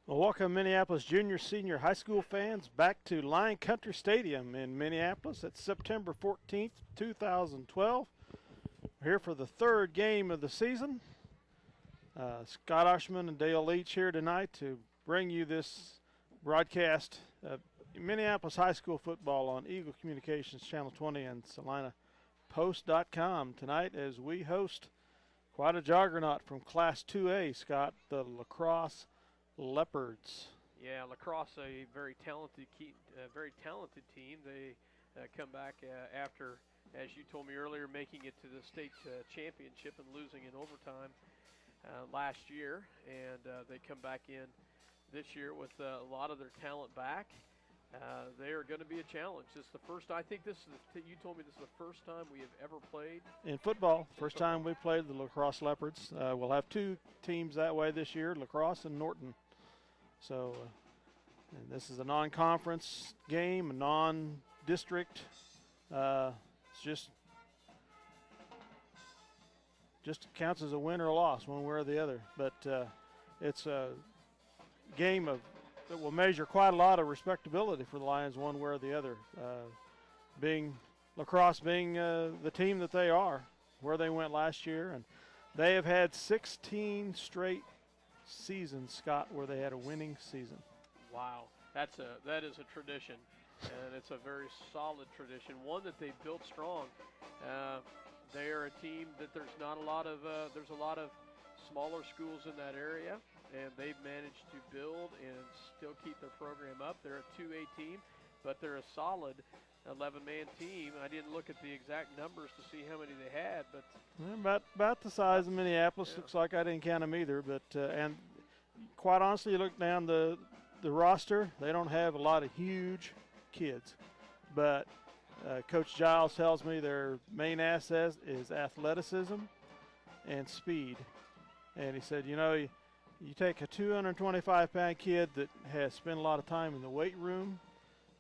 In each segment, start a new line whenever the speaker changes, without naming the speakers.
Well, welcome, Minneapolis junior, senior high school fans, back to Lion Country Stadium in Minneapolis. It's September 14th, 2012. We're here for the third game of the season. Scott Oshman and Dale Leach here tonight to bring you this broadcast of Minneapolis high school football on Eagle Communications Channel 20 and SalinaPost.com tonight as we host quite a juggernaut from Class 2A, Scott, the Crosse Leopards.
Yeah, Crosse, a very talented team. They come back after, as you told me earlier, making it to the state championship and losing in overtime last year, and they come back in this year with a lot of their talent back. They are going to be a challenge. This is the first. I think this is. You told me this is the first time we have ever played
in football. First time we played the La Crosse Leopards. We'll have two teams that way this year: La Crosse and Norton. So, and this is a non-conference game, a non-district. It's just counts as a win or a loss, one way or the other. But it's a game that will measure quite a lot of respectability for the Lions, one way or the other. La Crosse being the team that they are, where they went last year, and they have had 16 straight seasons, Scott, where they had a winning season.
Wow, that is a tradition, and it's a very solid tradition, one that they've built strong. They are a team that there's a lot of smaller schools in that area, and they've managed to build and still keep their program up. They're a 2A team, but they're a solid 11-man team. I didn't look at the exact numbers to see how many they had, but
about the size of Minneapolis. Yeah. Looks like I didn't count them either. But and quite honestly, you look down the roster. They don't have a lot of huge kids, but Coach Giles tells me their main asset is athleticism and speed. And he said, you take a 225-pound kid that has spent a lot of time in the weight room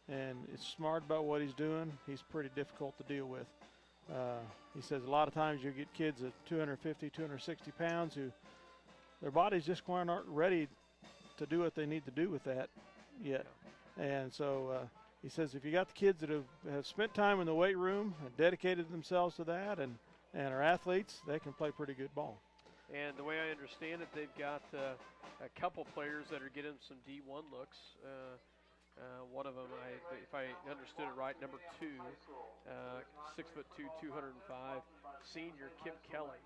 and is smart about what he's doing, he's pretty difficult to deal with. He says a lot of times you get kids at 250, 260 pounds who their bodies just aren't ready to do what they need to do with that yet. And so he says if you got the kids that have spent time in the weight room and dedicated themselves to that and are athletes, they can play pretty good ball.
And the way I understand it, they've got a couple players that are getting some D1 looks. One of them, if I understood it right, number 2, 6'2", 205, senior Kim Kelly.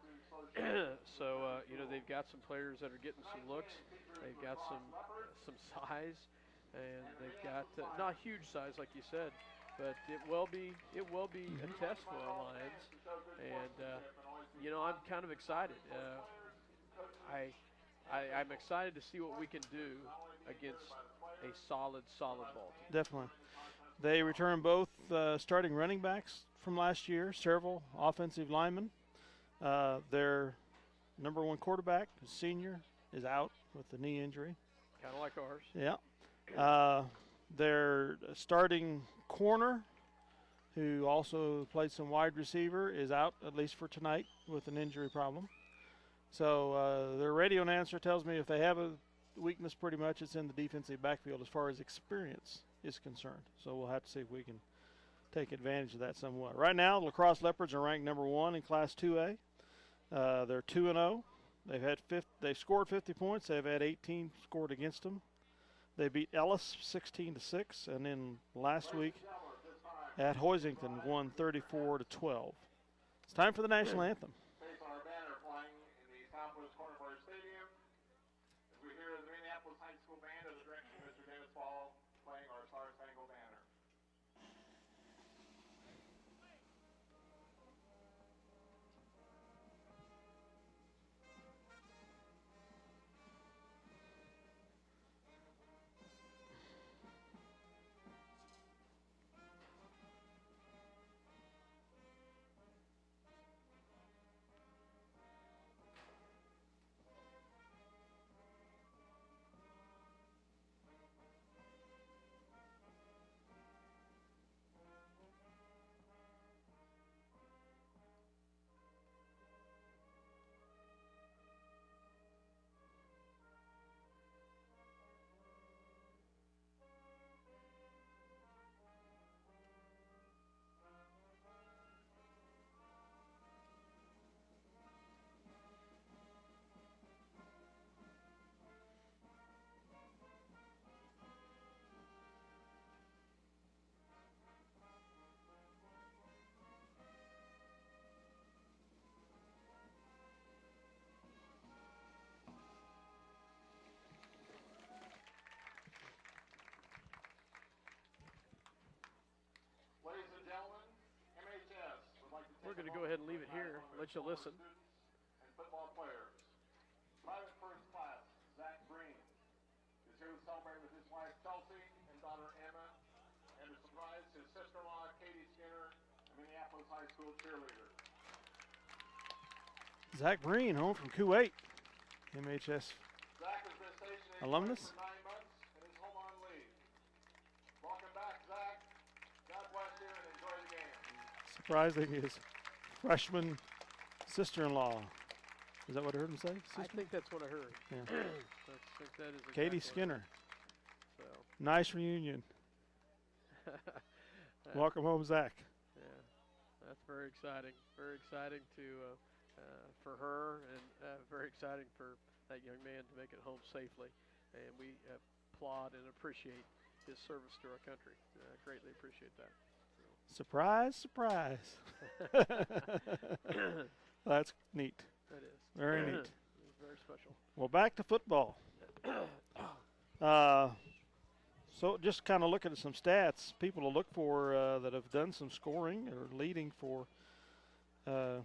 So they've got some players that are getting some looks. They've got some size, and they've got not huge size like you said, but it will be a test for our Lions. And I'm kind of excited. I'm excited to see what we can do against a solid ball team.
Definitely. They return both starting running backs from last year, several offensive linemen. Their number 1 quarterback, senior, is out with a knee injury.
Kind of like ours.
Yeah. Their starting corner, who also played some wide receiver, is out at least for tonight with an injury problem. So their radio announcer tells me if they have a weakness, pretty much it's in the defensive backfield as far as experience is concerned. So we'll have to see if we can take advantage of that somewhat. Right now, La Crosse Leopards are ranked number 1 in Class 2A. They're 2-0. They've scored 50 points. They've had 18 scored against them. They beat Ellis 16-6, and then last week at Hoisington won 34-12. It's time for the national anthem.
to go ahead and leave it here. Let you listen.
And football players. Private first class Zach Green is here to celebrate with his wife Chelsea and daughter Emma, and to surprise his sister-in-law Katie Skinner, a Minneapolis high school cheerleader.
Zach Breen, home from Kuwait, MHS
Zach has been stationed in
alumnus.
for 9 months and is home on leave. Welcome back, Zach. God bless you and enjoy the game.
Surprising his freshman sister-in-law. Is that what I heard him say?
I think that's what I heard.
Yeah.
I think that is
Katie
exactly
Skinner.
So.
Nice reunion. Welcome home, Zach.
Yeah, that's very exciting. Very exciting for her, and very exciting for that young man to make it home safely. And we applaud and appreciate his service to our country. Greatly appreciate that.
Surprise, surprise. That's neat.
That is.
Very neat.
It's very special.
Well, back to football. So just kind of looking at some stats, people to look for that have done some scoring or leading for the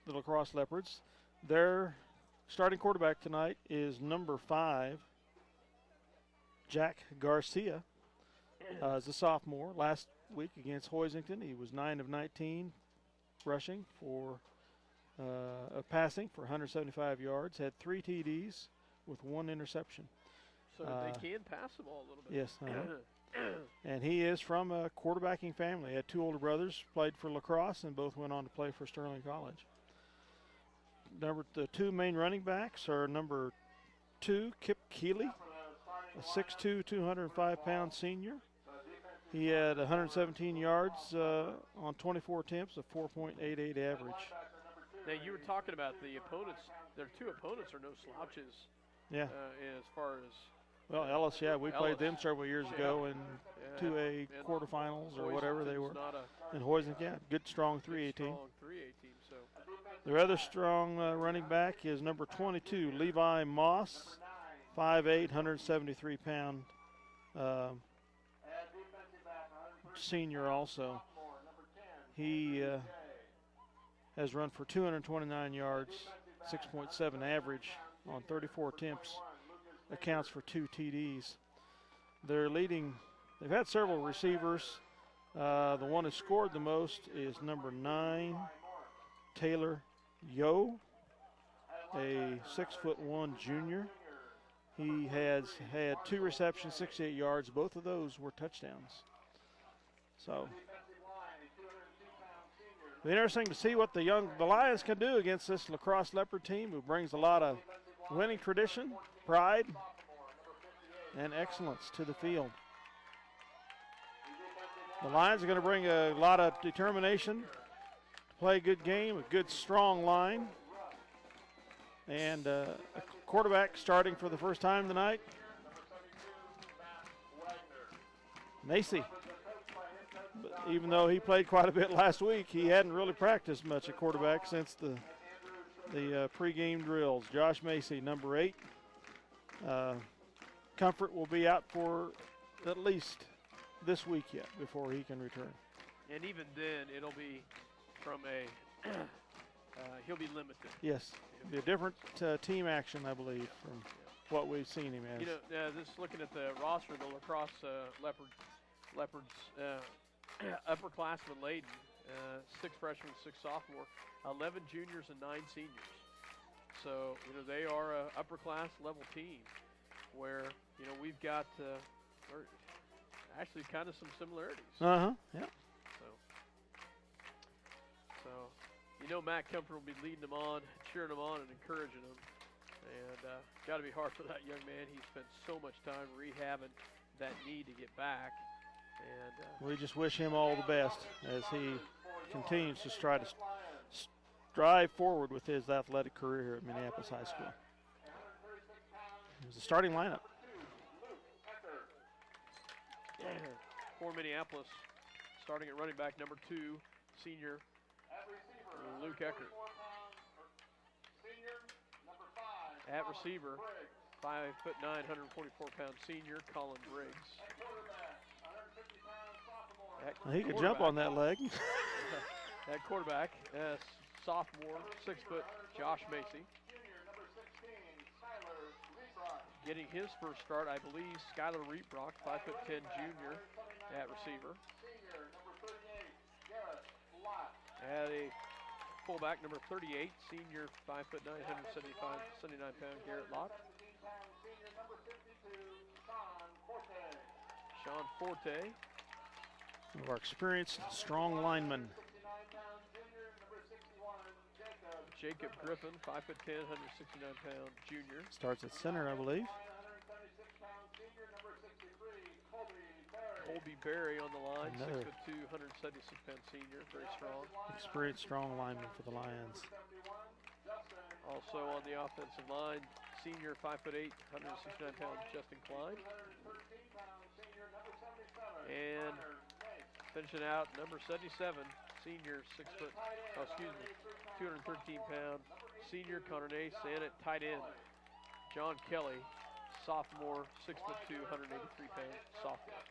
La Crosse Leopards. Their starting quarterback tonight is number 5, Jack Garcia. As a sophomore, last week against Hoisington, he was 9 of 19 rushing for passing for 175 yards, had 3 TDs with 1 interception.
So they can pass the ball a little bit.
Yes. And he is from a quarterbacking family. He had 2 older brothers, played for La Crosse, and both went on to play for Sterling College. The 2 main running backs are number 2, Kip Keeley, a 6'2", 205-pound senior. He had 117 yards on 24 attempts, a 4.88 average.
Now, you were talking about the opponents. Their 2 opponents are no slouches.
Yeah.
As far as
well, Ellis, yeah, we played
Ellis.
them several years ago in 2A quarterfinals or whatever they were. In Hoisington, yeah, good strong 3A team.
So.
Their other strong running back is number 22, Levi Moss, 5'8", 173-pound senior also. He has run for 229 yards, 6.7 average on 34 attempts, accounts for 2 TDs. They've had several receivers. The one who scored the most is number 9, Taylor Yo, a 6'1" junior. He has had 2 receptions, 68 yards. Both of those were touchdowns. So it'll be interesting to see what the Lions can do against this La Crosse Leopard team, who brings a lot of winning tradition, pride, and excellence to the field. The Lions are going to bring a lot of determination to play a good game, a good strong line, and a quarterback starting for the first time tonight, Macy. But even though he played quite a bit last week, he hadn't really practiced much at quarterback since the pregame drills. Josh Macy, number 8. Comfort will be out for at least this week yet before he can return.
And even then, it'll be from he'll be limited.
Yes, it'll be a different team action, I believe, from what we've seen him as.
You know, just looking at the roster, the La Crosse Leopards upperclassmen laden, 6 freshmen, 6 sophomores, 11 juniors, and 9 seniors. So, you know, they are an upper-class level team where, you know, we've got actually kind of some similarities.
Yeah.
So, you know, Matt Comfort will be leading them on, cheering them on, and encouraging them. And got to be hard for that young man. He spent so much time rehabbing that knee to get back. And
we just wish him all the best as he continues to try to strive forward with his athletic career here at Minneapolis High School. It was the starting lineup.
For Minneapolis, starting at running back, number 2, senior Luke Eckert. At receiver, 5'9", 144-pound senior Colin Briggs.
He could jump on that leg.
At quarterback, sophomore, 6-foot Josh Macy. Getting his first start, I believe, Skylar Reetbrock, 5'10" junior at receiver. At a fullback, number 38, senior, 5'9", 79-pound Garrett Lott. Sean Forte.
One of our experienced, strong linemen.
Jacob Griffin, 5'10", 169-pound junior.
Starts at center, I believe.
Colby Berry on the line,
Another
6'2", 176-pound senior, very strong.
Experienced, strong lineman for the Lions.
Also on the offensive line, senior, 5'8", 169-pound Justin Klein. And finishing out, number 77, senior, 213-pound senior Connor Nace, and at tight end, John Kelly, sophomore, 6'2", 183-pound sophomore.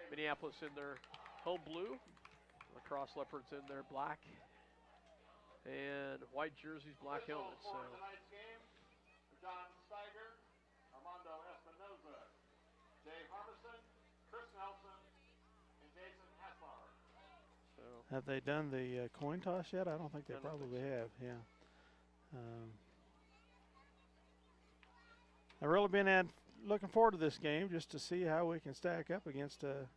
Minneapolis in their home blue, the Crosse Leopards in their black and white jerseys, black helmets. So.
John Steiger, Armando Espinoza, Jay Harbison, Chris Nelson, and Jason Hassler.
So
have they done the coin toss yet? I don't think they probably have. Yeah. I've really been looking forward to this game just to see how we can stack up against a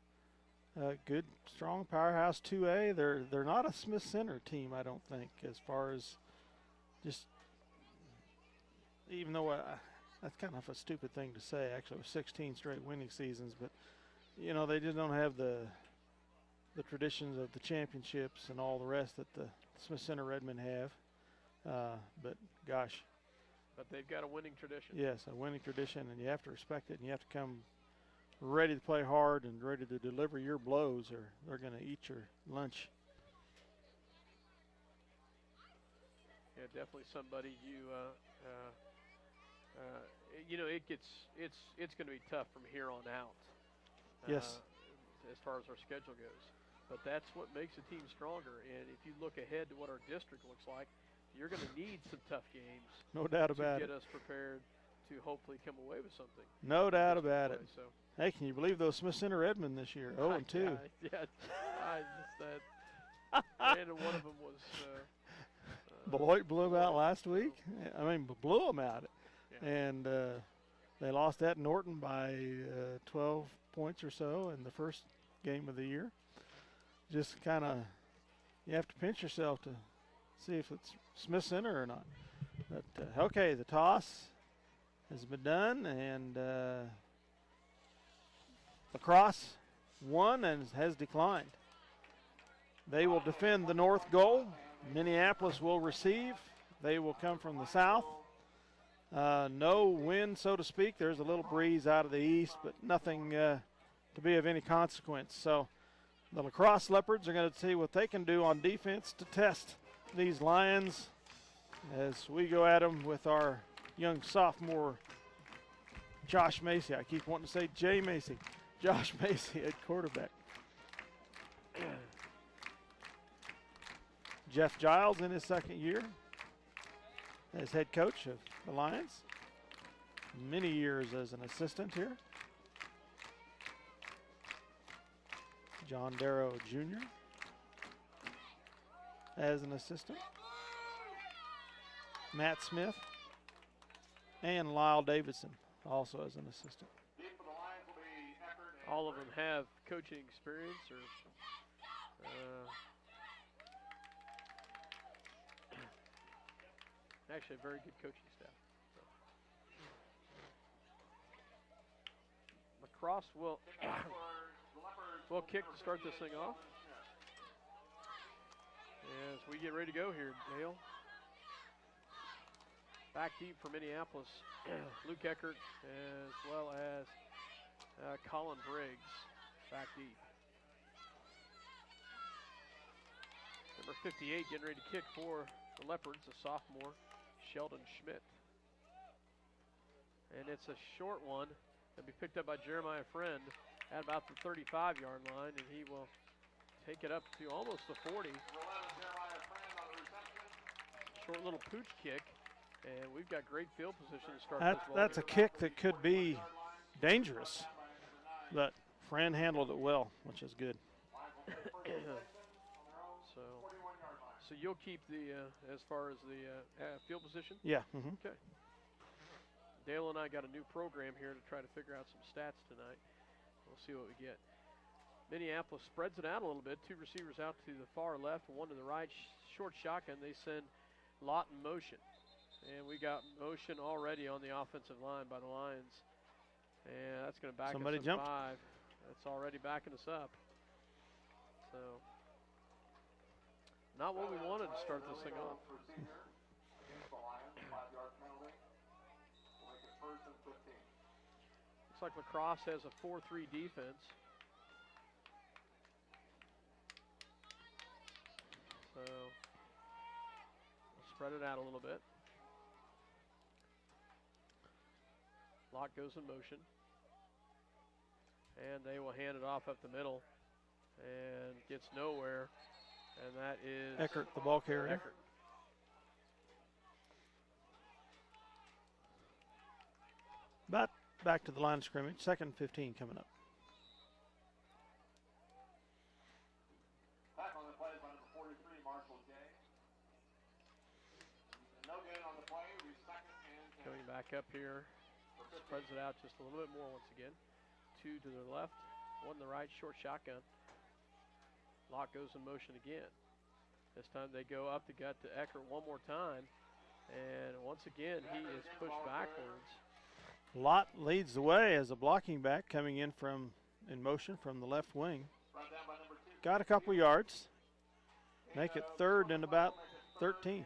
good, strong powerhouse 2A. They're not a Smith Center team, I don't think, as far as just, even though that's kind of a stupid thing to say, actually, with 16 straight winning seasons, but, you know, they just don't have the traditions of the championships and all the rest that the Smith Center Redmen have. But, gosh.
But they've got a winning tradition.
Yes, a winning tradition, and you have to respect it, and you have to come ready to play hard and ready to deliver your blows, or they're going to eat your lunch.
Yeah, definitely somebody you know, it's going to be tough from here on out.
Yes.
As far as our schedule goes, but that's what makes a team stronger. And if you look ahead to what our district looks like, you're going to need some tough games.
No doubt about it.
To get us prepared to hopefully come away with something.
No doubt about it.
So.
Hey, can you believe those Smith Center Redmen this year? 0-2.
Yeah, I just that. And one of them was.
Beloit blew them out last week. I mean, blew them out.
Yeah.
And they lost at Norton by 12 points or so in the first game of the year. Just kind of, you have to pinch yourself to see if it's Smith Center or not. But, okay, the toss has been done, and Crosse won and has declined. They will defend the north goal. Minneapolis will receive. They will come from the south. No wind, so to speak. There's a little breeze out of the east, but nothing to be of any consequence. So the La Crosse Leopards are going to see what they can do on defense to test these Lions as we go at them with our young sophomore Josh Macy. I keep wanting to say Jay Macy. Josh Macy at quarterback. Jeff Giles in his second year as head coach of the Lions. Many years as an assistant here. John Darrow Jr. as an assistant. Matt Smith and Lyle Davidson also as an assistant.
All of them have coaching experience or actually a very good coaching staff. So. Crosse will kick to start this thing off. As we get ready to go here, Dale. Back deep for Minneapolis, Luke Eckert as well as Colin Briggs back deep. Number 58 getting ready to kick for the Leopards, a sophomore, Sheldon Schmidt. And it's a short one. It'll be picked up by Jeremiah Friend at about the 35-yard line, and he will take it up to almost the 40. Short little pooch kick, and we've got great field position to start this ball
That's a
game.
kick that could be dangerous, but Fran handled it well, which is good.
So you'll keep the as far as the field position?
Yeah.
Okay. Dale and I got a new program here to try to figure out some stats tonight. We'll see what we get. Minneapolis spreads it out a little bit. Two receivers out to the far left, one to the right. Short shotgun. They send Lott in motion. And we got motion already on the offensive line by the Lions. And that's going to back
Somebody
us
jumped.
5. That's already backing us up. So, not what we wanted to start this thing off. Looks like Crosse has a 4-3 defense. So, we'll spread it out a little bit. Lott goes in motion. And they will hand it off up the middle. And gets nowhere. And that is
Eckert, the ball carrier.
Eckert.
But back to the line of scrimmage. 2nd and 15 coming up.
Back on the play by number 43, Marshall Gay. No gain on the play. We 2nd and 10.
Coming back up here. Spreads it out just a little bit more once again. 2 to the left, 1 to the right, short shotgun. Lott goes in motion again. This time they go up the gut to Eckert one more time. And once again, he is pushed backwards.
Lott leads the way as a blocking back coming in motion from the left wing. Got a couple yards. Make it 3rd and about 13.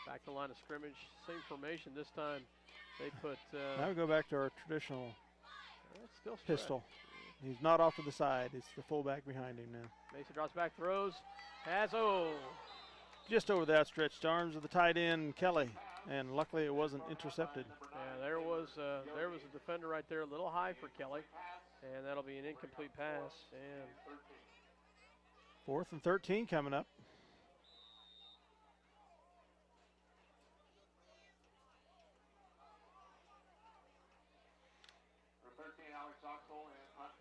Back to line of scrimmage, same formation. This time they put.
Now we go back to our traditional
still
pistol. He's not off to the side. It's the fullback behind him now.
Mason drops back, throws,
just over the outstretched arms of the tight end Kelly, and luckily it wasn't intercepted.
Yeah, there was a defender right there, a little high for Kelly, and that'll be an incomplete pass. And
4th and 13 coming up.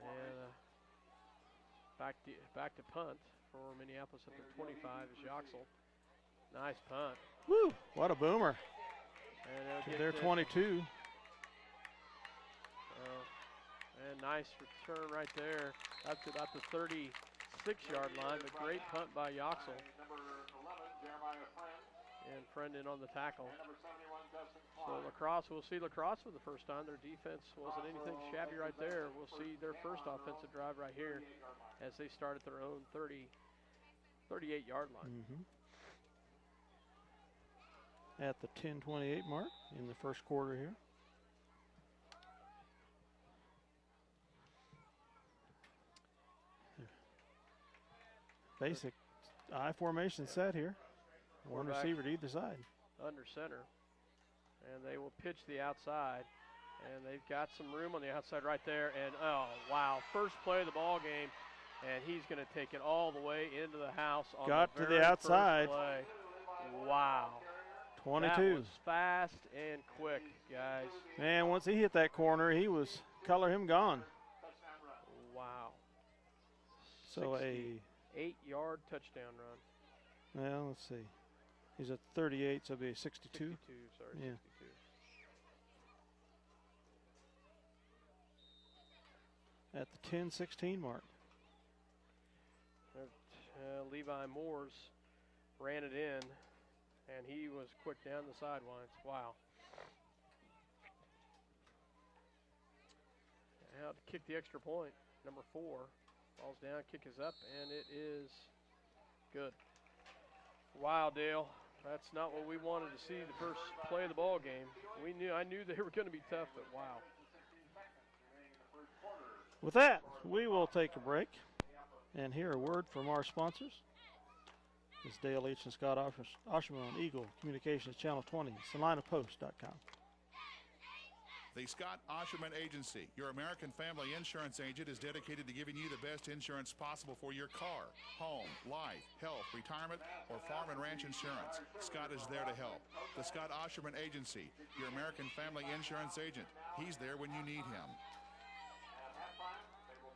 And back to punt for Minneapolis at the 25 is Yoxel. Nice punt.
Woo! What a boomer.
And
they're 22.
And nice return right there up to about the 36-yard line, but great punt by Yoxel. And Friend in on the tackle. So we'll see Crosse for the first time. Their defense wasn't anything shabby right there. We'll see their first offensive drive right here as they start at their own 38-yard line.
At the 10:28 mark in the first quarter here. Basic I formation set here. One receiver to either side.
Under center. And they will pitch the outside. And they've got some room on the outside right there. And, oh, wow, first play of the ball game. And he's going to take it all the way into the house on
Got
the
to the outside.
First play. Wow.
22.
That was fast and quick, guys.
Man, once he hit that corner, he was him gone.
Wow.
So a
8-yard touchdown run.
Well, let's see. He's at 38, so it'll be a 62.
62, sorry,
yeah. 62. At the 10:16 mark.
Levi Moores ran it in, and he was quick down the sidelines. Wow. Now to kick the extra point, number 4. Ball's down, kick is up, and it is good. Wow, Dale. That's not what we wanted to see the first play of the ball game. I knew they were going to be tough, but wow.
With that, we will take a break and hear a word from our sponsors. This is Dale Leach and Scott Osherman on Eagle Communications Channel 20, SalinaPost.com.
The Scott Osherman Agency, your American family insurance agent, is dedicated to giving you the best insurance possible for your car, home, life, health, retirement, or farm and ranch insurance. Scott is there to help. The Scott Osherman Agency, your American family insurance agent. He's there when you need him.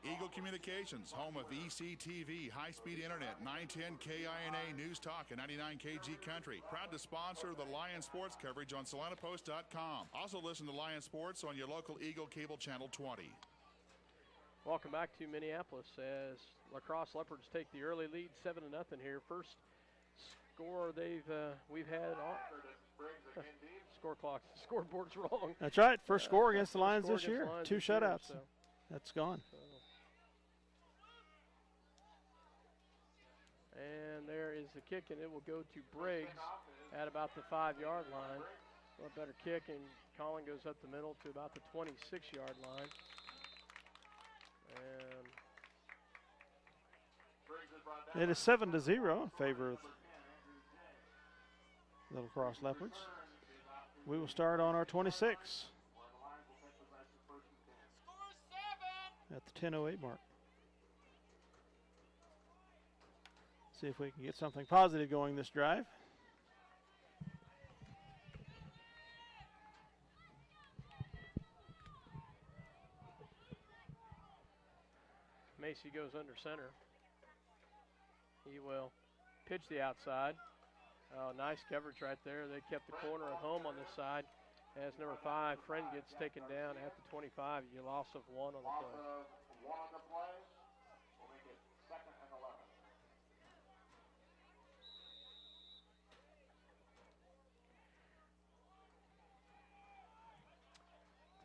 Eagle Communications, home of ECTV, high-speed internet, 910 KINA News Talk and 99 KG Country. Proud to sponsor the Lion Sports coverage on SalinaPost.com. Also listen to Lion Sports on your local Eagle Cable Channel 20.
Welcome back to Minneapolis as La Crosse Leopards take the early lead, 7-0 here. First score we've had on scoreboard's wrong.
That's right. First score against the Lions this year. 2 shutouts.
So.
That's gone.
And there is the kick, and it will go to Briggs at about the 5-yard line. A little better kick, and Collin goes up the middle to about the 26-yard line. And
it is 7-0 in favor of the La Crosse Leopards. We will start on our 26 at the 10:08 mark. See if we can get something positive going this drive.
Macy goes under center. He will pitch the outside. Oh, nice coverage right there. They kept the corner at home on this side. As number 5, Friend gets taken down at the 25. You loss of 1 on the play.
We'll make it 2nd and 11.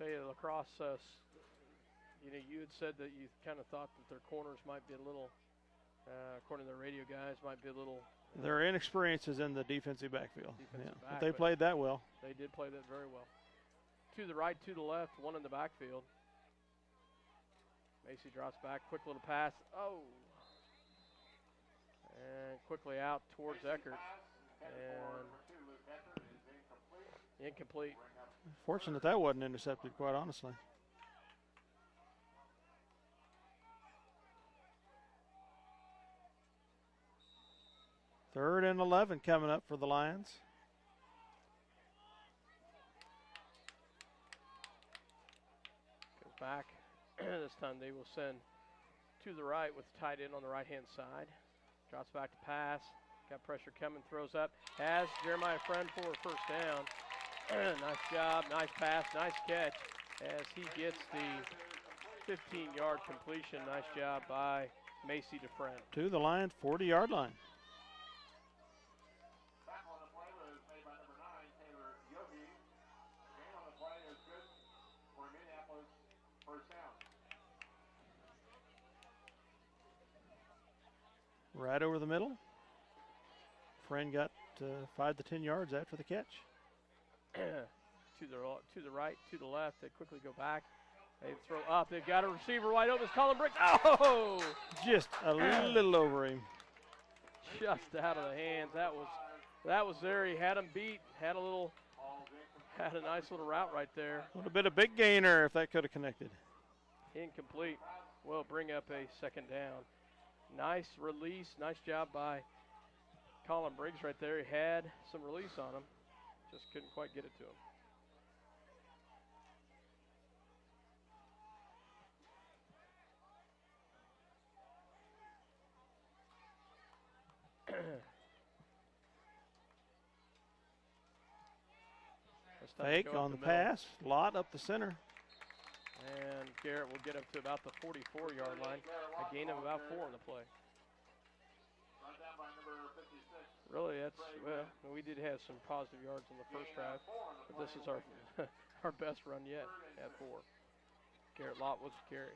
Tell you, La Crosse, you had said that you kind of thought that their corners might be a little, according to the radio guys, might be a little.
Their inexperience is in the defensive backfield.
Back,
but they played that well.
They did play that very well. To the right, to the left, 1 in the backfield. Macy drops back, quick little pass. Oh! And quickly out towards Eckert. And incomplete.
Fortunate that wasn't intercepted, quite honestly. Third and 11 coming up for the Lions.
Goes back. This time they will send to the right with tight end on the right-hand side. Drops back to pass. Got pressure coming, throws up. Has Jeremiah Friend for a first down. Nice job, nice pass, nice catch as he gets the 15-yard completion. Nice job by Macy DeFriend.
To the Lions' 40-yard line. Right over the middle. Friend got 5 to 10 yards after the catch.
To the right, to the left. They quickly go back. They throw up. They've got a receiver wide open. It's Colin Briggs. Oh!
Just a little over him.
Just out of the hands. That was there. He had him beat. Had a nice little route right there.
A little bit of big gainer if that could have connected.
Incomplete. Will bring up a second down. Nice release. Nice job by Colin Briggs right there. He had some release on him. Just couldn't quite get it to him.
Fake on the pass. Lot up the center.
And Garrett will get up to about the 44-yard line. A gain of about 4 on the play. Really, well, we did have some positive yards on the first drive, but this is our best run yet at 4. Garrett Lott was a carry.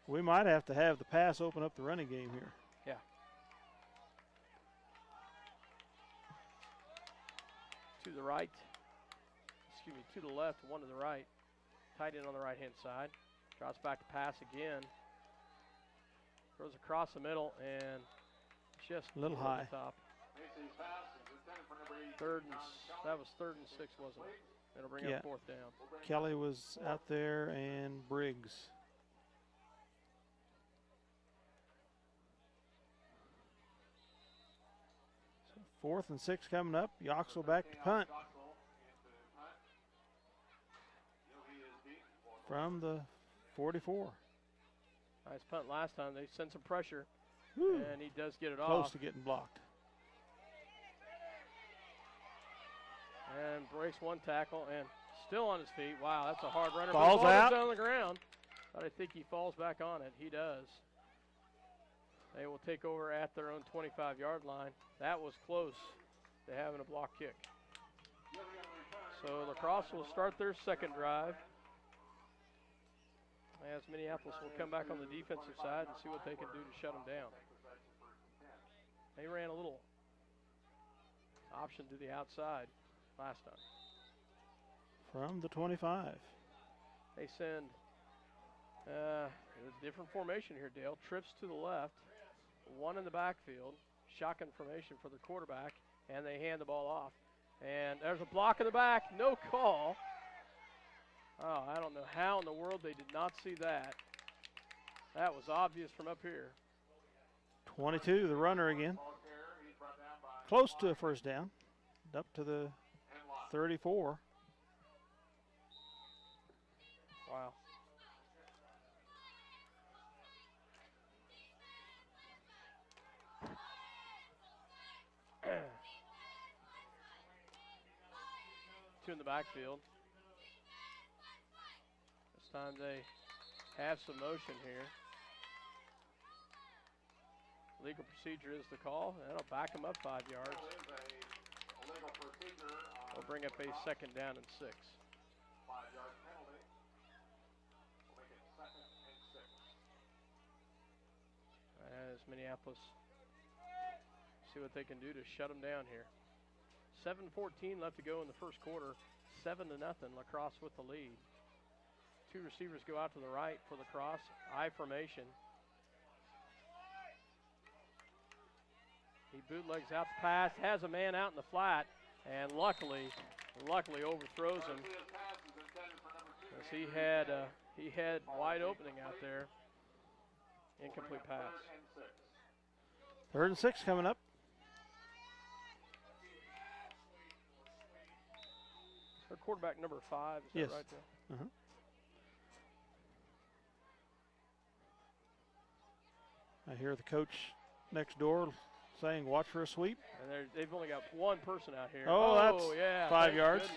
We might have to have the pass open up the running game here.
Yeah. To the right. Excuse me, to the left, 1 to the right. Tight end on the right-hand side. Drops back to pass again. Throws across the middle and just
a little high.
The top. That was 3rd and 6, wasn't it? It'll bring
Yeah.
up 4th down.
Kelly was out there and Briggs. So 4th and 6 coming up. Yoxel back to punt from the 44.
Nice punt last time. They sent some pressure,
Whew.
and he does get it
Close
off.
to getting blocked.
And breaks one tackle and still on his feet. Wow, that's a hard runner.
Falls
but the ball
out.
is on the ground. But I think he falls back on it. He does. They will take over at their own 25-yard line. That was close to having a block kick. So Crosse will start their second drive, as Minneapolis will come back on the defensive side and see what they can do to shut them down. They ran a little option to the outside last time.
From the 25.
They send a different formation here, Dale. Trips to the left, one in the backfield, shotgun formation for the quarterback, and they hand the ball off. And there's a block in the back, no call. Oh, I don't know how in the world they did not see that. That was obvious from up here.
22, the runner again. Close to a first down. Up to the 34.
Wow. Two in the backfield. This time they have some motion here. Legal procedure is the call. That'll back them up 5 yards. We'll bring up a 2nd down and 6.
5-yard penalty. We'll make it 2nd and 6.
As Minneapolis see what they can do to shut them down here. 7:14 left to go in the first quarter. 7-0. La Crosse with the lead. Two receivers go out to the right for the Crosse. I formation. He bootlegs out the pass, has a man out in the flat, and luckily overthrows him. As he had wide opening out there. Incomplete pass.
3rd and 6 coming up.
Our quarterback number 5, is
Yes.
that right there?
Uh-huh. I hear the coach next door saying, watch for a sweep.
And they've only got one person out here.
Oh, that's
yeah,
5
thank
yards.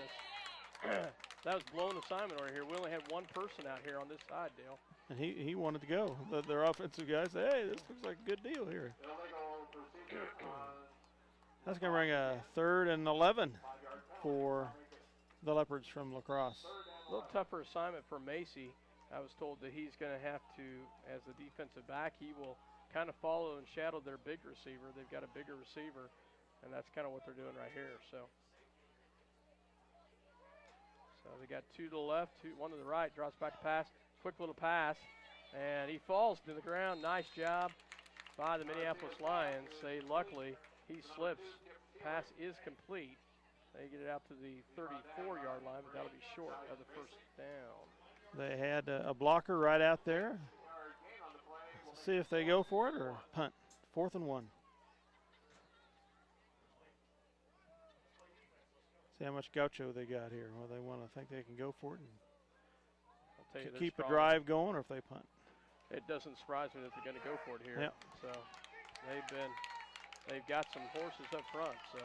goodness. That was blown assignment right here. We only had one person out here on this side, Dale.
And he wanted to go. Their offensive guys say, hey, this looks like a good deal here. That's going to bring a 3rd and 11 for the Leopards from La Crosse.
A little tougher assignment for Macy. I was told that he's going to have to, as the defensive back, he will kind of follow and shadow their big receiver. They've got a bigger receiver, and that's kind of what they're doing right here. So they got 2 to the left, 1 to the right, drops back to pass, quick little pass, and he falls to the ground. Nice job by the Minneapolis Lions. Luckily, he slips. Pass is complete. They get it out to the 34-yard line, but that'll be short of the first down.
They had a blocker right out there. Let's see if they go for it or punt. 4th and 1. See how much gaucho they got here. Well, they want to think they can go for it and keep a drive going, or if they punt.
It doesn't surprise me that they're going to go for it here.
Yep.
So they've got some horses up front. So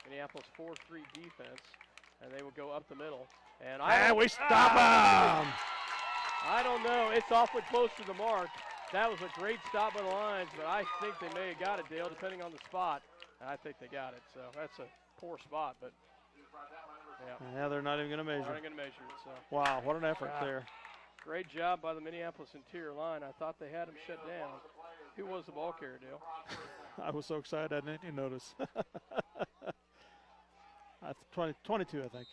Minneapolis 4-3 defense, and they will go up the middle. And
we stop them.
I don't know. It's awfully close to the mark. That was a great stop by the Lions, but I think they may have got it, Dale, depending on the spot. I think they got it. So that's a poor spot, but
yeah, they're not even going to measure.
Not going to measure it. So
wow, what an effort there.
Great job by the Minneapolis interior line. I thought they had him shut down. Who was the ball carrier, Dale?
I was so excited I didn't even notice. 22, I think.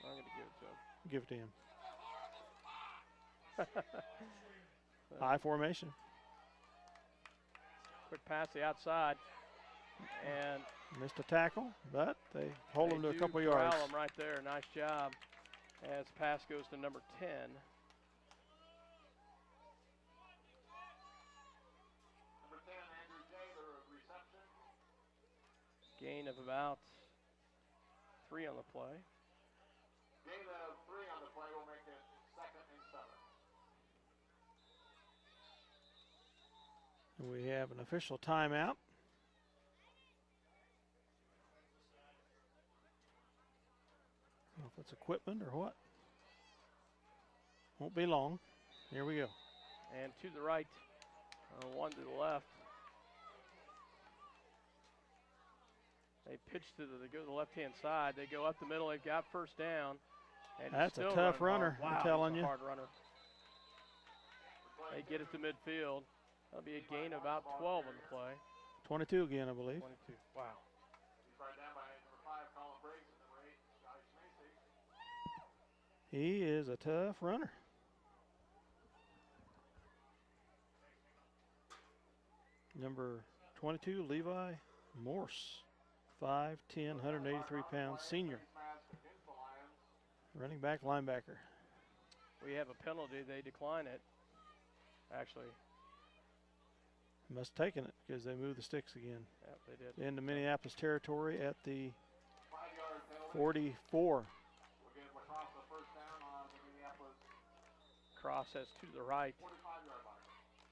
I'm going to give it to him.
Give it to him. I formation.
Quick pass the outside. And
missed a tackle, but they hold him to a
do
couple
corral
yards.
him right there. Nice job. As pass goes to number 10.
Number 10, Andrew J., the reception.
Gain of about 3 on the play.
Gain of 3 on the play will make it 2nd and 7.
We have an official timeout. I don't know if it's equipment or what. Won't be long. Here we go.
And to the right, 1 to the left. They pitch they go to the left-hand side. They go up the middle. They've got first down. And
That's a
still
tough
running
runner,
hard.
I'm
Wow,
telling
he's a
you.
hard runner. They get it to midfield. That'll be a gain of about 12 on the play.
22 again, I believe.
22. Wow.
He's right down by number 5, Colin Briggs, and number 8, Josh Macy.
He is a tough runner. Number 22, Levi Morse, 5'10", 183 pounds, senior. Running back, linebacker.
We have a penalty. They decline it. Actually,
Must have taken it because they moved the sticks again.
yeah, they did.
Into Minneapolis territory at the
5-yard penalty.
44.
We'll give Crosse the first down on the Minneapolis
Crosse has 2 to the right.
45-yard line.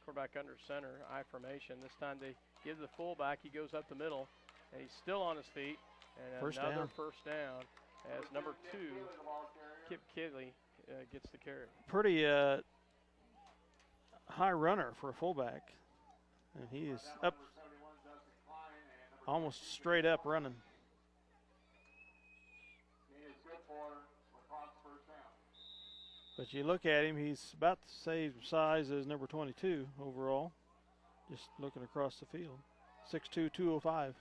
Quarterback under center, I formation. This time they give the fullback. He goes up the middle, and he's still on his feet. And
First
another
down.
first down as number 2, Kip Kidley, gets the carry.
Pretty high runner for a fullback. And he is up
Number 71, Justin Klein, and number
almost straight up running.
he is good for Crosse first down.
But you look at him, he's about the same size as number 22 overall. Just looking across the field. 6'2", 205.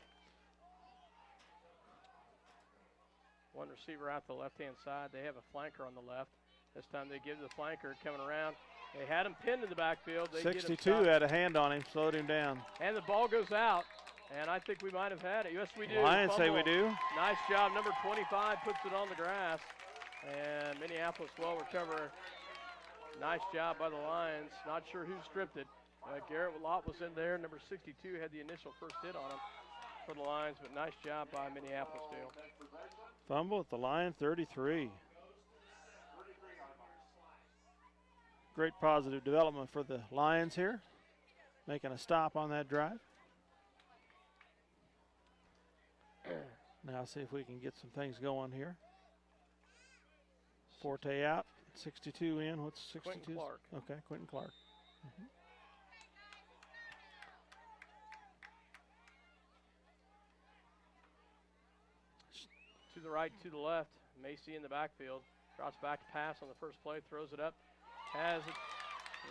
One receiver out the left-hand side. They have a flanker on the left. This time they give the flanker coming around. They had him pinned in the backfield. They get him
62
stopped.
had a hand on him, slowed him down.
And the ball goes out. And I think we might have had it. Yes, we do.
Lions say we
Fumble.
do.
Nice job. Number 25 puts it on the grass. And Minneapolis will recover. Nice job by the Lions. Not sure who stripped it. Garrett Lott was in there. Number 62 had the initial first hit on him for the Lions. But nice job by Minneapolis, Dale.
Fumble at the Lion 33. Great positive development for the Lions here. Making a stop on that drive. Now see if we can get some things going here. Forte out, 62 in. What's 62?
Quentin Clark.
Okay, Quentin Clark.
To the right, to the left. Macy in the backfield. Drops back to pass on the first play. Throws it up. Has it.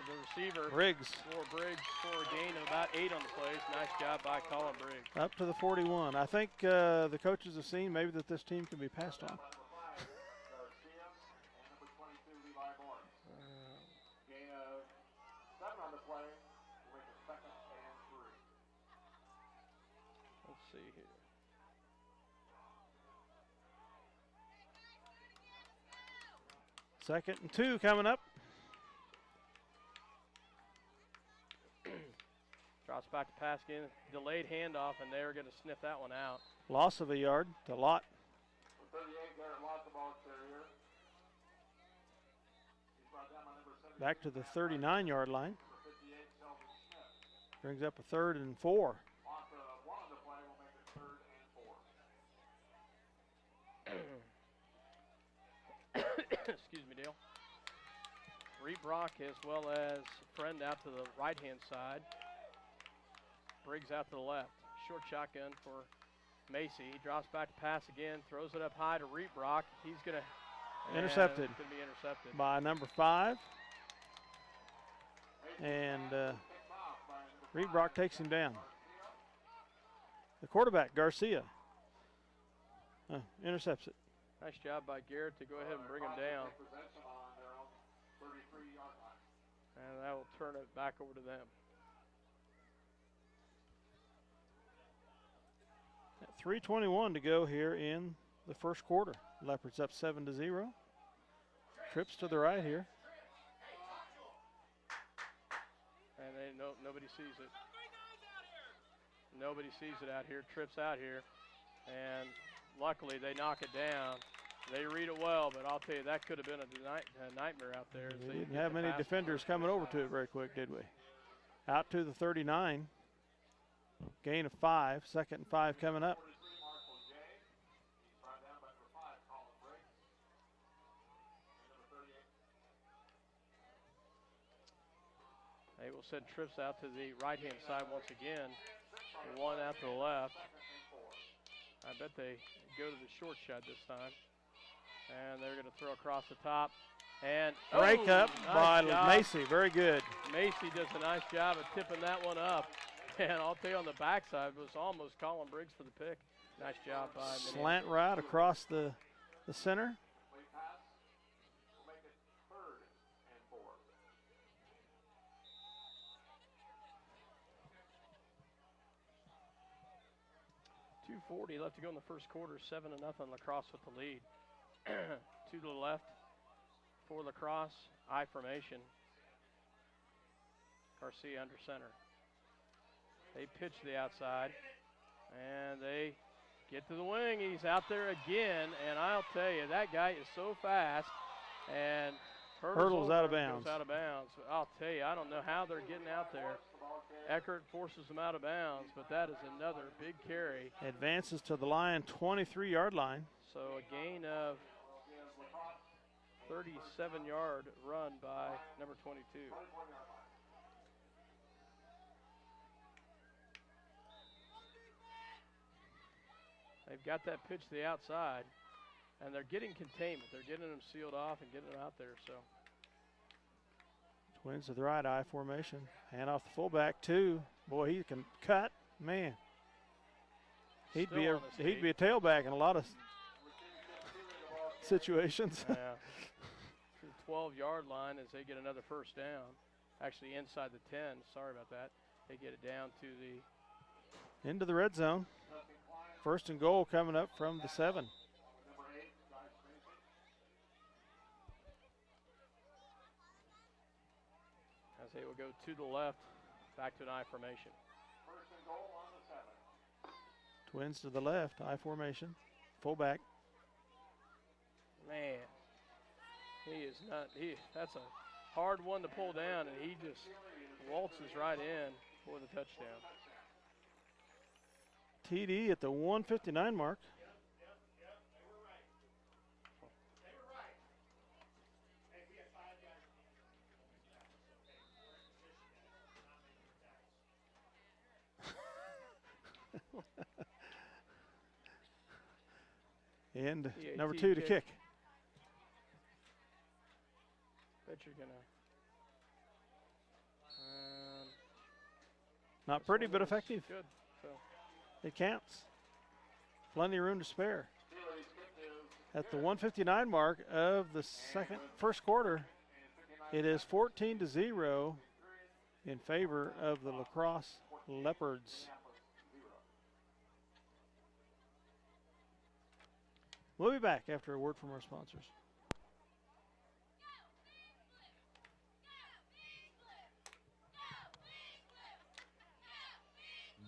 The receiver.
Briggs
For Briggs for a gain of about 8 on the plays. Nice job by Colin Briggs.
up to the 41. I think the coaches have seen maybe that this team can be passed on.
Garcia and number 22, Levi Morris. Gain of 7 on the play will make it 2nd and 3.
Let's see here.
Second and 2 coming up.
Drops back to pass again. Delayed handoff, and they're going to sniff that one out.
Loss of a yard to Lott.
38, Garrett Lott, the ball carrier. He's brought down by number 7.
Back to the 39-yard line.
Number 58, Sheldon Smith.
Brings up a 3rd and 4.
Loss of 1 on the play will make it 3rd and 4.
Excuse me, Dale. Reed Brock as well as Friend out to the right-hand side. Briggs out to the left. Short shotgun for Macy. He drops back to pass again. Throws it up high to Reed Brock. He's going to
Intercepted.
Going to be intercepted.
By number 5. And Reed Brock takes him down. The quarterback, Garcia, intercepts it.
Nice job by Garrett to go ahead and bring him down.
Possession on their own 33-yard line.
And that will turn it back over to them.
3:21 to go here in the first quarter. Leopards up 7-0. Trips to the right here.
And nobody sees it. Nobody sees it out here. Trips out here. And luckily they knock it down. They read it well, but I'll tell you, that could have been a nightmare out there.
We didn't have many defenders coming over to it very quick, did we? Out to the 39. Gain of 5. Second and 5 coming up.
They will send trips out to the right-hand side once again. One out to the left. I bet they go to the short shot this time. And they're going to throw across the top. And
break up by
job.
Macy. Very good.
Macy does a nice job of tipping that one up. And I'll tell you, on the backside was almost Colin Briggs for the pick. Nice job by
slant route across the center. .240 left to go in the first quarter. 7-0 La Crosse with the lead. To the left for La Crosse. I formation. Garcia under center. They pitch to the outside, and they get to the wing. He's out there again, and I'll tell you, that guy is so fast, and hurdles out of bounds.
Goes out of bounds. I'll tell you, I don't know how they're getting out there. Eckert forces them out of bounds, but that is another big carry.
Advances to the line, 23-yard line.
So a gain of 37-yard run by number 22. They've got that pitch to the outside, and they're getting containment. They're getting them sealed off and getting them out there. So
Twins to the right, I formation. Hand off the fullback too. Boy, he can cut. Man, he'd be a tailback in a lot of situations.
Yeah. To the 12-yard line as they get another first down. Actually inside the 10. Sorry about that. They get it down to the
into the red zone. First and goal coming up from the 7.
As they will go to the left, back to an I formation.
First and goal on the 7.
Twins to the left, I formation. Fullback.
Man, he is not. That's a hard one to pull down, and he just waltzes right in for the touchdown.
TD at the 159 mark. And number 2 to kick.
Bet you're gonna.
Not pretty, but effective.
Good. So.
It counts. Plenty of room to spare. At the 159 mark of the first quarter, it is 14-0 in favor of the La Crosse Leopards. We'll be back after a word from our sponsors.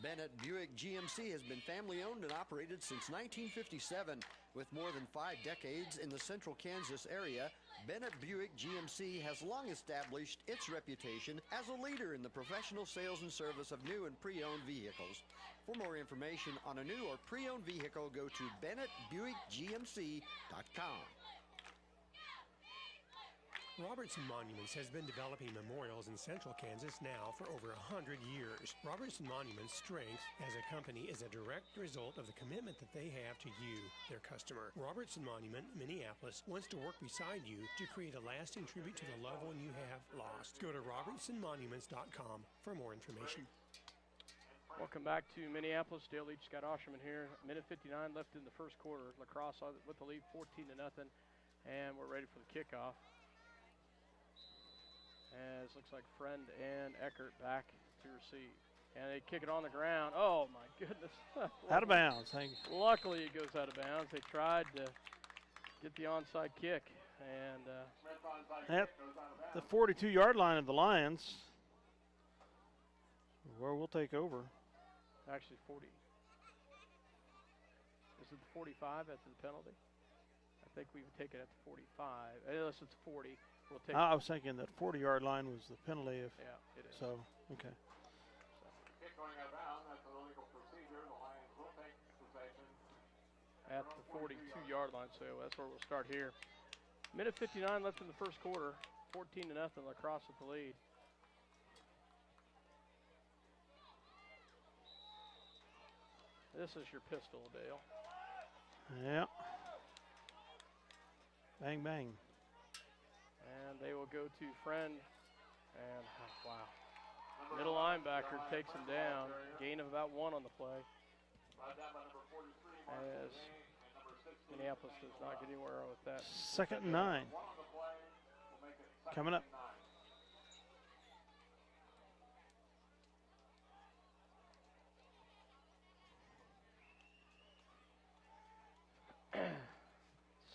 Bennett Buick GMC has been family owned and operated since 1957. With more than 5 decades in the central Kansas area, Bennett Buick GMC has long established its reputation as a leader in the professional sales and service of new and pre-owned vehicles. For more information on a new or pre-owned vehicle, go to BennettBuickGMC.com.
Robertson Monuments has been developing memorials in central Kansas now for over 100 years. Robertson Monuments' strength as a company is a direct result of the commitment that they have to you, their customer. Robertson Monument, Minneapolis, wants to work beside you to create a lasting tribute to the loved one you have lost. Go to RobertsonMonuments.com for more information.
Welcome back to Minneapolis. Dale Leach, Scott Osherman here. Minute 59 left in the first quarter. La Crosse with the lead 14-0, and we're ready for the kickoff. As looks like Friend and Eckert back to receive. And they kick it on the ground. Oh, my goodness.
Out of bounds. Thank you.
Luckily, it goes out of bounds. They tried to get the onside kick. And
at the 42-yard line of the Lions, where we'll take over.
Actually, 40. Is it the 45 after the penalty? I think we would take it at the 45. Unless it's 40. We'll take
I was thinking that 40-yard line was the penalty.
Yeah, it is.
So, okay.
Kick going out of bounds. That's an illegal procedure. The Lions will take possession.
At the 42-yard line, so that's where we'll start here. Minute 59 left in the first quarter. 14-0, La Crosse with the lead. This is your pistol, Dale.
Yeah. Bang, bang.
And they will go to Friend. And, wow. Middle linebacker takes him down. Gain of about 1 on the play. As Minneapolis does not get anywhere with that.
2nd and 9. Coming up.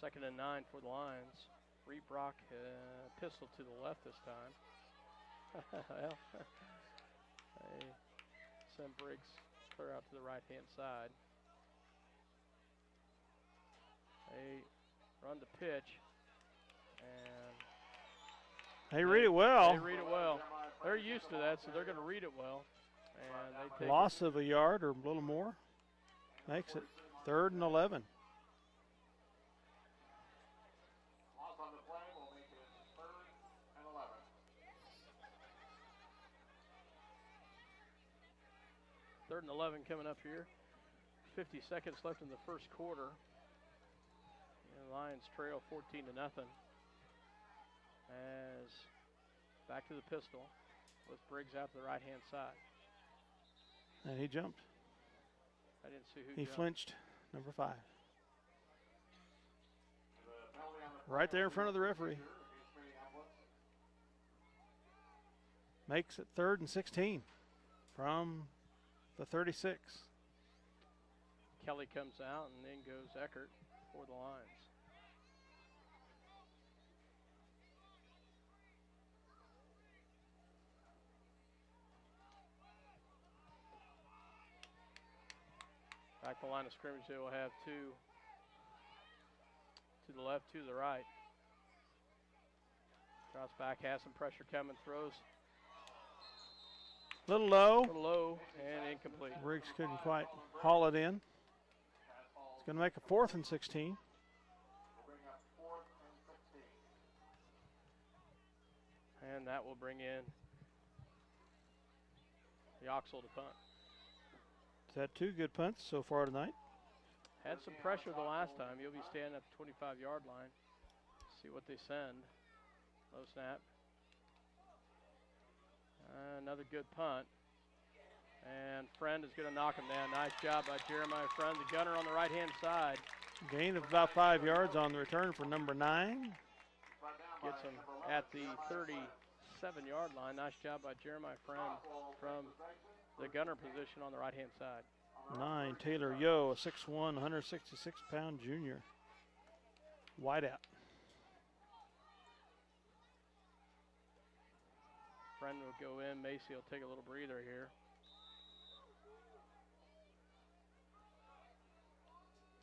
Second and 9 for the Lions. Reed Brock, pistol to the left this time. Well, they send Briggs clear out to the right-hand side. They run the pitch, and
they read it well.
They read it well. They're used to that, so they're going to read it well. And they take
Loss of a yard or a little more makes it 3rd and 11.
Loss on the play will make it 3rd and 11.
Third and 11 coming up here. 50 seconds left in the first quarter. And the Lions trail 14-0. As back to the pistol with Briggs out to the right-hand side.
And he jumped.
I didn't see who
He
jumped.
flinched, number 5. Right there in front of the referee. Makes it 3rd and 16 from the 36.
Kelly comes out, and then goes Eckert for the Lions. Back the line of scrimmage, they will have 2 to the left, 2 to the right. Crosse back, has some pressure coming, throws.
Little low.
Little low and incomplete.
Briggs couldn't quite haul it in. It's going to make a 4th and 16.
And that will bring in the Oxel to punt.
He's had 2 good punts so far tonight.
Had some pressure the last time. You'll be standing at the 25-yard line. See what they send. Low snap. Another good punt. And Friend is going to knock him down. Nice job by Jeremiah Friend, the gunner on the right-hand side.
Gain of about 5 yards on the return for number 9.
Gets him at the 37-yard line. Nice job by Jeremiah Friend from the gunner position on the right-hand side.
9, Taylor Yo, a 6'1", 166-pound junior. Wideout.
Friend will go in. Macy will take a little breather here.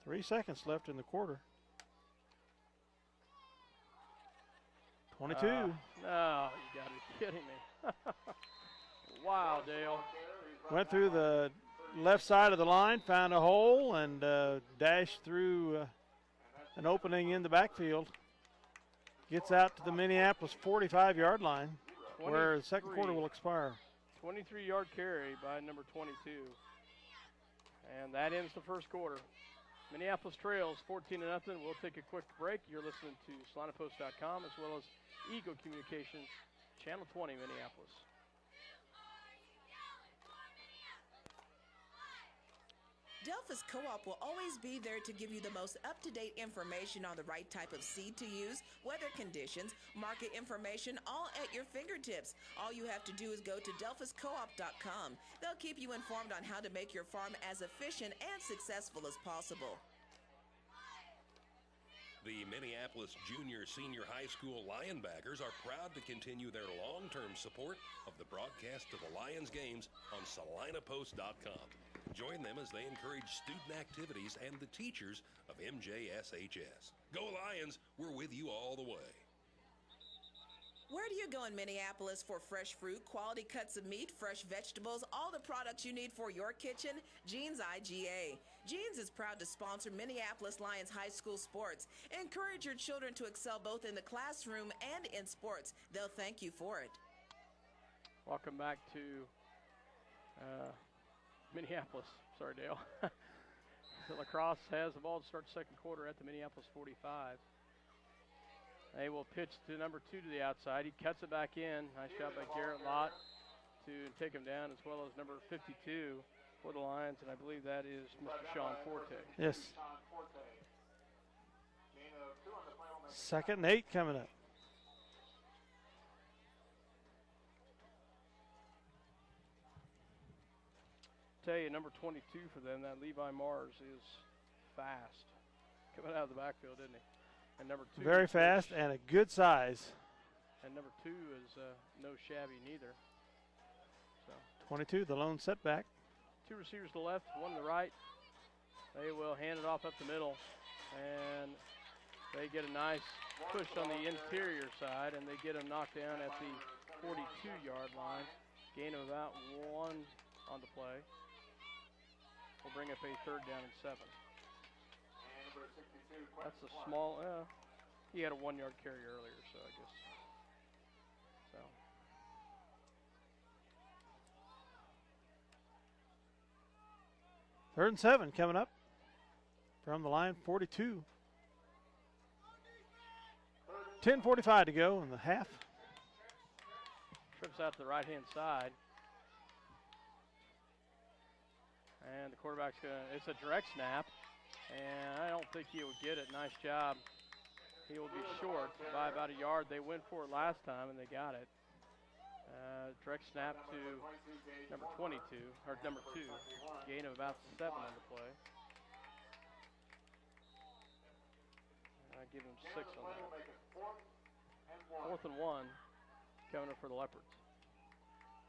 3 seconds left in the quarter. 22.
No, you got to be kidding me. Wow, Dale.
Went through the left side of the line, found a hole, and dashed through an opening in the backfield. Gets out to the Minneapolis 45-yard line, where the second quarter will expire.
23-yard carry by number 22. And that ends the first quarter. Minneapolis trails 14-0. We'll take a quick break. You're listening to SalinaPost.com as well as Eagle Communications, Channel 20, Minneapolis.
Delta Delphus Co-op will always be there to give you the most up-to-date information on the right type of seed to use, weather conditions, market information, all at your fingertips. All you have to do is go to delphuscoop.com. They'll keep you informed on how to make your farm as efficient and successful as possible.
The Minneapolis Junior Senior High School Lionbackers are proud to continue their long-term support of the broadcast of the Lions games on SalinaPost.com. Join them as they encourage student activities and the teachers of MJSHS. Go Lions! We're with you all the way.
Where do you go in Minneapolis for fresh fruit, quality cuts of meat, fresh vegetables, all the products you need for your kitchen? Jeans IGA. Jeans is proud to sponsor Minneapolis Lions High School sports. Encourage your children to excel both in the classroom and in sports. They'll thank you for it.
Welcome back to Minneapolis. Sorry, Dale. Crosse has the ball to start the second quarter at the Minneapolis 45. They will pitch to number 2 to the outside. He cuts it back in. Nice job by Garrett Lott to take him down, as well as number 52 for the Lions, and I believe that is Mr. Sean Forte.
Yes. 2nd and 8 coming up.
Tell you, number 22 for them, that Levi Mars is fast. Coming out of the backfield, isn't he? And number 2.
Very fast and a good size.
And number 2 is no shabby neither. So
22, the lone setback.
2 receivers to the left, 1 to the right. They will hand it off up the middle. And they get a nice push on the interior side, and they get him knocked down at the 42-yard line. Gain of about 1 on the play. We'll bring up a 3rd down and 7. That's a small, he had a 1-yard carry earlier, so I guess. So.
3rd and 7 coming up from the line, 42. 10:45 to go in the half.
Trips out to the right-hand side. And the quarterback's it's a direct snap. And I don't think he will get it. Nice job. He will be short by about a yard. They went for it last time, and they got it. Direct snap to number 22, or number 2. Gain of about 7 on the play. I give him 6 on that. 4th and 1 coming up for the Leopards.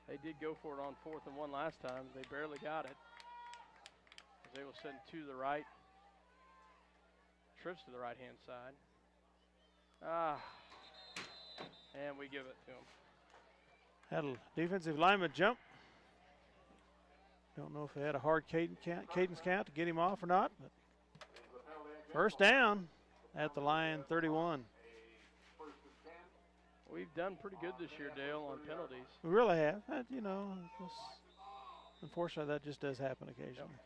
They did go for it on 4th and 1 last time. They barely got it. They will send 2 to the right. Trips to the right-hand side. And we give it to him.
Had a defensive lineman jump. Don't know if they had a hard cadence count to get him off or not, but 1st down at the line 31.
We've done pretty good this year, Dale, on penalties.
We really have. Unfortunately, that just does happen occasionally.
Yep.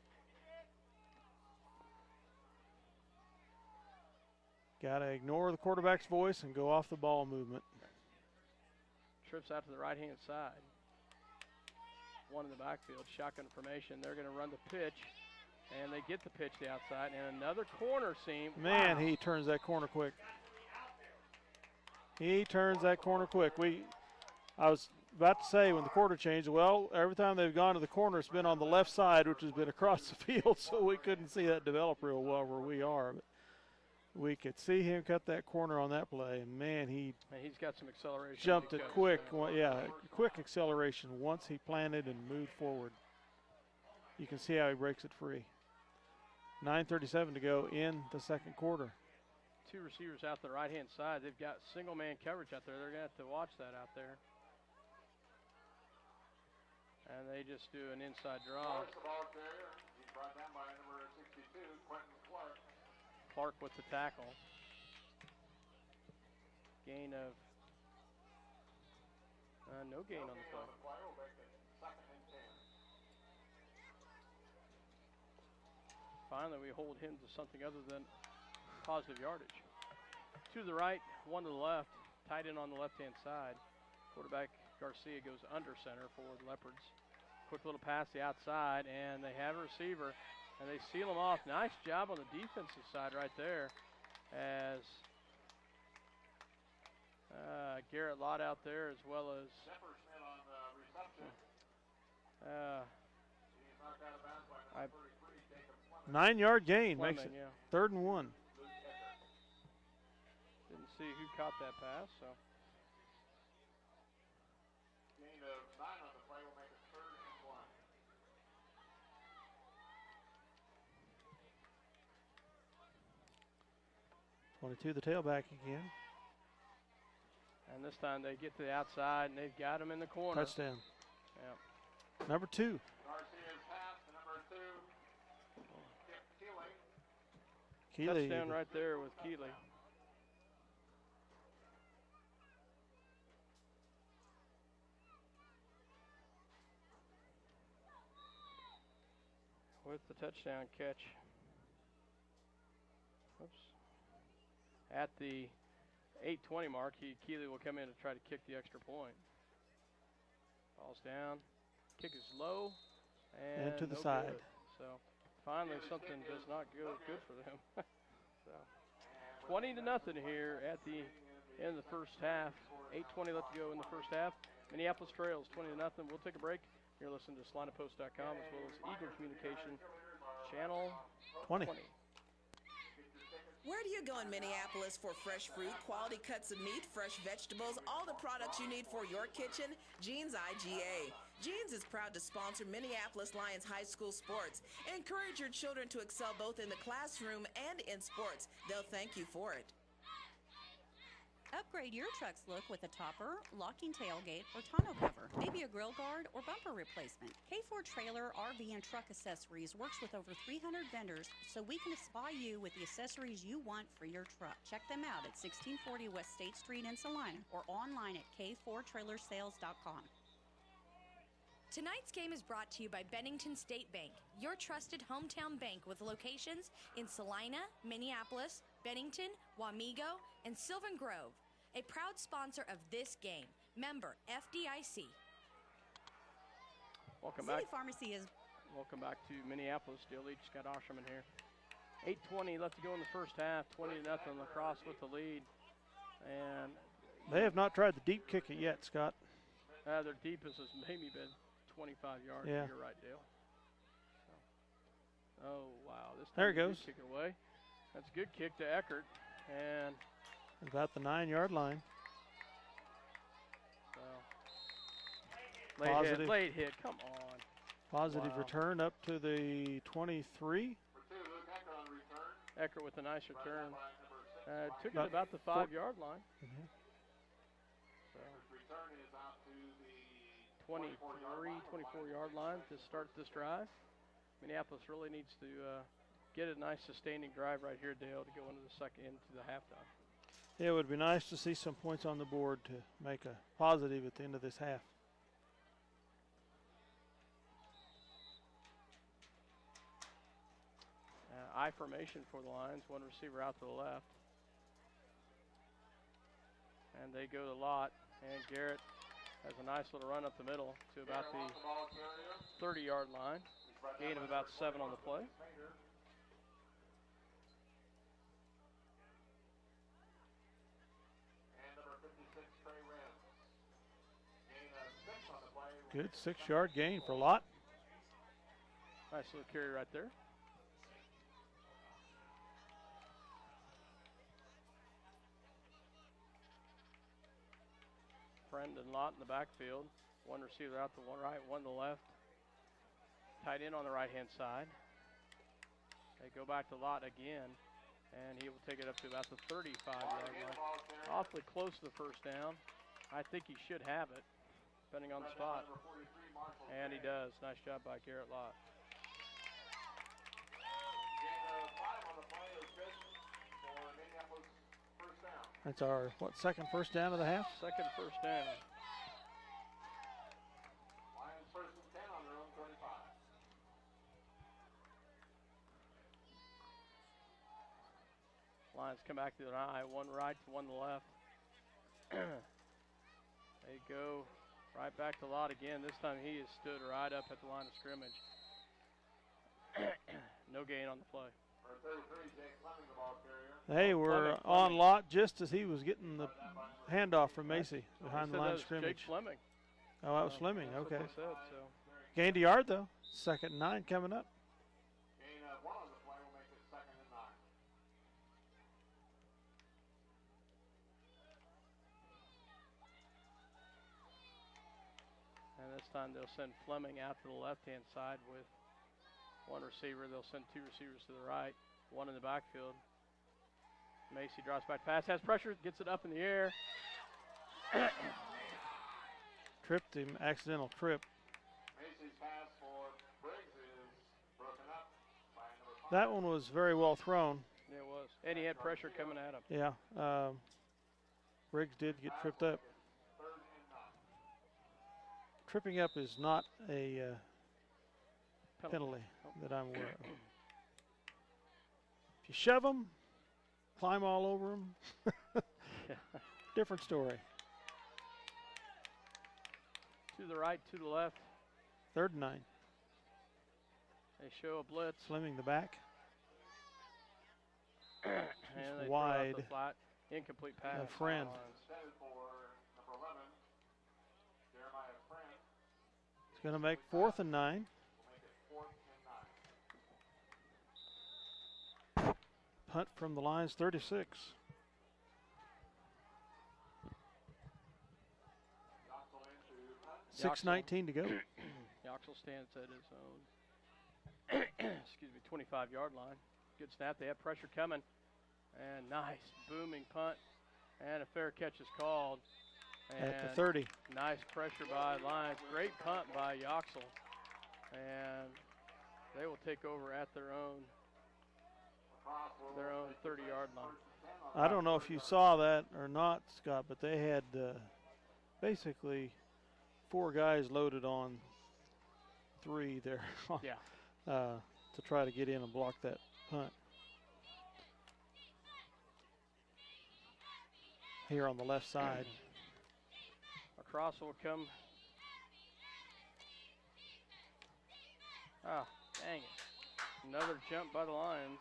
Got to ignore the quarterback's voice and go off the ball movement.
Trips out to the right-hand side. 1 in the backfield, shotgun formation. They're going to run the pitch, and they get the pitch to the outside, and another corner seam.
Man, wow. He turns that corner quick. He turns that corner quick. I was about to say when the quarter changed, well, every time they've gone to the corner, it's been on the left side, which has been across the field, so we couldn't see that develop real well where we are. But we could see him cut that corner on that play, and man, he's
got some acceleration.
Jumped it quick, quick acceleration once he planted and moved forward. You can see how he breaks it free. 9:37 to go in the second quarter.
2 receivers out the right-hand side. They've got single-man coverage out there. They're going to have to watch that out there. And they just do an inside draw. Clark with the tackle. Gain of no gain on the play. Finally, we hold him to something other than positive yardage. 2 to the right, 1 to the left. Tight end on the left-hand side. Quarterback Garcia goes under center for the Leopards. Quick little pass to the outside, and they have a receiver. And they seal them off. Nice job on the defensive side right there as Garrett Lott out there as well as
Zeppersmith on the reception. He's knocked out of bounds by number 33, Jacob Fleming.
9-yard gain
Fleming,
makes it
yeah.
3rd and 1.
Didn't see who caught that pass, so.
Gain of 9 on the play will make it 3rd and 1.
To the tailback again.
And this time they get to the outside and they've got him in the corner.
Touchdown.
Yeah.
Number 2.
Garcia's pass to number 2, Keeley.
Keeley.
Touchdown right there with Keeley. With the touchdown catch. Oops. At the 8:20 mark, Keeley will come in and try to kick the extra point. Falls down. Kick is low. And
to the
no
side.
good. So finally something does not go good for them. So 20-0 here at the end of the first half. 8:20 left to go in the first half. Minneapolis trails 20-0. We'll take a break. You're listening to SalinaPost.com as well as Eagle Communication Channel 20.
Where do you go in Minneapolis for fresh fruit, quality cuts of meat, fresh vegetables, all the products you need for your kitchen? Jeans IGA. Jeans is proud to sponsor Minneapolis Lions High School sports. Encourage your children to excel both in the classroom and in sports. They'll thank you for it.
Upgrade your truck's look with a topper, locking tailgate, or tonneau cover, maybe a grill guard or bumper replacement. K4 Trailer, RV, and Truck Accessories works with over 300 vendors so we can supply you with the accessories you want for your truck. Check them out at 1640 West State Street in Salina or online at k4trailersales.com.
Tonight's game is brought to you by Bennington State Bank, your trusted hometown bank with locations in Salina, Minneapolis, Bennington, Wamego, and Sylvan Grove. A proud sponsor of this game. Member FDIC.
Welcome
City
back.
Pharmacy is.
Welcome back to Minneapolis. Still lead. Scott Osherman here. 8:20 left to go in the first half. 20-0. Lacrosse with the lead. And
They have not tried the deep kick it yet, Scott.
their deepest has maybe been 25 yards.
Yeah.
You're right, Dale. So. Oh, wow. This
There it
time
goes.
Kick it away. That's a good kick to Eckert. And
About the 9-yard line.
so.
Positive.
Late hit. Come on.
Positive
Wow.
return up to the 23.
Eckert with a nice return. Took it
About
about the 5-yard line.
Mhm.
So 24-yard line to start this drive. Minneapolis really needs to get a nice sustaining drive right here, Dale, to go into the halftime.
It would be nice to see some points on the board to make a positive at the end of this half.
I formation for the Lions, one receiver out to the left. And they go to Lott, and Garrett has a nice little run up the middle to about the 30-yard line. Gain of about 7 on the play.
Good 6-yard gain for Lott.
Nice little carry right there. Brendan Lott in the backfield. One receiver out to one right, one to the left. Tight end on the right-hand side. They go back to Lott again, and he will take it up to about the 35-yard line. Awfully close to the first down. I think he should have it, depending on the spot. And he does. Nice job by Garrett Lott.
That's our, second first down of the half?
Second first down.
Lions first and 10 on their own 25.
Lions come back to the eye, one right to one to the left. They go right back to Lott again. This time he has stood right up at the line of scrimmage. No gain on the play.
They were on lot just as he was getting the handoff from Macy behind the line of scrimmage.
Jake Fleming.
Oh, that was Fleming.
That's
Okay.
what they said, so.
Gained a yard, though. 2nd and 9 coming up.
Gain of 1 on the play will make it 2nd and 9.
And this time they'll send Fleming out to the left-hand side with 1 receiver. They'll send 2 receivers to the right, 1 in the backfield. Macy drops back pass, has pressure, gets it up in the air.
Tripped him, accidental trip.
Macy's pass for Briggs is broken up by number 5.
That one was very well thrown.
Yeah, it was. And he had pressure coming at him.
Yeah. Briggs did get tripped up.
3rd and 9.
Tripping up is not a penalty that I'm aware of. If you shove them, climb all over them, different story.
To the right, to the left.
3rd and 9.
They show a blitz.
Fleming the back.
And they
wide.
throw out the flat, incomplete pass.
A friend.
Intended for number 11, Jeremiah Friend.
It's going to make 4th and 9.
Will make it 4th and 9.
Punt from the Lions, 36.
Yoxel into
6:19
punt.
to go.
Yoxel stands at his own, excuse me, 25-yard line. Good snap. They have pressure coming. And nice booming punt. And a fair catch is called. And
At the 30.
nice pressure by Lions. Great punt by Yoxel. And they will take over at their own 30-yard line.
I don't know if you saw that or not, Scott, but they had basically 4 guys loaded on 3 there
Yeah.
to try to get in and block that punt. Here on the left side.
Crosse will come. Ah, dang it. Another jump by the Lions.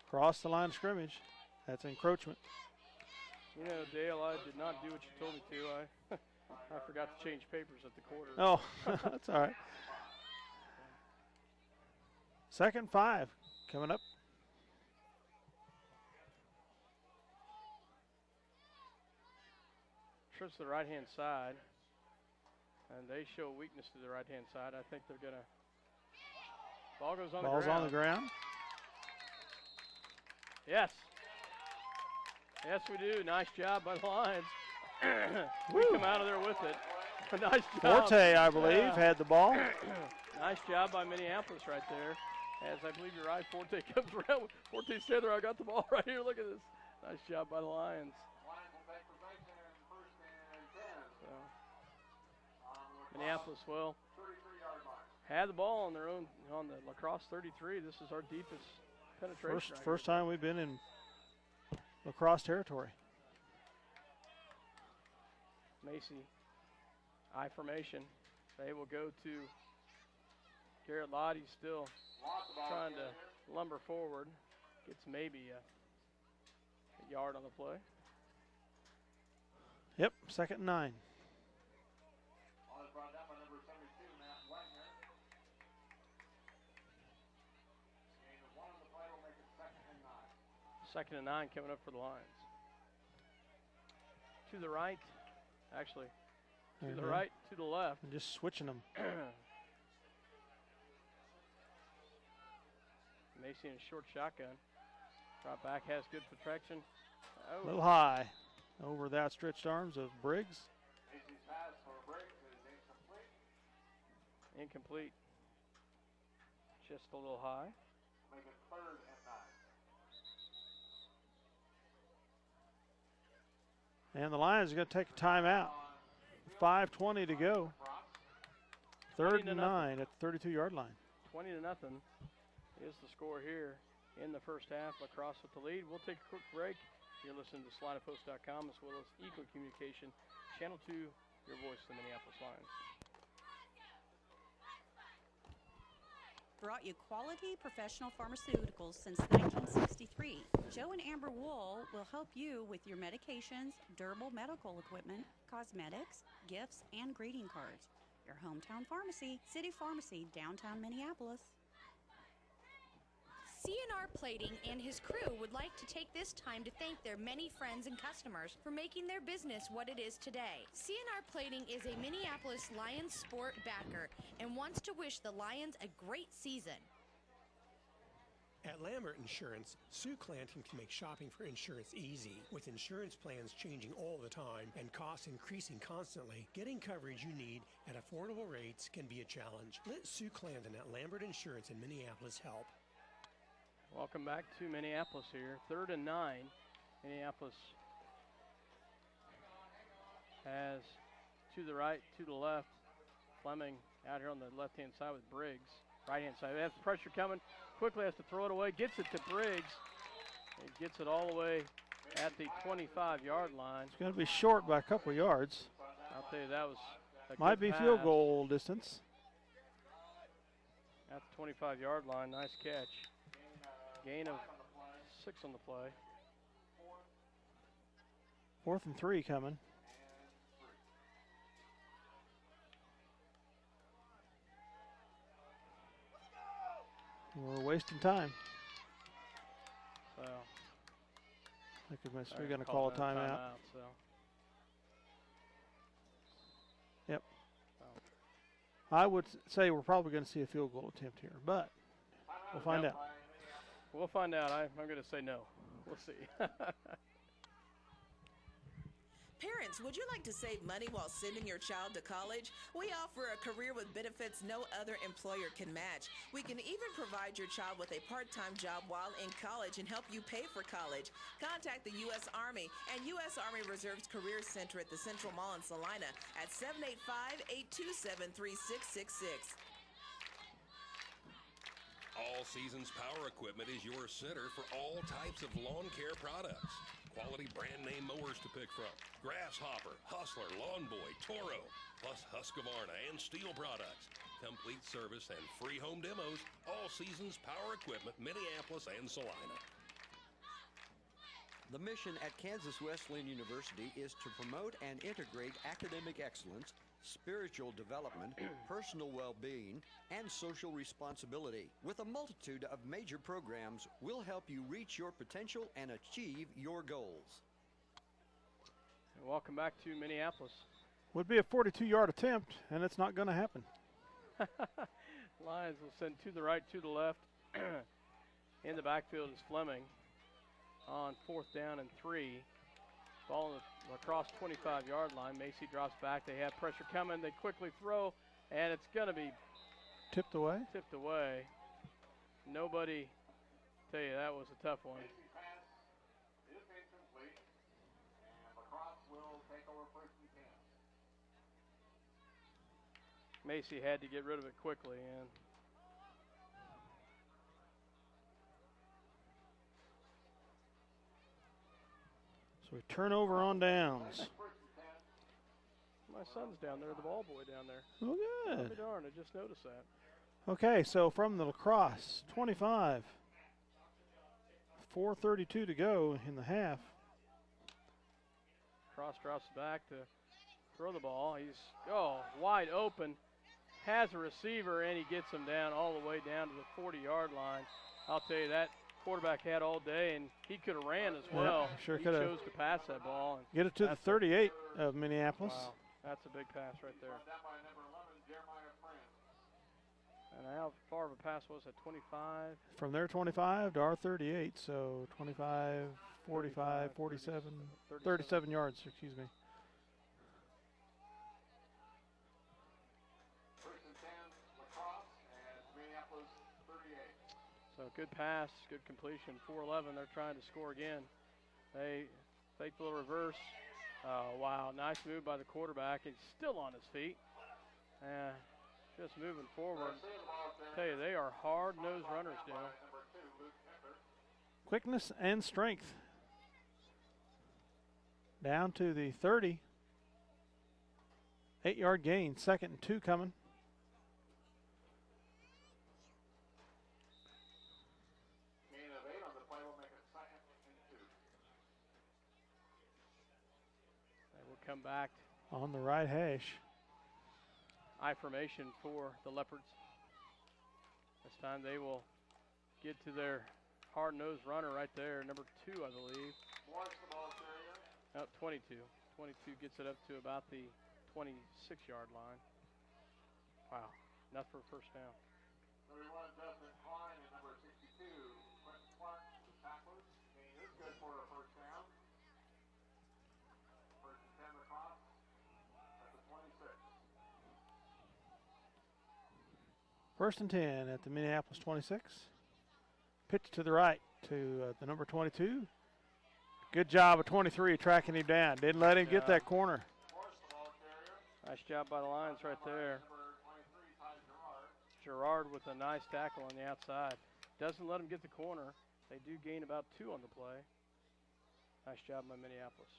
Cross the line of scrimmage. That's encroachment.
You know, Dale, I did not do what you told me to. I forgot to change papers at the quarter.
Oh, that's all right. 2nd and 5 coming up.
Trips to the right-hand side, and they show weakness to the right-hand side. I think they're going to – ball goes on the ground.
Ball's on the ground.
Yes. Yes, we do. Nice job by the Lions. We come out of there with it. Nice job.
Forte, I believe, had the ball.
Nice job by Minneapolis right there. As I believe you're right, Forte comes around. Forte said there, I got the ball right here. Look at this. Nice job by the Lions.
Lions will take possession 1st and 10.
So, Minneapolis will
33-yard line.
had the ball on their own on the lacrosse 33. This is our deepest penetration.
First time we've been in lacrosse territory.
Macy, I formation. They will go to Garrett Lottie, still trying to lumber forward. Gets maybe a yard on the play.
Yep, 2nd and 9.
Ball is brought down by number 72, Matt Wagner. Gain of 1 on the play will make it 2nd and 9.
2nd and 9 coming up for the Lions. To the right, actually, to the right, to the left.
And just switching them.
Macy in a short shotgun. Drop back, has good protection.
A little high over the outstretched arms of Briggs.
Macy's pass for Briggs is incomplete.
Incomplete. Just a little high.
Make it 3rd and 9.
And the Lions are going to take a timeout. 5:20 to go. 3rd and 9 at the 32-yard line.
20-0 is the score here in the first half. Lacrosse with the lead. We'll take a quick break. You're listening to SalinaPost.com as well as Eco Communication, Channel 2, your voice of the Minneapolis Lions.
brought you quality professional pharmaceuticals since 1963. Joe and Amber Wool will help you with your medications, durable medical equipment, cosmetics, gifts, and greeting cards. Your hometown pharmacy, City Pharmacy, downtown Minneapolis.
CNR Plating and his crew would like to take this time to thank their many friends and customers for making their business what it is today. CNR Plating is a Minneapolis Lions sport backer and wants to wish the Lions a great season.
At Lambert Insurance, Sue Clanton can make shopping for insurance easy. With insurance plans changing all the time and costs increasing constantly, getting coverage you need at affordable rates can be a challenge. Let Sue Clanton at Lambert Insurance in Minneapolis help.
Welcome back to Minneapolis here. 3rd and 9. Minneapolis has to the right, to the left. Fleming out here on the left-hand side with Briggs. Right-hand side. That's pressure coming. Quickly has to throw it away. Gets it to Briggs. And gets it all the way at the 25-yard line.
It's going to be short by a couple yards.
I'll tell you, that was a
might
good
be field
pass.
goal distance.
At the 25-yard line. Nice catch. Gain of 6 on the play.
4th and 3 coming. We're wasting time.
So
I think we're going to call a timeout.
So.
Yep. I would say we're probably going to see a field goal attempt here, but we'll find out.
We'll find out. I'm going to say no. We'll see.
Parents, would you like to save money while sending your child to college? We offer a career with benefits no other employer can match. We can even provide your child with a part-time job while in college and help you pay for college. Contact the U.S. Army and U.S. Army Reserve's Career Center at the Central Mall in Salina at 785-827-3666.
All Seasons Power Equipment is your center for all types of lawn care products. Quality brand name mowers to pick from. Grasshopper, Hustler, Lawn Boy, Toro, plus Husqvarna and Steel products. Complete service and free home demos. All Seasons Power Equipment, Minneapolis and Salina.
The mission at Kansas Wesleyan University is to promote and integrate academic excellence, spiritual development, personal well-being, and social responsibility. With a multitude of major programs, we'll help you reach your potential and achieve your goals.
And welcome back to Minneapolis.
Would be a 42-yard attempt, and it's not going to happen.
Lions will send to the right, to the left. In the backfield is Fleming on 4th down and 3. Ball across 25-yard line. Macy drops back. They have pressure coming. They quickly throw, and it's going to be
tipped away.
Tipped away. Nobody, tell you, that was a tough one. Macy had to get rid of it quickly, and
so we turn over on downs.
My son's down there, the ball boy down there.
Oh, good.
I'll be darned, I just noticed that.
Okay, so from the Crosse 25, 4:32 to go in the half.
Crosse drops back to throw the ball. He's wide open, has a receiver, and he gets him down all the way down to the 40-yard line. I'll tell you, that quarterback had all day, and he could have ran as well.
Yeah, sure
he
could have.
chose to pass that ball. And
get it to the 38 of Minneapolis.
Wow, that's a big pass right there. And how far of a pass was it? 25?
From their 25 to our 38, so 25, 45, 47, 37 yards, excuse me.
So good pass, good completion, 4-11. They're trying to score again. They fake the little reverse. Oh, wow, nice move by the quarterback. He's still on his feet. Just moving forward. Tell you, they are hard-nosed runners, Dale.
Quickness and strength. Down to the 30. 8-yard gain, 2nd and 2 coming.
come back.
On the right hash.
I formation for the Leopards. This time they will get to their hard-nosed runner right there, number 2, I believe. 22. 22 gets it up to about the 26-yard line. Wow, enough for a first down.
31, Justin Klein, and number 62, Quentin Clark, the tacklers. Gain is good for a first down. First and 10 across at the 26.
First and 10 at the Minneapolis 26. Pitch to the right to the number 22. Good job of 23 tracking him down. Didn't let him get that corner.
Nice job by the Lions right there. Gerard with a nice tackle on the outside. Doesn't let him get the corner. They do gain about 2 on the play. Nice job by Minneapolis.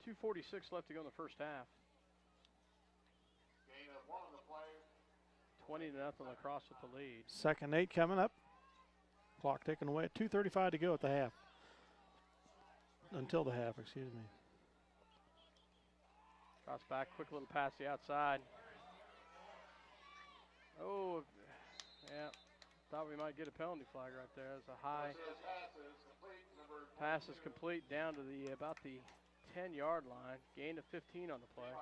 2:46 left to go in the first half.
Gain of 1 on the play.
20-0 Crosse with the lead.
Second 8 coming up. Clock ticking away at 2:35 to go at the half. Until the half, excuse me.
Crosse back, quick little pass the outside. Oh, yeah. Thought we might get a penalty flag right there. It's a high. Pass is complete down to about the 10-yard line. Gain of 15 on the play.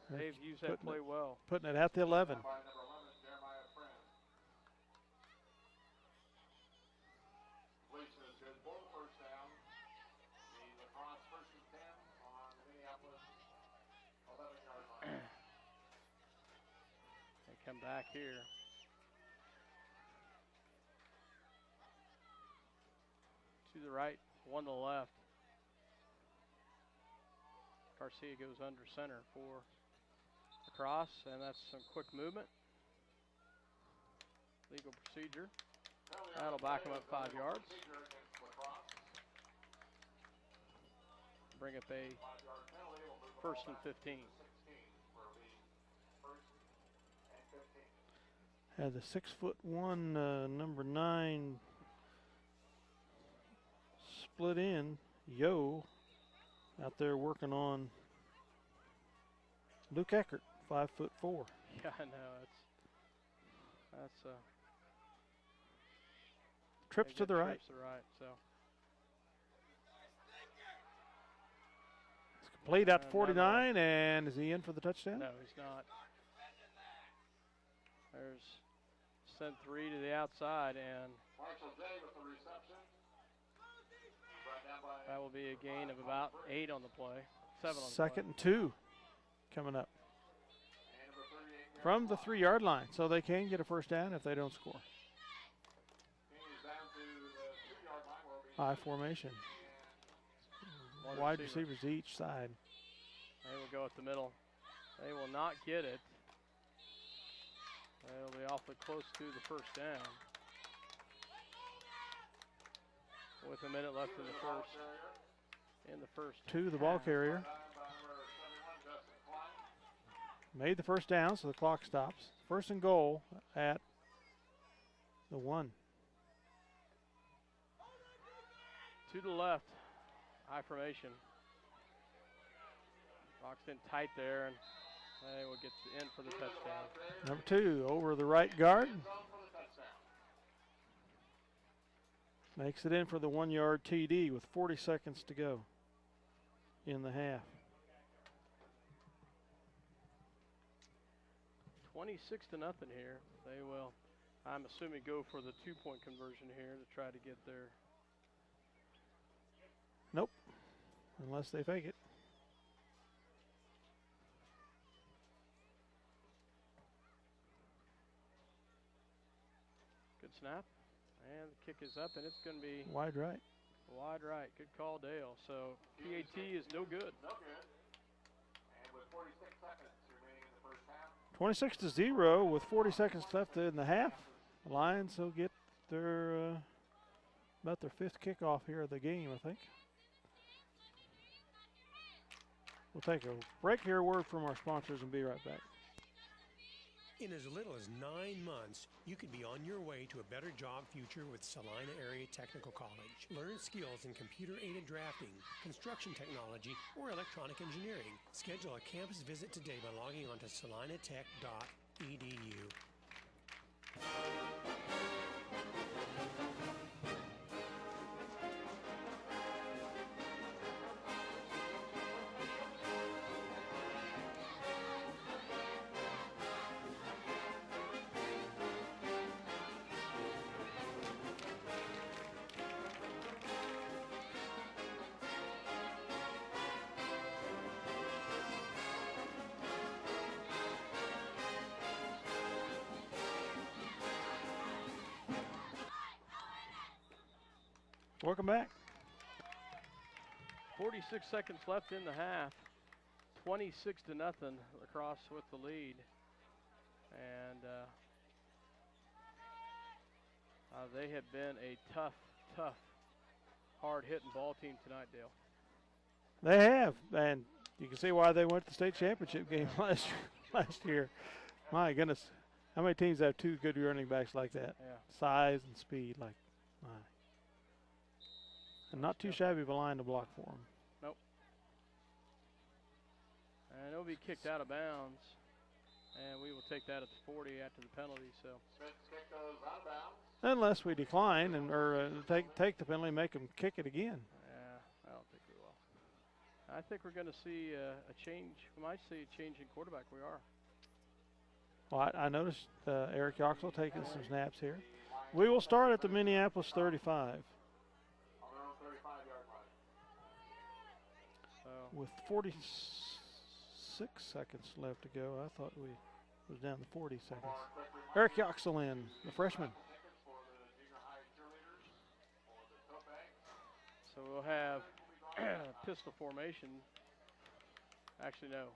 They've used that play well.
Putting it at the 11.
Come back here. To the right, 1 to the left. Garcia goes under center for the Crosse, and that's some quick movement. Legal procedure. That'll back him up 5 yards. Bring up a first and 15.
Had the 6'1", number 9 split in. Yo out there working on Luke Eckert, 5'4".
Yeah, I know. That's
trips to the right.
Trips to the right. So
it's complete out to 49, and is he in for the touchdown?
No, he's not. There's send 3 to the outside, and that will be a gain of about 8 on the play. 7 on the play.
2nd and 2 coming up from the 3-yard line, so they can get a first down if they don't score. I formation. Wide receivers each side.
They will go up the middle. They will not get it. They'll be awfully close to the first down. With a minute left in the first.
To the ball carrier. Made the first down, so the clock stops. First and goal at the 1.
To the left, high formation. Boxed in tight there, and they will get in for the touchdown.
Number 2 over the right guard. Makes it in for the 1-yard TD with 40 seconds to go in the half.
26-0 here. They will, I'm assuming, go for the 2-point conversion here to try to get their.
Nope, unless they fake it.
Good snap. And the kick is up, and it's going to be
wide right.
Wide right. Good call, Dale. So PAT is no good.
No good. And with 46 seconds remaining in the first half.
26-0 with 40 seconds left in the half. The Lions will get their about their 5th kickoff here of the game, I think. We'll take a break here, word from our sponsors, and be right back.
In as little as 9 months, you could be on your way to a better job future with Salina Area Technical College. Learn skills in computer-aided drafting, construction technology, or electronic engineering. Schedule a campus visit today by logging on to salinatech.edu.
Welcome back.
46 seconds left in the half. 26-0. Crosse with the lead. And they have been a tough, hard-hitting ball team tonight, Dale.
They have, and you can see why they went to the state championship game last year. My goodness, how many teams have two good running backs like that?
Yeah.
Size and speed, like my. And not too shabby of a line to block for them.
Nope. And it'll be kicked out of bounds, and we will take that at the 40 after the penalty. So.
Unless we decline or take the penalty, make them kick it again.
Yeah, I don't think we will. I think we're going to see a change. We might see a change in quarterback. We are.
Well, I noticed Eric Yoxel taking some snaps here. We will start at the Minneapolis 35. With 46 seconds left to go, I thought we was down to 40 seconds. Eric Yoxel in, the freshman.
So we'll have pistol formation. Actually, no.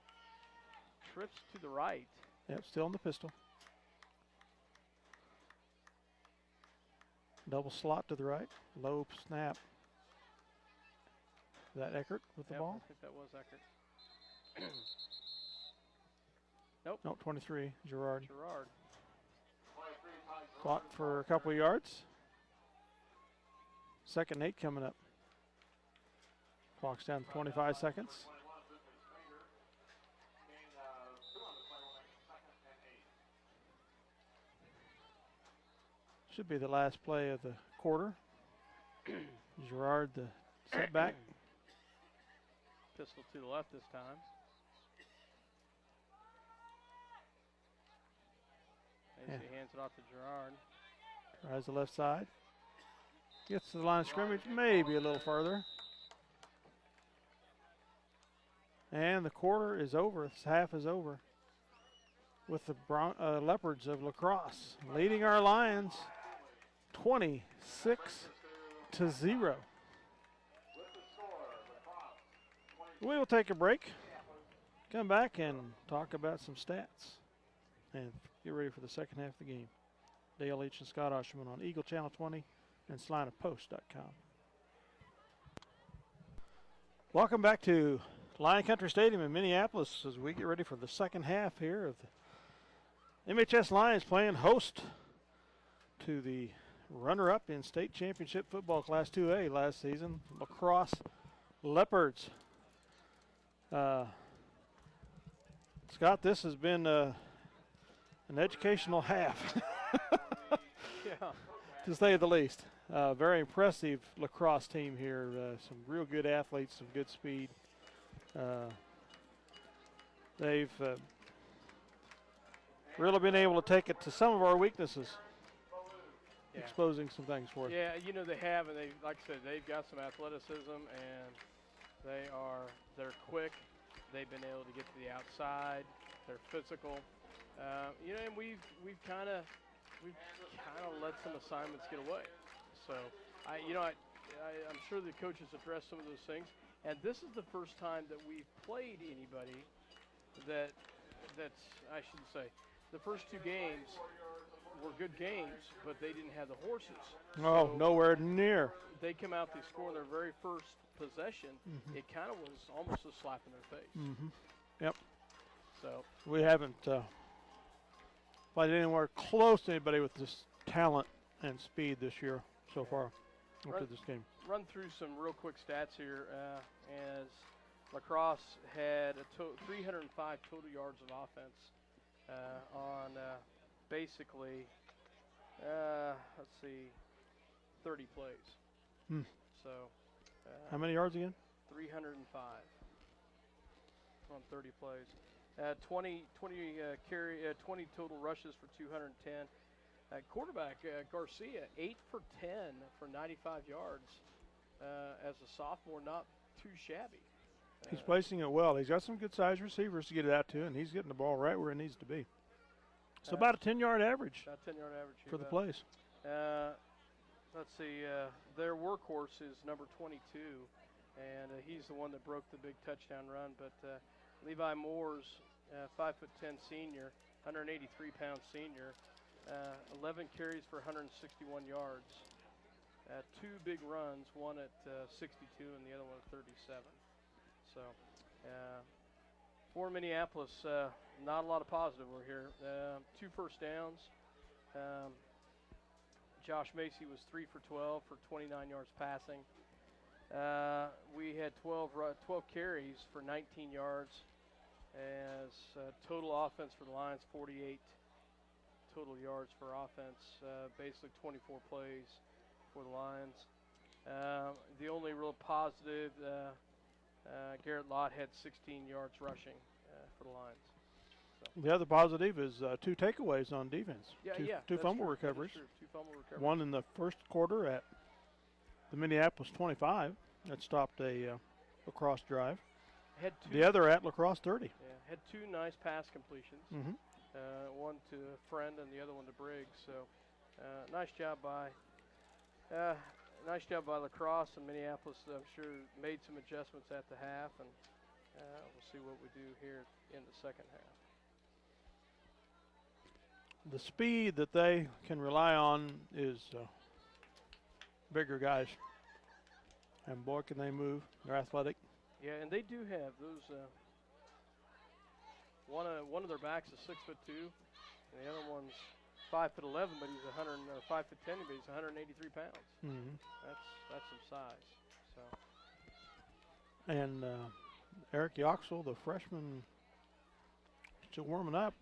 Trips to the right.
Yep, still in the pistol. Double slot to the right. Low snap. Is that Eckert with the ball?
I think that was Eckert. Nope.
Nope, 23, Gerard.
Gerard.
Caught for a couple of yards. Second 8 coming up. Clock's down to 25 seconds. Should be the last play of the quarter. Gerard, the setback.
Pistol to the left this time. As he hands it off to Gerard.
Tries the left side. Gets to the line of scrimmage, maybe a little further. And the quarter is over. This half is over. With the Leopards of La Crosse leading our Lions 26-0. We will take a break, come back and talk about some stats, and get ready for the second half of the game. Dale H. and Scott Osherman on Eagle Channel 20 and SalinaPost.com. Welcome back to Lion Country Stadium in Minneapolis as we get ready for the second half here of the MHS Lions playing host to the runner-up in state championship football Class 2A last season, La Crosse Leopards. Scott, this has been an educational half, to say the least. Very impressive La Crosse team here. Some real good athletes, some good speed. They've really been able to take it to some of our weaknesses, exposing some things for us.
Yeah, you know they have, and they, like I said, they've got some athleticism, and they're quick. They've been able to get to the outside. They're physical. You know, and we've kind of let some assignments get away. So I'm sure the coaches addressed some of those things. And this is the first time that we've played anybody that's I should say, the first two games were good games, but they didn't have the horses.
Oh,
so
nowhere near.
They come out, they score their very first possession. It kind of was almost a slap in their face.
Yep.
So
we haven't played anywhere close to anybody with this talent and speed this year so far up to this game.
Run through some real quick stats here. As La Crosse had 305 total yards of offense on basically, let's see, 30 plays. So,
how many yards again?
305 on 30 plays. 20 total rushes for 210. Quarterback Garcia, 8 for 10 for 95 yards as a sophomore, not too shabby.
He's placing it well. He's got some good size receivers to get it out to, and he's getting the ball right where it needs to be. So about a 10-yard average.
About 10-yard average
for the plays.
Let's see. Their workhorse is number 22, and he's the one that broke the big touchdown run. But Levi Moore's 5'10" senior, 183-pound senior, 11 carries for 161 yards. 2 big runs, one at 62 and the other one at 37. So for Minneapolis, not a lot of positive over here. 2 first downs. Josh Macy was 3 for 12 for 29 yards passing. We had 12 carries for 19 yards. As total offense for the Lions, 48 total yards for offense, basically 24 plays for the Lions. The only real positive, Garrett Lott had 16 yards rushing for the Lions. So.
The other positive is 2 takeaways on defense. Two fumble
true.
recoveries.
2 fumble recoveries.
One in the first quarter at the Minneapolis 25 that stopped a lacrosse drive. The other at lacrosse 30.
Yeah, had 2 nice pass completions. One to a friend and the other one to Briggs. So nice job by La Crosse, and Minneapolis. I'm sure made some adjustments at the half, and we'll see what we do here in the second half.
The speed that they can rely on is bigger guys, and boy, can they move. They're athletic.
Yeah, and they do have those. One of their backs is 6'2", and the other one's 5'11", but he's 5'10", but he's 183 pounds. That's some size. So.
And Eric Yoxel, the freshman, still warming up.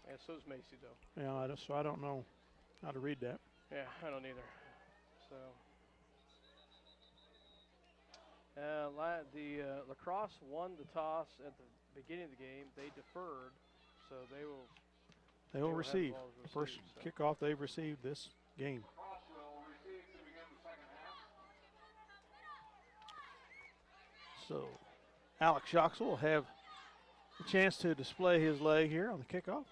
Yeah, so's Macy though.
Yeah, so I don't know how to read that.
Yeah, I don't either. So. La Crosse won the toss at the beginning of the game. They deferred, so they will
receive the first kickoff they've received this game. So Alex Yoxel will have a chance to display his leg here on the kickoff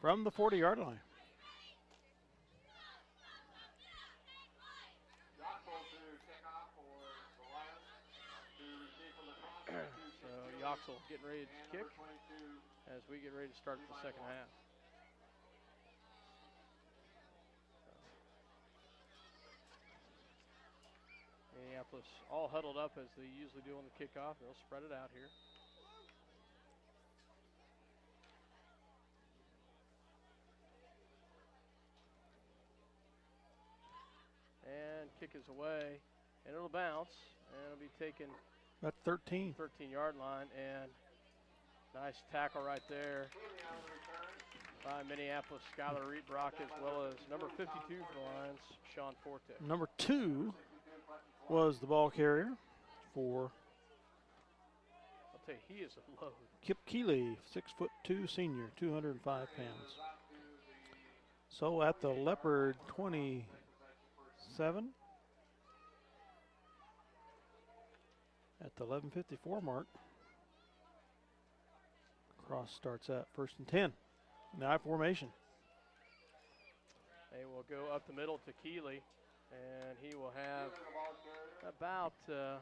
from the 40-yard line.
Yoxel getting ready to kick as we get ready to start the second half. Minneapolis all huddled up as they usually do on the kickoff. They'll spread it out here. And kick is away, and it'll bounce, and it'll be taken
at
13-yard line, and nice tackle right there by Minneapolis, Skylar Reed-Brock, as well as number 52 for the Lions, Sean Forte.
Number 2 was the ball carrier for,
I'll tell you, he is a load.
Kip Keeley, 6'2" senior, 205 pounds. So at the Leopard 27, at the 11:54 mark, Crosse starts at 1st and 10. Now formation.
They will go up the middle to Keeley, and he will have about 4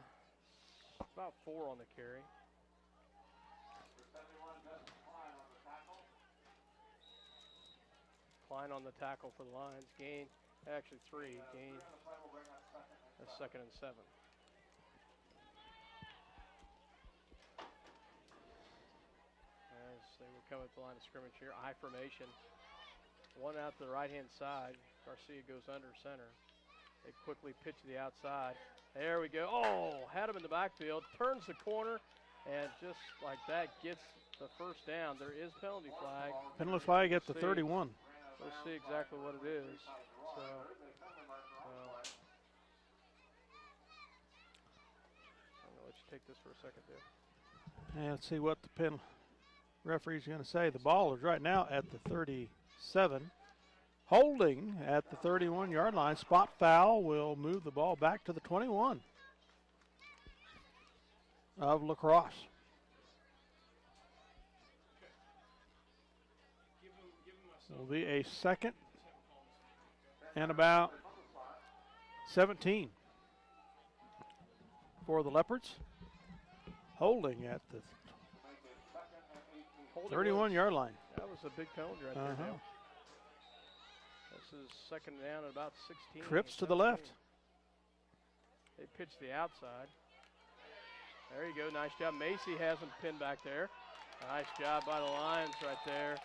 on the carry. Klein on the tackle for the Lions. Gain, actually 3. Gain a 2nd and 7. As they will come at the line of scrimmage here. I formation. One out to the right-hand side. Garcia goes under center. They quickly pitch to the outside. There we go. Oh, had him in the backfield. Turns the corner, and just like that gets the first down. There is penalty flag.
Penalty flag at the 31.
We'll see exactly what it is. So, I'm going to let you take this for a second, Dale.
And let's see what the referee's going to say. The ball is right now at the 37. Holding at the 31-yard line. Spot foul will move the ball back to the 21 of La Crosse. Will be a second and about 17 for the Leopards. Holding at the 31-yard line.
That was a big penalty right there, Dale. This is second down at about 16.
Trips to the left.
They pitch the outside. There you go. Nice job. Macy has him pinned back there. Nice job by the Lions right there.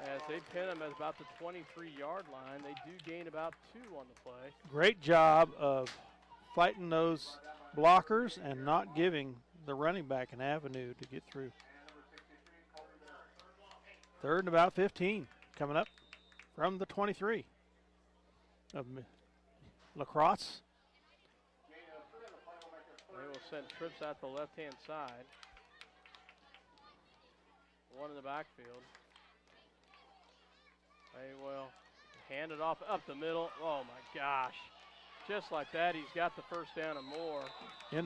As they pin him at about the 23-yard line. They do gain about 2 on the play.
Great job of fighting those blockers and not giving the running back an avenue to get through. Third and about 15 coming up from the 23 of La Crosse.
They will send trips out the left-hand side. One in the backfield. They will hand it off up the middle. Oh, my gosh. Just like that, he's got the first down and more.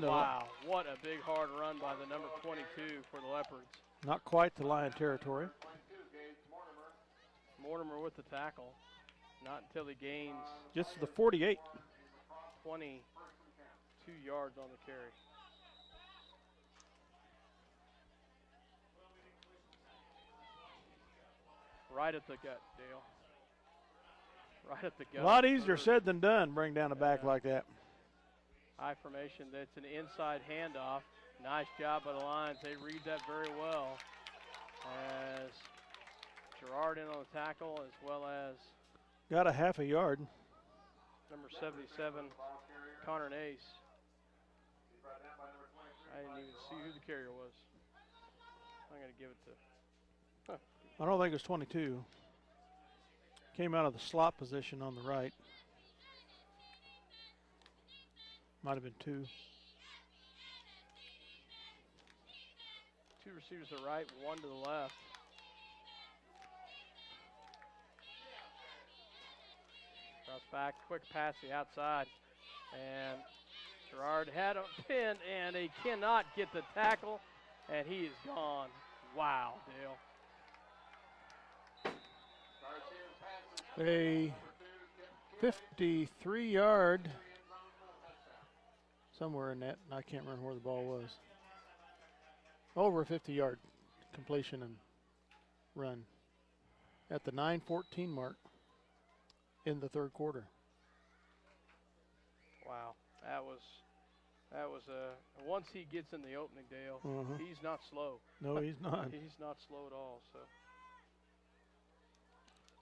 Wow, what a big, hard run by the number 22 for the Leopards.
Not quite the Lion territory.
Mortimer with the tackle. Not until he gains
just the 48.
22 yards on the carry. Right at the gut, Dale. Right at the gut.
A lot easier said than done, bring down a back like that.
I formation, that's an inside handoff. Nice job by the Lions. They read that very well. As Gerard in on the tackle, as well as
got a half a yard.
Number 77, Connor Nace. I didn't even see who the carrier was. I'm going to give it to.
I don't think it was 22. Came out of the slot position on the right. Might have been 2.
2 receivers to the right, 1 to the left. Cross back, quick pass to the outside. And Gerard had him pinned, and he cannot get the tackle, and he is gone. Wow, Dale.
A 53-yard, somewhere in that, I can't remember where the ball was. Over a 50-yard completion and run at the 9:14 mark in the third quarter.
Wow, that was once he gets in the opening, Dale, he's not slow.
No, he's not.
He's not slow at all. So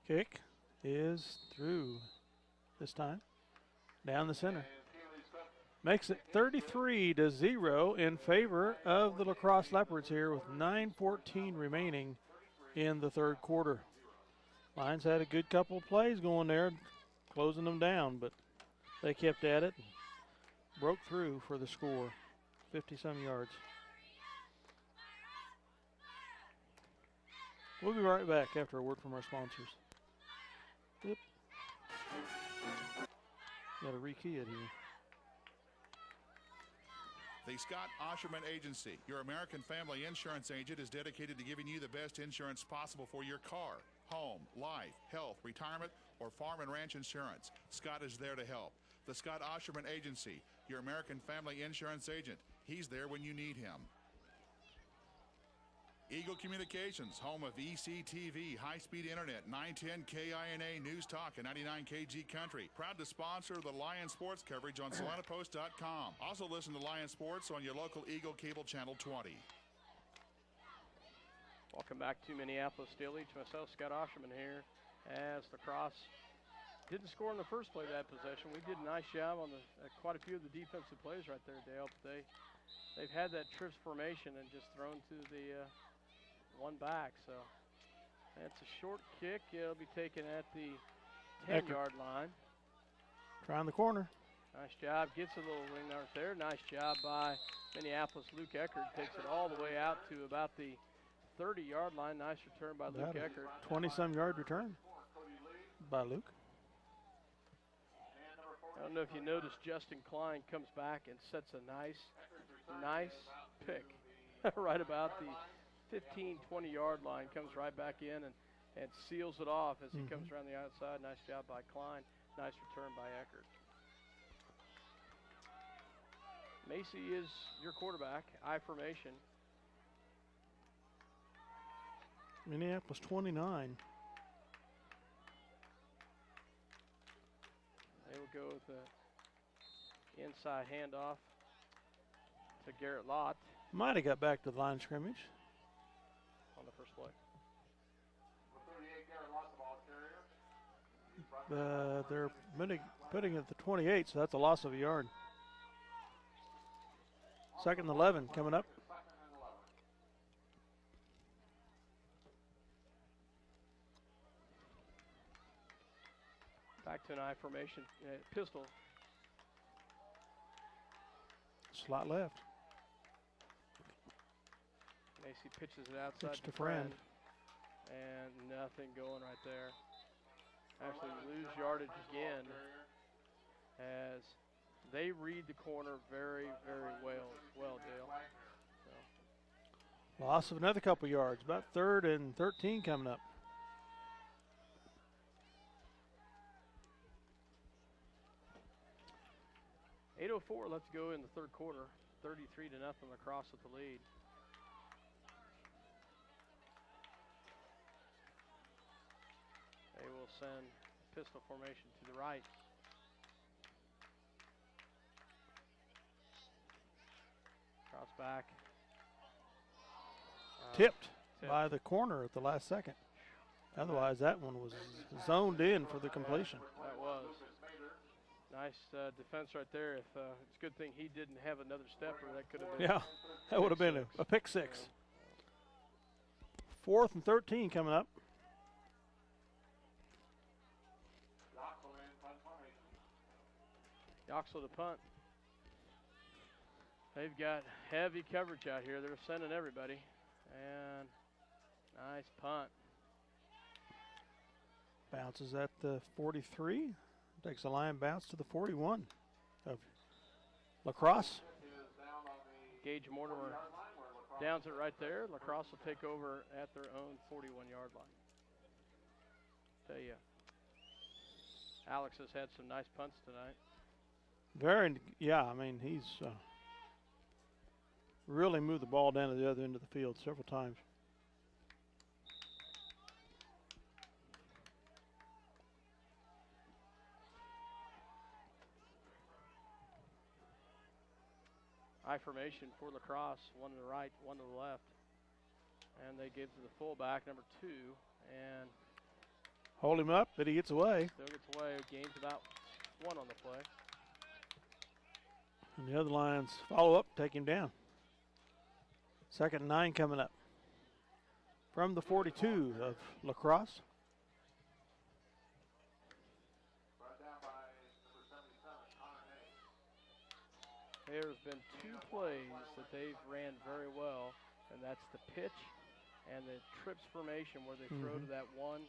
kick is through this time, down the center. Makes it 33-0 in favor of the La Crosse Leopards here with 9:14 remaining in the third quarter. Lions had a good couple of plays going there, closing them down, but they kept at it and broke through for the score, 50-some yards. We'll be right back after a word from our sponsors. Yep. Got to rekey it here.
The Scott Osherman Agency, your American family insurance agent, is dedicated to giving you the best insurance possible for your car, home, life, health, retirement, or farm and ranch insurance. Scott is there to help. The Scott Osherman Agency, your American family insurance agent. He's there when you need him. Eagle Communications, home of ECTV, high-speed internet, 910 KINA News Talk and 99 KG Country. Proud to sponsor the Lion Sports coverage on SalinaPost.com. Also listen to Lion Sports on your local Eagle Cable Channel 20.
Welcome back to Minneapolis. Still each myself, Scott Osherman here, as the Crosse didn't score in the first play of that possession. We did a nice job on quite a few of the defensive plays right there, Dale. But they've had that trips formation and just thrown to the one back. So that's a short kick. It'll be taken at the 10-yard line.
Trying the corner.
Nice job. Gets a little wing right there. Nice job by Minneapolis. Luke Eckert takes it all the way out to about the 30-yard line. Nice return by Luke Eckert.
20-some yard return by Luke.
I don't know if you noticed, Justin Klein comes back and sets a nice pick right about the 15, 20-yard line. Comes right back in and seals it off as he comes around the outside. Nice job by Klein. Nice return by Eckert. Macy is your quarterback. I formation.
Minneapolis 29.
They will go with the inside handoff to Garrett Lott.
Might have got back to the line of scrimmage
On the first play.
They're putting it at the 28, so that's a loss of a yard. 2nd and 11 coming up.
Back to an I formation. Pistol.
Slot left.
Macy pitches it outside
Pitch to Friend.
And nothing going right there. Actually lose yardage again as they read the corner very, very well, Dale. So.
Loss of another couple yards. About 3rd and 13 coming up.
.804 left to go in the third quarter. 33-0 Crosse with the lead. They will send pistol formation to the right. Crosse back.
Tipped by the corner at the last second. Otherwise, that one was zoned in for the completion.
That was. Nice defense right there. It's a good thing he didn't have another stepper. That could have been.
Yeah, that would have been a pick six. 4th and 13 coming up.
Yoxel to punt. They've got heavy coverage out here. They're sending everybody. And nice punt.
Bounces at the 43. Takes a line bounce to the 41 of LaCrosse.
Gage Mortimer downs it right there. LaCrosse will take over at their own 41-yard line. Tell you, Alex has had some nice punts tonight.
I mean, he's really moved the ball down to the other end of the field several times.
I formation for LaCrosse, one to the right, one to the left. And they give to the fullback, number 2, and
hold him up, but he gets away.
Still gets away, gains about 1 on the play.
And the other Lions follow up, take him down. 2nd and 9 coming up. From the 42 of LaCrosse.
There's been 2 plays that they've ran very well, and that's the pitch and the trips formation where they throw to that one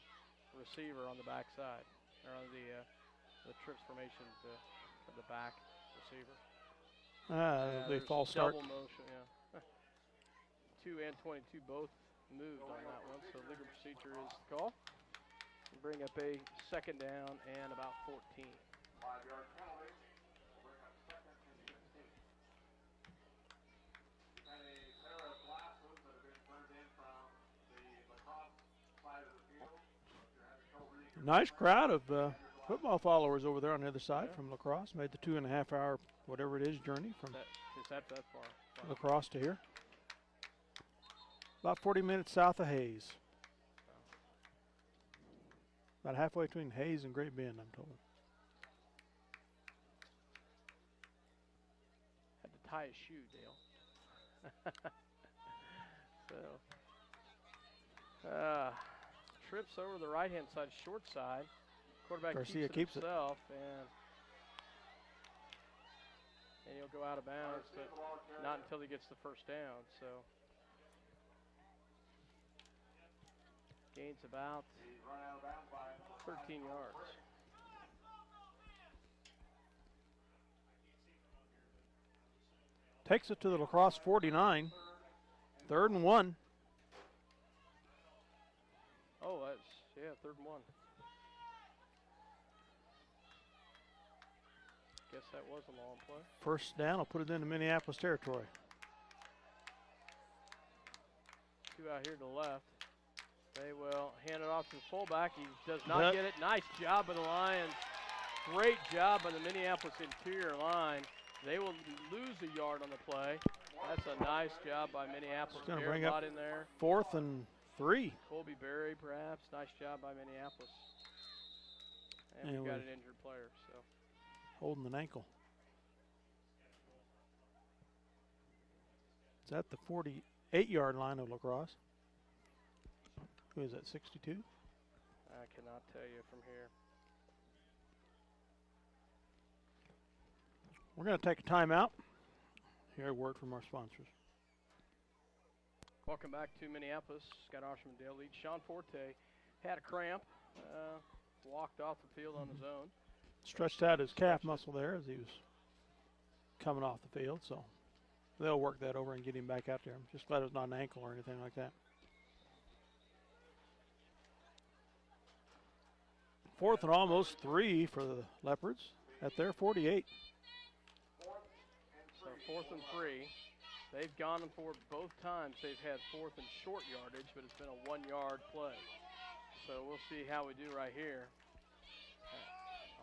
receiver on the backside, or on the trips formation to the back receiver.
They false start.
Double motion, yeah. 2 and 22 both moved on that one, so legal procedure is the call. Bring up a 2nd down and about 14.
5-yard penalty. Bring up 2nd and 15. And a pair of glasses that have been turned in from the LaCrosse side of the field.
Nice crowd of football followers over there on the other side from LaCrosse. Made the 2.5-hour, whatever it is, journey from
Is that far?
LaCrosse to here. About 40 minutes south of Hayes. About halfway between Hayes and Great Bend, I'm told.
Had to tie his shoe, Dale. So, trips over the right-hand side, short side. Quarterback
Garcia
keeps it himself, and he'll go out of bounds, but not until he gets the first down. So, gains about 13 yards.
Takes it to the La Crosse 49. 3rd and 1.
Oh, that's, 3rd and 1. Guess that was a long play.
First down, I'll put it into Minneapolis territory.
2 out here to the left. They will hand it off to the fullback. He does not get it. Nice job by the Lions. Great job by the Minneapolis interior line. They will lose a yard on the play. That's a nice job by Minneapolis.
Going to bring up
in there.
4th and 3.
Colby Berry, perhaps. Nice job by Minneapolis. And we've got an injured player. So
holding an ankle. It's at the 48-yard line of La Crosse. Who is that, 62?
I cannot tell you from here.
We're going to take a timeout. Hear a word from our sponsors.
Welcome back to Minneapolis. Scott Osherman, Dale lead. Sean Forte had a cramp, walked off the field on his own.
Stretched out his calf muscle there as he was coming off the field, so they'll work that over and get him back out there. Just glad it was not an ankle or anything like that. 4th and almost 3 for the Leopards at their 48.
So 4th and 3. They've gone for it both times. They've had 4th and short yardage, but it's been a 1-yard play. So we'll see how we do right here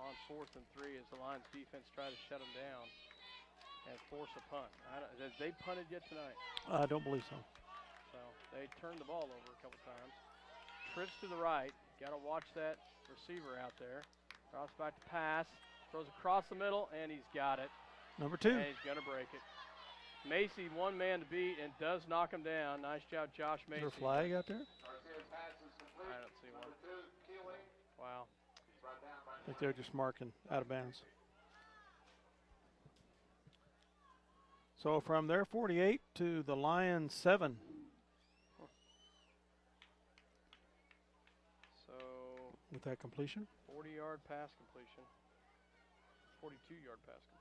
on 4th and 3 as the Lions defense try to shut them down and force a punt. Have they punted yet tonight?
I don't believe so.
So they turned the ball over a couple times. Trips to the right. Got to watch that receiver out there. Cross back to pass. Throws across the middle, and he's got it.
Number 2.
And he's going to break it. Macy, one man to beat, and does knock him down. Nice job, Josh Macy.
Is there a flag out there?
I don't see one. Wow.
I think they're just marking out of bounds. So from their 48 to the Lions 7.
So
with that completion?
40-yard pass completion. 42-yard pass completion.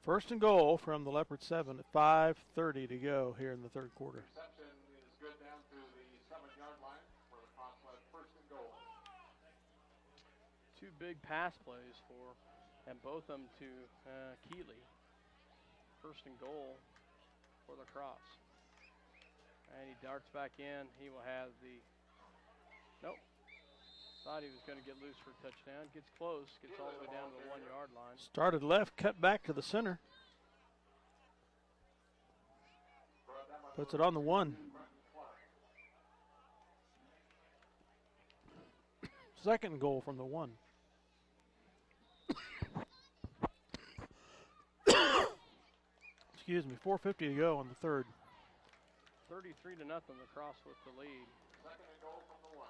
1st and goal from the Leopard 7 at 5:30 to go here in the 3rd quarter.
Reception is good down to the 7-yard line for the Crosse 1st and goal.
2 big pass plays and both of them to Keeley. 1st and goal for the Crosse. And he darts back in. He will have the, nope. Thought he was going to get loose for a touchdown. Gets close. Gets all the way down to the 1-yard line.
Started left, cut back to the center. Puts it on the 1. 2nd goal from the 1. Excuse me, 4:50 to go on the 3rd.
33-0, the Crosse with the lead.
2nd and goal from the 1.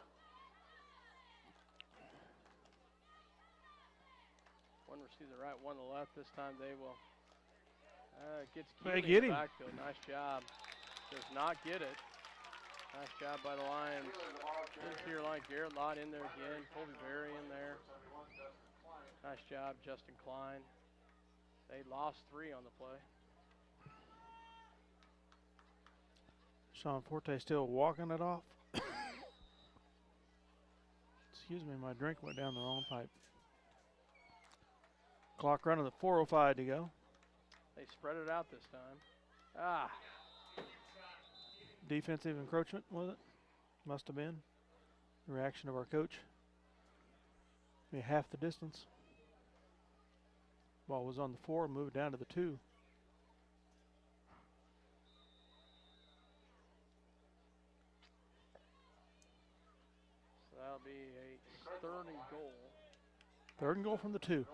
One receiver right, one to the left. This time they will. Gets
They
Keeley
get
in the
him.
backfield. Nice job. Does not get it. Nice job by the Lions. Interior line, Garrett Lott in there again. Colby Berry in there. Nice job, Justin Klein. They lost 3 on the play.
Sean Forte still walking it off. Excuse me, my drink went down the wrong pipe. Clock running at 4:05 to go.
They spread it out this time.
Defensive encroachment, was it? Must have been. The reaction of our coach. Maybe half the distance. Ball was on the 4, moved down to the 2.
That'll be a 3rd and goal.
3rd and goal from the 2.
And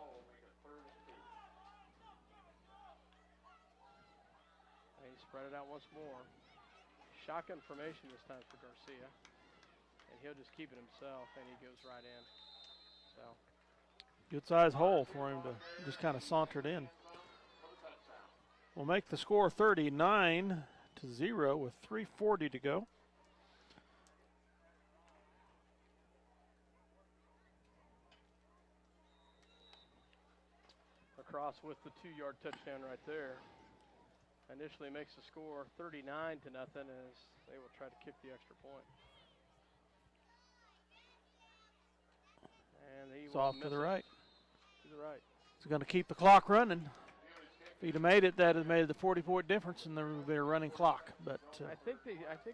he spread it out once more. Shotgun formation this time for Garcia. And he'll just keep it himself, and he goes right in. So
good size hole for him to just kind of saunter it in. We'll make the score 39-0 with 3:40 to go.
Crosse with the 2-yard touchdown right there. Initially makes the score 39-0 as they will try to kick the extra point. And he
It's off to the right.
To the right.
It's going to keep the clock running. If he'd have made it, that would have made the 40-point difference, and there would be a running clock. But
I think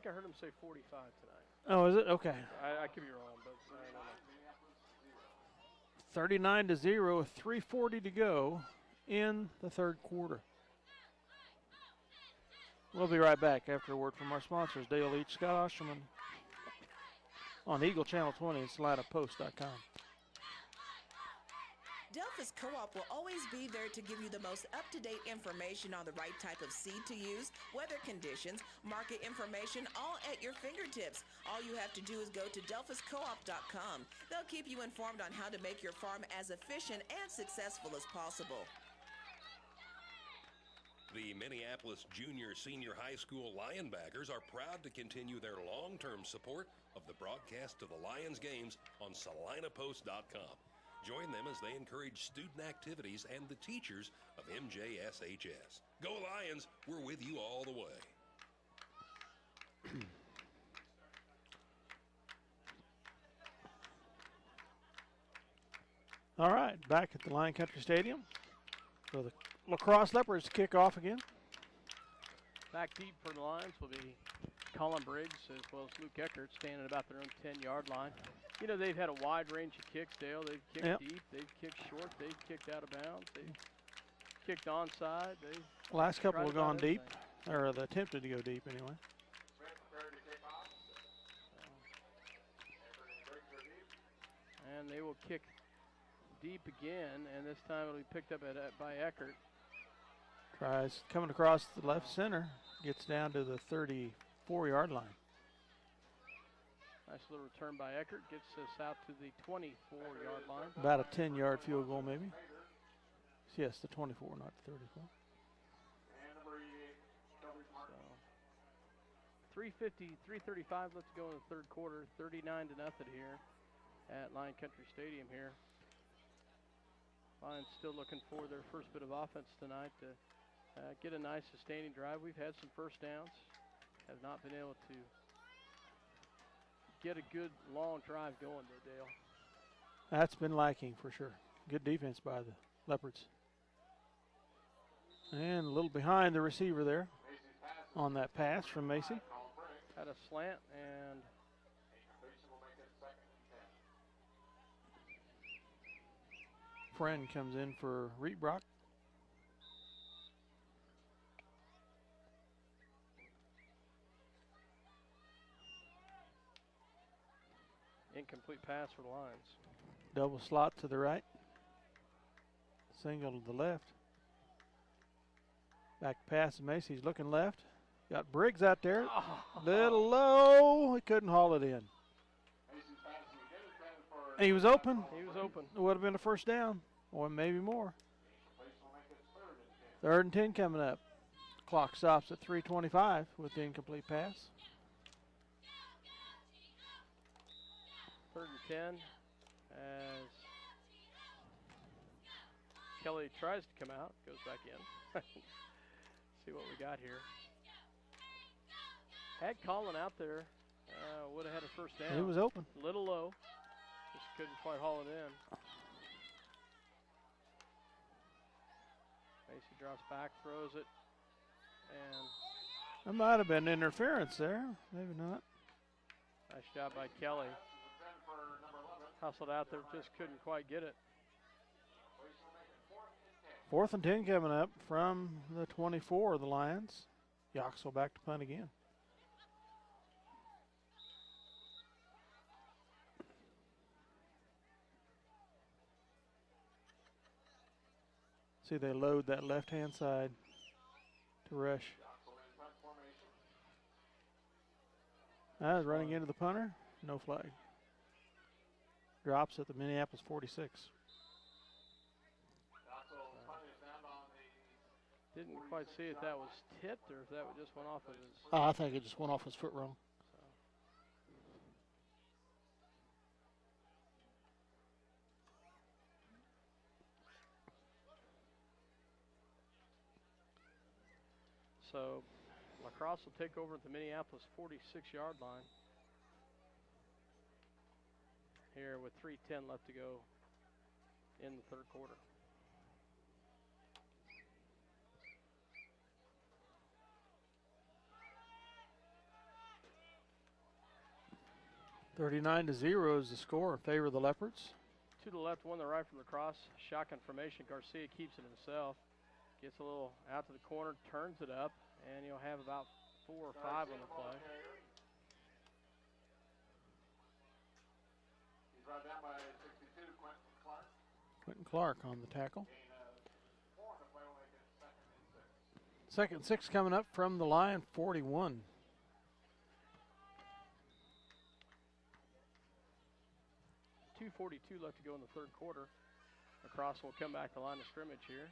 I heard him say 45 tonight.
Oh, is it? Okay.
I could be wrong, but I don't know.
39-0 with 3:40 to go in the 3rd quarter. We'll be right back after a word from our sponsors, Dale Leach, Scott Osterman, on Eagle Channel 20 and SalinaPost.com.
Delphus Co-op will always be there to give you the most up-to-date information on the right type of seed to use, weather conditions, market information, all at your fingertips. All you have to do is go to DelphusCoop.com. They'll keep you informed on how to make your farm as efficient and successful as possible.
The Minneapolis Junior-Senior High School Lionbackers are proud to continue their long-term support of the broadcast of the Lions games on SalinaPost.com. Join them as they encourage student activities and the teachers of MJSHS. Go Lions! We're with you all the way.
All right, back at the Lion Country Stadium. So the Lacrosse Leopards kick off again.
Back deep for the Lions will be Colin Briggs as well as Luke Eckert standing about their own 10-yard line. You know, they've had a wide range of kicks, Dale. They've kicked deep, they've kicked short, they've kicked out of bounds, they've kicked onside.
Last couple have gone deep, or they attempted to go deep anyway.
And they will kick deep again, and this time it'll be picked up by Eckert.
Tries coming across the left center, gets down to the 34-yard line.
Nice little return by Eckert, gets us out to the 24-yard line.
About a 10-yard field goal, maybe. Yes, the 24, not the 34.
So, 3:35 left to go in the 3rd quarter, 39-0 here at Lion Country Stadium here. Lions still looking for their first bit of offense tonight to get a nice sustaining drive. We've had some first downs, have not been able to get a good long drive going though, Dale.
That's been lacking for sure. Good defense by the Leopards. And a little behind the receiver there on that pass from Macy.
Had a slant and
Friend comes in for Rietbrock.
incomplete pass for the Lions.
Double slot to the right. Single to the left. Back pass to Macy's looking left. Got Briggs out there. Little low. He couldn't haul it in. He was open.
He was open.
It would have been a first down, or maybe more. 3rd and 10 coming up. Clock stops at 3:25 with the incomplete pass.
3rd and 10 as Kelly tries to come out, goes back in. See what we got here. Had Colin out there, would have had a first down.
He was open.
Little low, just couldn't quite haul it in. Macy drops back, throws it, and
There might have been interference there. Maybe not.
nice job by Kelly. Hustled out there, just couldn't quite get it.
4th and 10 coming up from the 24 of the Lions. Yoxel back to punt again. See, they load that left-hand side to rush. Running into the punter. No flag. Drops at the Minneapolis 46.
Didn't quite see if that was tipped or if that just went off of his.
I think it just went off his foot wrong.
So Crosse will take over at the Minneapolis 46-yard line. Here with 3:10 left to go in the third quarter.
(39-0) is the score in favor of the Leopards.
To the left, one to the right from Crosse. Shotgun formation. Garcia keeps it himself. Gets a little out to the corner, turns it up, and you'll have about 4 or 5 on the play.
He's brought down by 62, Quentin Clark.
Quentin Clark on the tackle.
4 on the play will make it 2nd and 6.
2nd and 6 coming up from the line, 41.
.242 left to go in the third quarter. Crosse will come back to line of scrimmage here.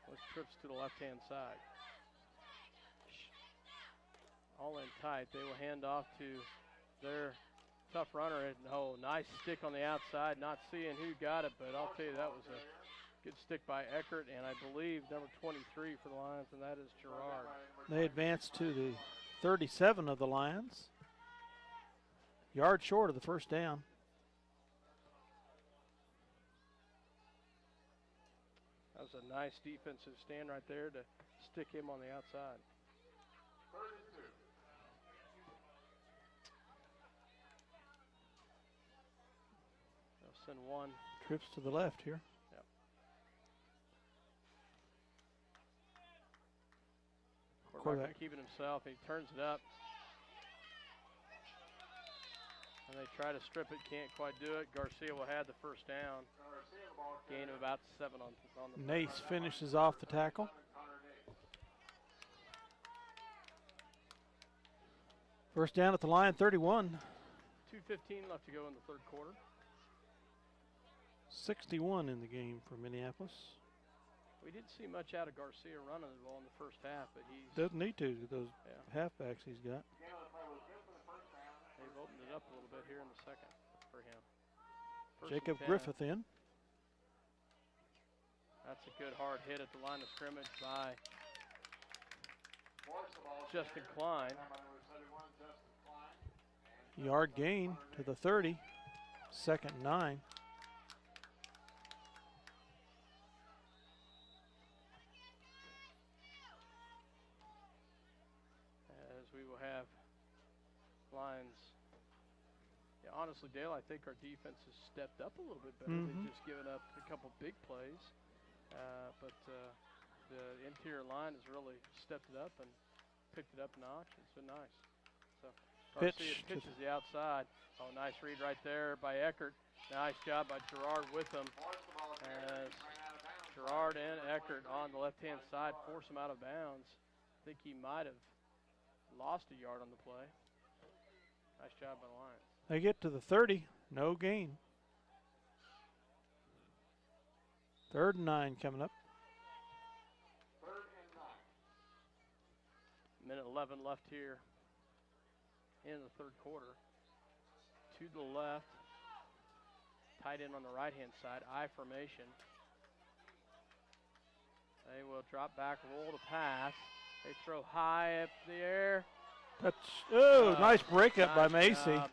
With trips to the left-hand side. All in tight. They will hand off to their tough runner. Oh, nice stick on the outside. Not seeing who got it, but I'll tell you that was a good stick by Eckert, and I believe number 23 for the Lions, and that is Gerard.
They advance to the 37 of the Lions. Yard short of the first down.
That was a nice defensive stand right there to stick him on the outside.
32.
They'll send one.
Trips to the left here.
Yep. Quarterback keeping himself. He turns it up. And they try to strip it, can't quite do it. Garcia will have the first down. Gain of about 7 on the
Nace finishes off the tackle. First down at the line, 31.
2:15 left to go in the third quarter.
61 in the game for Minneapolis.
We didn't see much out of Garcia running the ball in the first half, but he
doesn't need to with those halfbacks he's got.
They've opened it up a little bit here in the second for him.
Jacob Griffith in.
That's a good hard hit at the line of scrimmage by Justin Klein.
Yard gain to the 30. 2nd and 9.
As we will have Lions. Yeah, honestly, Dale, I think our defense has stepped up a little bit better. They've just given up a couple big plays. But the interior line has really stepped it up and picked it up a notch. It's been nice. So Garcia pitches the outside. Oh, nice read right there by Eckert. Nice job by Gerard with him. As Gerard and Eckert on the left-hand side force him out of bounds. I think he might have lost a yard on the play. Nice job by the Lions.
They get to the 30. No gain. 3rd and 9 coming up.
3rd and 9.
Minute 11 left here in the third quarter. To the left. Tight end on the right-hand side. I formation. They will drop back, roll to pass. They throw high up in the air.
Touch. Oh, nice breakup by Macy.
Job.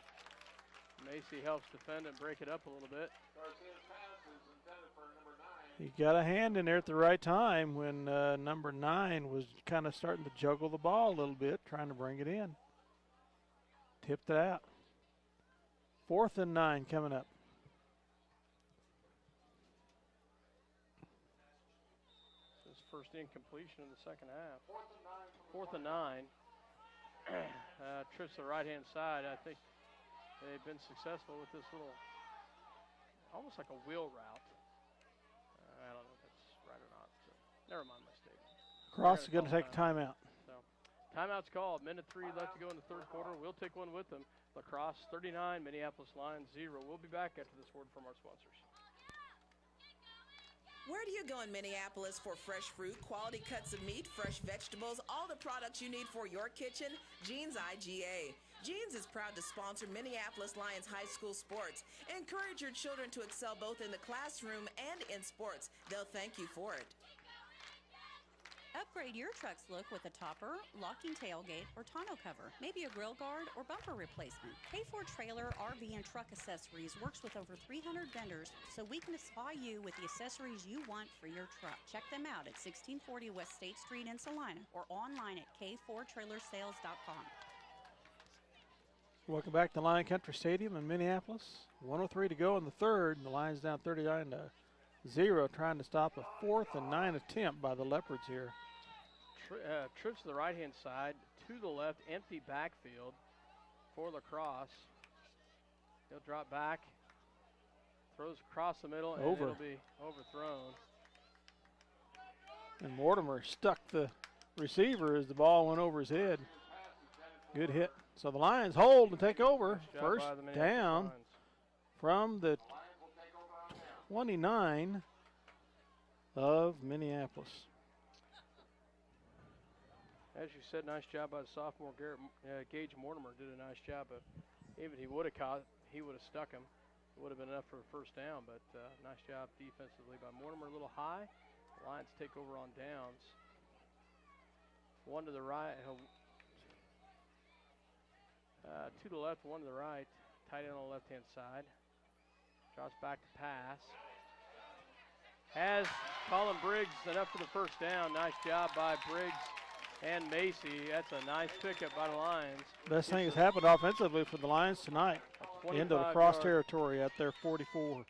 Macy helps defend and break it up a little bit.
He got a hand in there at the right time when number 9 was kind of starting to juggle the ball a little bit, trying to bring it in. Tipped it out. 4th and 9 coming up.
His first incompletion in the second half. 4th and 9. Trips to the right-hand side. I think they've been successful with this little, almost like a wheel route. Never mind my statement.
Crosse is going to take a timeout.
So, timeout's called. Minute 3 left to go in the third quarter. We'll take one with them. La Crosse 39, Minneapolis Lions 0. We'll be back after this word from our sponsors.
Where do you go in Minneapolis for fresh fruit, quality cuts of meat, fresh vegetables, all the products you need for your kitchen? Jeans IGA. Jeans is proud to sponsor Minneapolis Lions High School sports. Encourage your children to excel both in the classroom and in sports. They'll thank you for it.
Upgrade your truck's look with a topper, locking tailgate, or tonneau cover. Maybe a grill guard or bumper replacement. K4 Trailer, RV, and Truck Accessories works with over 300 vendors, so we can supply you with the accessories you want for your truck. Check them out at 1640 West State Street in Salina or online at k4trailersales.com.
Welcome back to Lion Country Stadium in Minneapolis. 1:03 to go in the third, and the Lions down 39-0, trying to stop a 4th and 9 attempt by the Leopards here.
Trips to the right-hand side, to the left, empty backfield for La Crosse. He'll drop back, throws across the middle, and it'll be overthrown.
And Mortimer stuck the receiver as the ball went over his head. Good hit. So the Lions hold and take over. First down from the 29 of Minneapolis.
As you said, nice job by the sophomore Gage Mortimer. Did a nice job. Even he would have caught, he would have stuck him. It would have been enough for a first down, but nice job defensively by Mortimer. A little high. The Lions take over on downs. One to the right. To the left, one to the right. Tight end on the left-hand side. Drops back to pass. Has Colin Briggs enough for the first down. Nice job by Briggs and Macy. That's a nice pickup by the Lions.
Best thing that's happened offensively for the Lions tonight. Into the cross territory at their 44.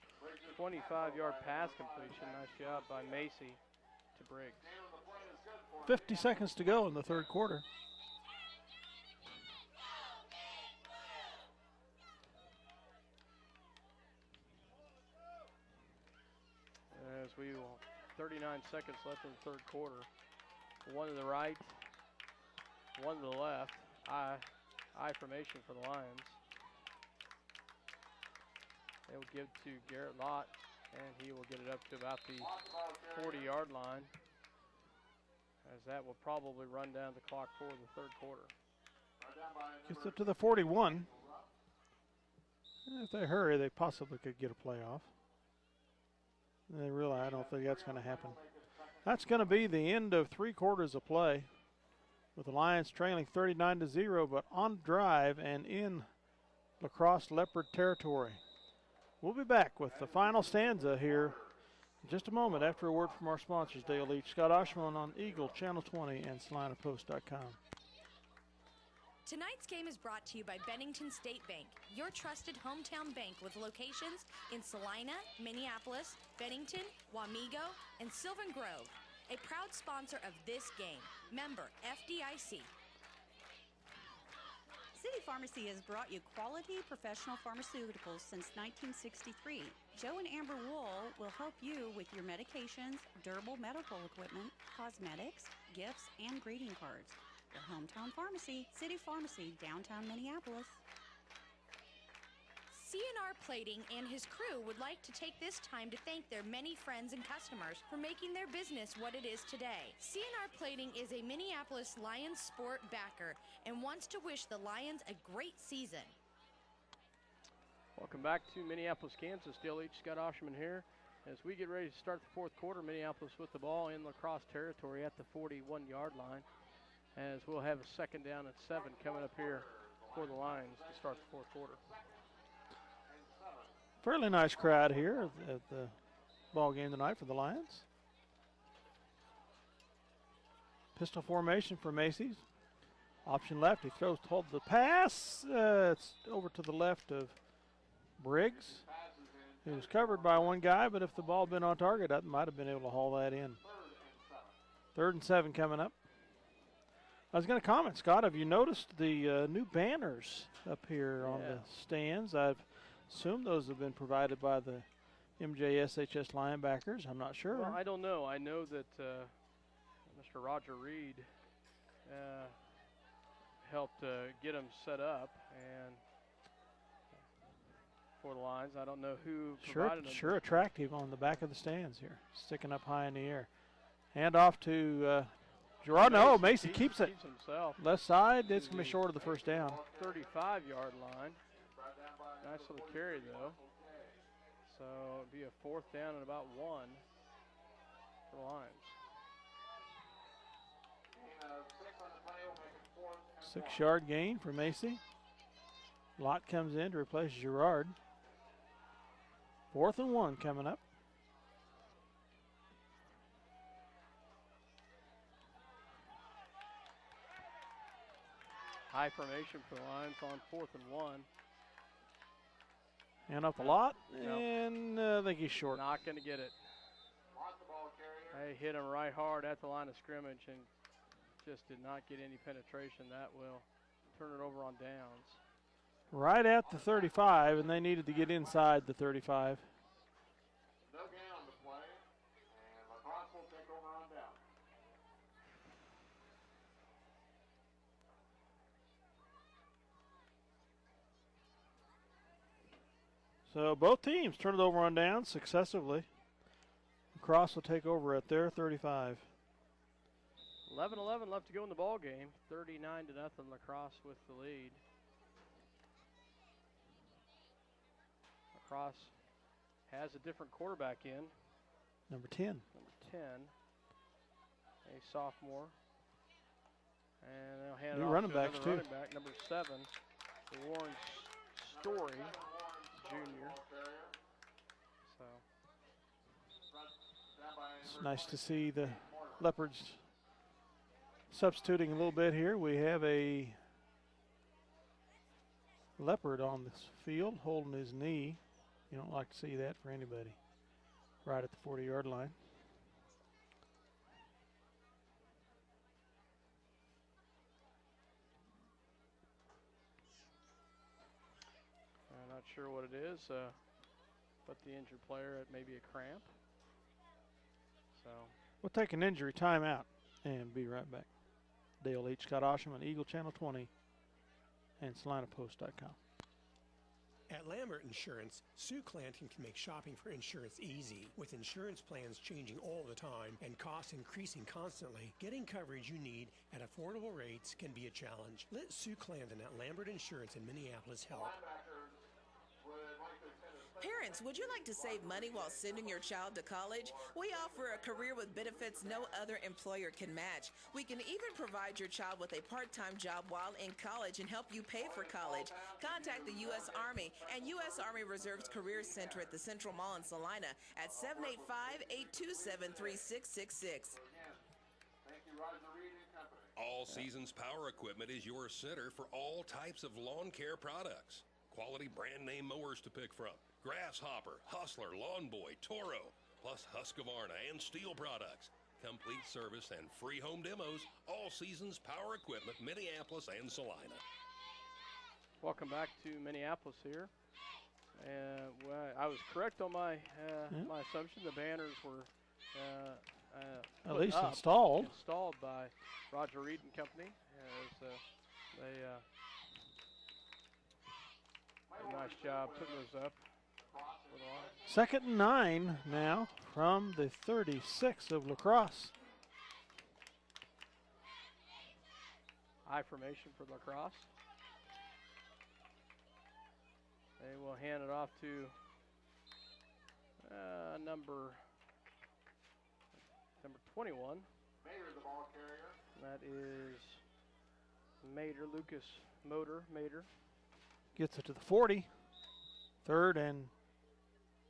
25-yard pass completion. Nice job by Macy to Briggs.
50 seconds to go in the third quarter.
As we will, 39 seconds left in the third quarter. One to the right, one to the left. I formation for the Lions. They will give to Garrett Lott, and he will get it up to about the 40-yard line, as that will probably run down the clock for the third quarter.
Gets up to the 41. If they hurry, they possibly could get a playoff. They realize I don't think that's going to happen. That's going to be the end of 3 quarters of play, with the Lions trailing 39-0, but on drive and in La Crosse Leopard territory. We'll be back with the final stanza here in just a moment after a word from our sponsors, Dale Leach, Scott Oshman on Eagle, Channel 20, and SalinaPost.com.
Tonight's game is brought to you by Bennington State Bank, your trusted hometown bank with locations in Salina, Minneapolis, Bennington, Wamego, and Sylvan Grove. A proud sponsor of this game. Member FDIC.
City Pharmacy has brought you quality professional pharmaceuticals since 1963. Joe and Amber Wool will help you with your medications, durable medical equipment, cosmetics, gifts, and greeting cards. Your hometown pharmacy, City Pharmacy, downtown Minneapolis.
CNR Plating and his crew would like to take this time to thank their many friends and customers for making their business what it is today. CNR Plating is a Minneapolis Lions sport backer and wants to wish the Lions a great season.
Welcome back to Minneapolis, Kansas. Dale Leach, Scott Oshman here. As we get ready to start the fourth quarter, Minneapolis with the ball in La Crosse territory at the 41-yard line. As we'll have a second down and 7 coming up here for the Lions to start the fourth quarter.
Fairly nice crowd here at the ball game tonight for the Lions. Pistol formation for Macy's. Option left, he throws to hold the pass. It's over to the left of Briggs. He was covered by one guy, but if the ball had been on target, I might have been able to haul that in. 3rd and 7 coming up. I was going to comment, Scott, have you noticed the new banners up here on the stands? I've assumed those have been provided by the MJSHS linebackers. I'm not sure.
Well, I don't know. I know that after Roger Reed helped get him set up and for the Lions. I don't know who provided them.
Sure attractive on the back of the stands here, sticking up high in the air. Hand off to Gerard. No, Macy keeps it.
Himself.
Left side, it's going to be short of the first down.
35-yard line. Nice little carry, though. So it'll be a 4th down and about 1 for the Lions.
6-yard gain for Macy. Lott comes in to replace Gerard. 4th and 1 coming up.
High formation for the Lions on 4th and 1.
And up a lot, and I think he's short.
Not going to get it. They hit him right hard at the line of scrimmage and just did not get any penetration. That will turn it over on downs.
Right at the 35, and they needed to get inside the 35.
No gain on the play, and Crosse will take over on down.
So both teams turn it over on downs successively. Crosse will take over at their 35.
11-11 left to go in the ball game. 39-0. La Crosse with the lead. La Crosse has a different quarterback in.
Number 10.
Number 10, a sophomore. And they'll hand
New
it off
running
to
backs,
another
too.
running back, number 7, Warren Story, junior. So
It's nice to see the Leopards substituting a little bit here. We have a Leopard on this field holding his knee. You don't like to see that for anybody. Right at the 40-yard line.
I'm not sure what it is, but the injured player, it may be a cramp. So
We'll take an injury timeout and be right back. Dale H. Scott Osham on Eagle Channel 20 and SalinaPost.com.
At Lambert Insurance, Sue Clanton can make shopping for insurance easy. With insurance plans changing all the time and costs increasing constantly, getting coverage you need at affordable rates can be a challenge. Let Sue Clanton at Lambert Insurance in Minneapolis help.
Parents, would you like to save money while sending your child to college? We offer a career with benefits no other employer can match. We can even provide your child with a part-time job while in college and help you pay for college. Contact the U.S. Army and U.S. Army Reserve's Career Center at the Central Mall in Salina at 785-827-3666.
All Seasons Power Equipment is your center for all types of lawn care products. Quality brand name mowers to pick from. Grasshopper, Hustler, Lawn Boy, Toro, plus Husqvarna and Steel products. Complete service and free home demos. All Seasons Power Equipment, Minneapolis and Salina.
welcome back to Minneapolis here. Well, I was correct on my my assumption. The banners were
at least
up,
installed
by Roger Reed and Company. As they did a nice job putting those up.
Second and 9 now from the 36 of La Crosse.
High formation for La Crosse. They will hand it off to number 21. That is Mater, Lucas Mater.
Gets it to the 40. Third and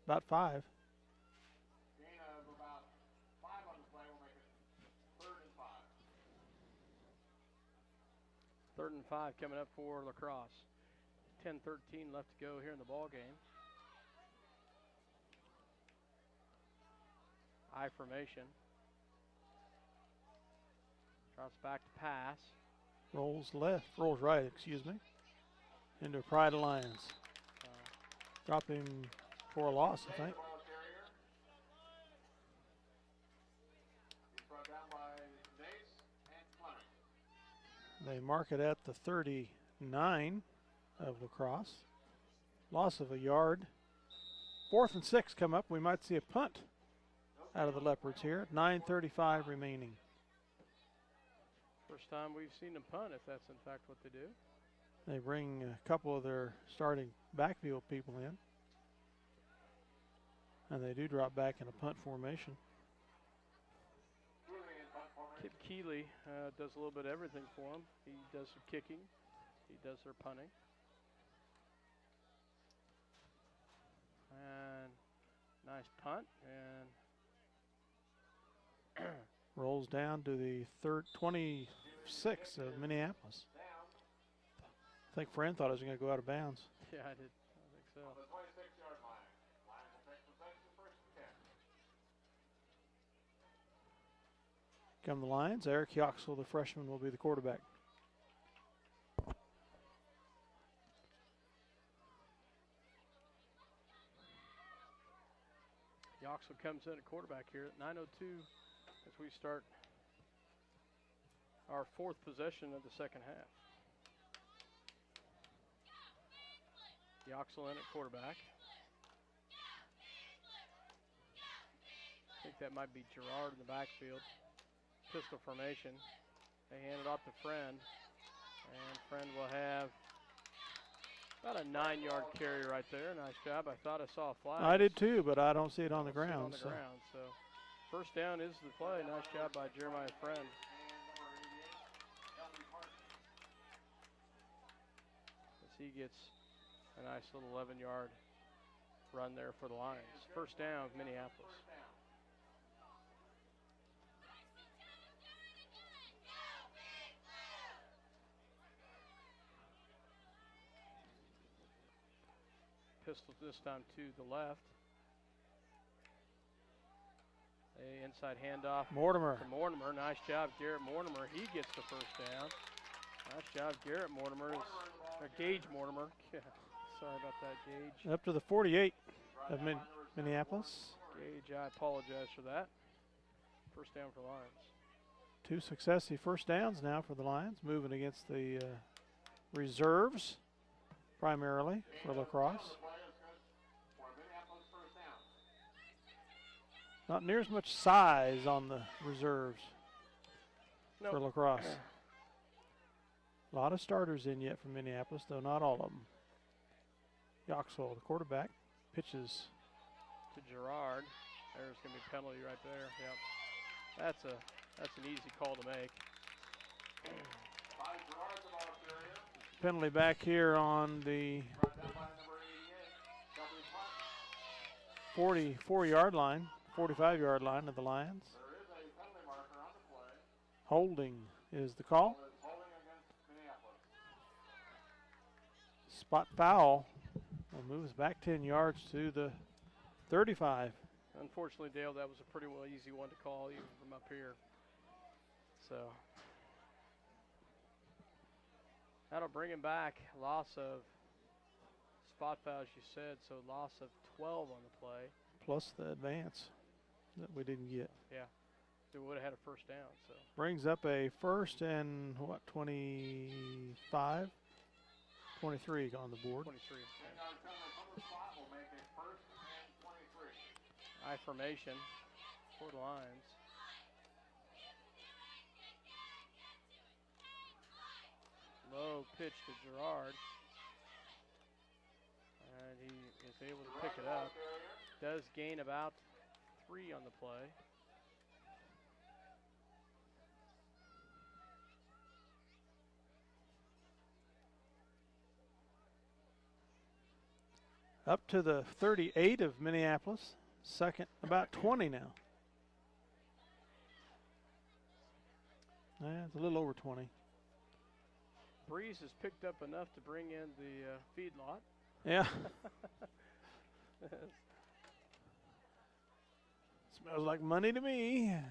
about 5.
Gain of about 5 on the play will make it 3rd and 5.
3rd and 5 coming up for La Crosse. 10-13 left to go here in the ball game. High formation. Drops back to pass.
Rolls right, excuse me. Into Pride Alliance. Dropped him for a loss, I think.
He's brought down by Nate.
They mark it at the 39 of La Crosse. Loss of a yard. 4th and 6 come up. We might see a punt out of the Leopards here. 9:35 remaining.
First time we've seen them punt, if that's in fact what they do.
They bring a couple of their starting backfield people in. And they do drop back in a punt formation.
Kid Keeley does a little bit of everything for him. He does some kicking. He does their punting. And nice punt. And
rolls down to the 26 of Minneapolis. I think Friend thought it was going to go out of bounds.
Yeah, I did. I think so.
On the 26-yard line. Lions will take possession, 1st and 10.
Come the Lions. Eric Yoxel, the freshman, will be the quarterback.
Yoxel comes in at quarterback here at 9:02 as we start our 4th possession of the second half. Yoxel in at quarterback. I think that might be Gerard in the backfield. Pistol formation. They hand it off to Friend. And Friend will have about a 9-yard carry right there. Nice job. I thought I saw a flag.
I did too, but I don't see it on the ground.
So 1st down is the play. Nice job by Jeremiah Friend. As he gets a nice little 11-yard run there for the Lions. 1st down, Minneapolis. Pistol this time to the left. A inside handoff.
Mortimer.
To Mortimer. Nice job, Garrett Mortimer. He gets the 1st down. Nice job, Garrett Mortimer. Gage Mortimer. Sorry about that, Gage.
Up to the 48 of Minneapolis.
Gage, I apologize for that. 1st down for Lions.
2 successive 1st downs now for the Lions, moving against the reserves primarily for La Crosse. Not near as much size on the reserves for La Crosse. A lot of starters in yet from Minneapolis, though not all of them. Yoxel, the quarterback, pitches
to Gerard. There's going to be a penalty right there. Yep. That's an easy call to make.
Penalty back here on the 44-yard line, 45-yard line of the Lions. Holding is the call. Spot foul. Will move us back 10 yards to the 35.
Unfortunately, Dale, that was a pretty well easy one to call even from up here. So that'll bring him back. Loss of spot foul, as you said, so loss of 12 on the play.
Plus the advance that we didn't get.
Yeah, so we would have had a 1st down. So
brings up a 1st and what, 25? 23 on the board.
23. I formation for the Lions. Low pitch to Gerard. And he is able to pick it up. Does gain about 3 on the play.
Up to the 38 of Minneapolis. 2nd, about 20 now. It's a little over 20.
Breeze has picked up enough to bring in the feedlot.
Yeah. Smells like money to me.
Here,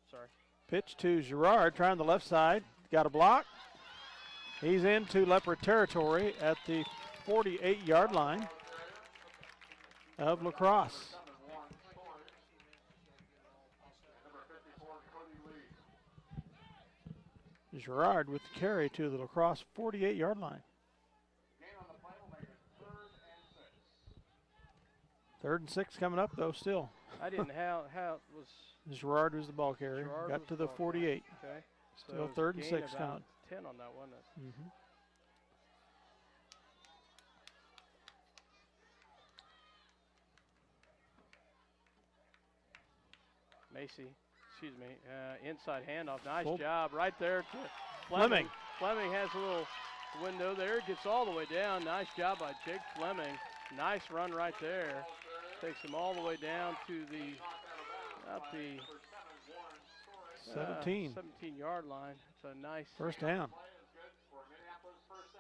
sorry.
Pitch to Gerard, trying the left side. Got a block. He's into Leopard territory at the 48-yard line of La Crosse. Gerard with the carry to the La Crosse 48-yard line.
Gain on the play will make it 3rd and 6.
3rd and 6 coming up, though, still.
I didn't how it was.
Gerard was the ball carrier.
Gerard
Got
was
to the
ball
48.
carrier. Okay.
Still
So it was
3rd
a
and
gain
6
about
coming.
10 on that, wasn't it?
Mm-hmm.
Macy, excuse me, inside handoff. Nice
Full.
job right there to
Fleming.
Fleming has a little window there. Gets all the way down. Nice job by Jake Fleming. Nice run right there. Takes him all the way down to the about the 17-yard line. It's a nice
first down.
Play is good for Minneapolis first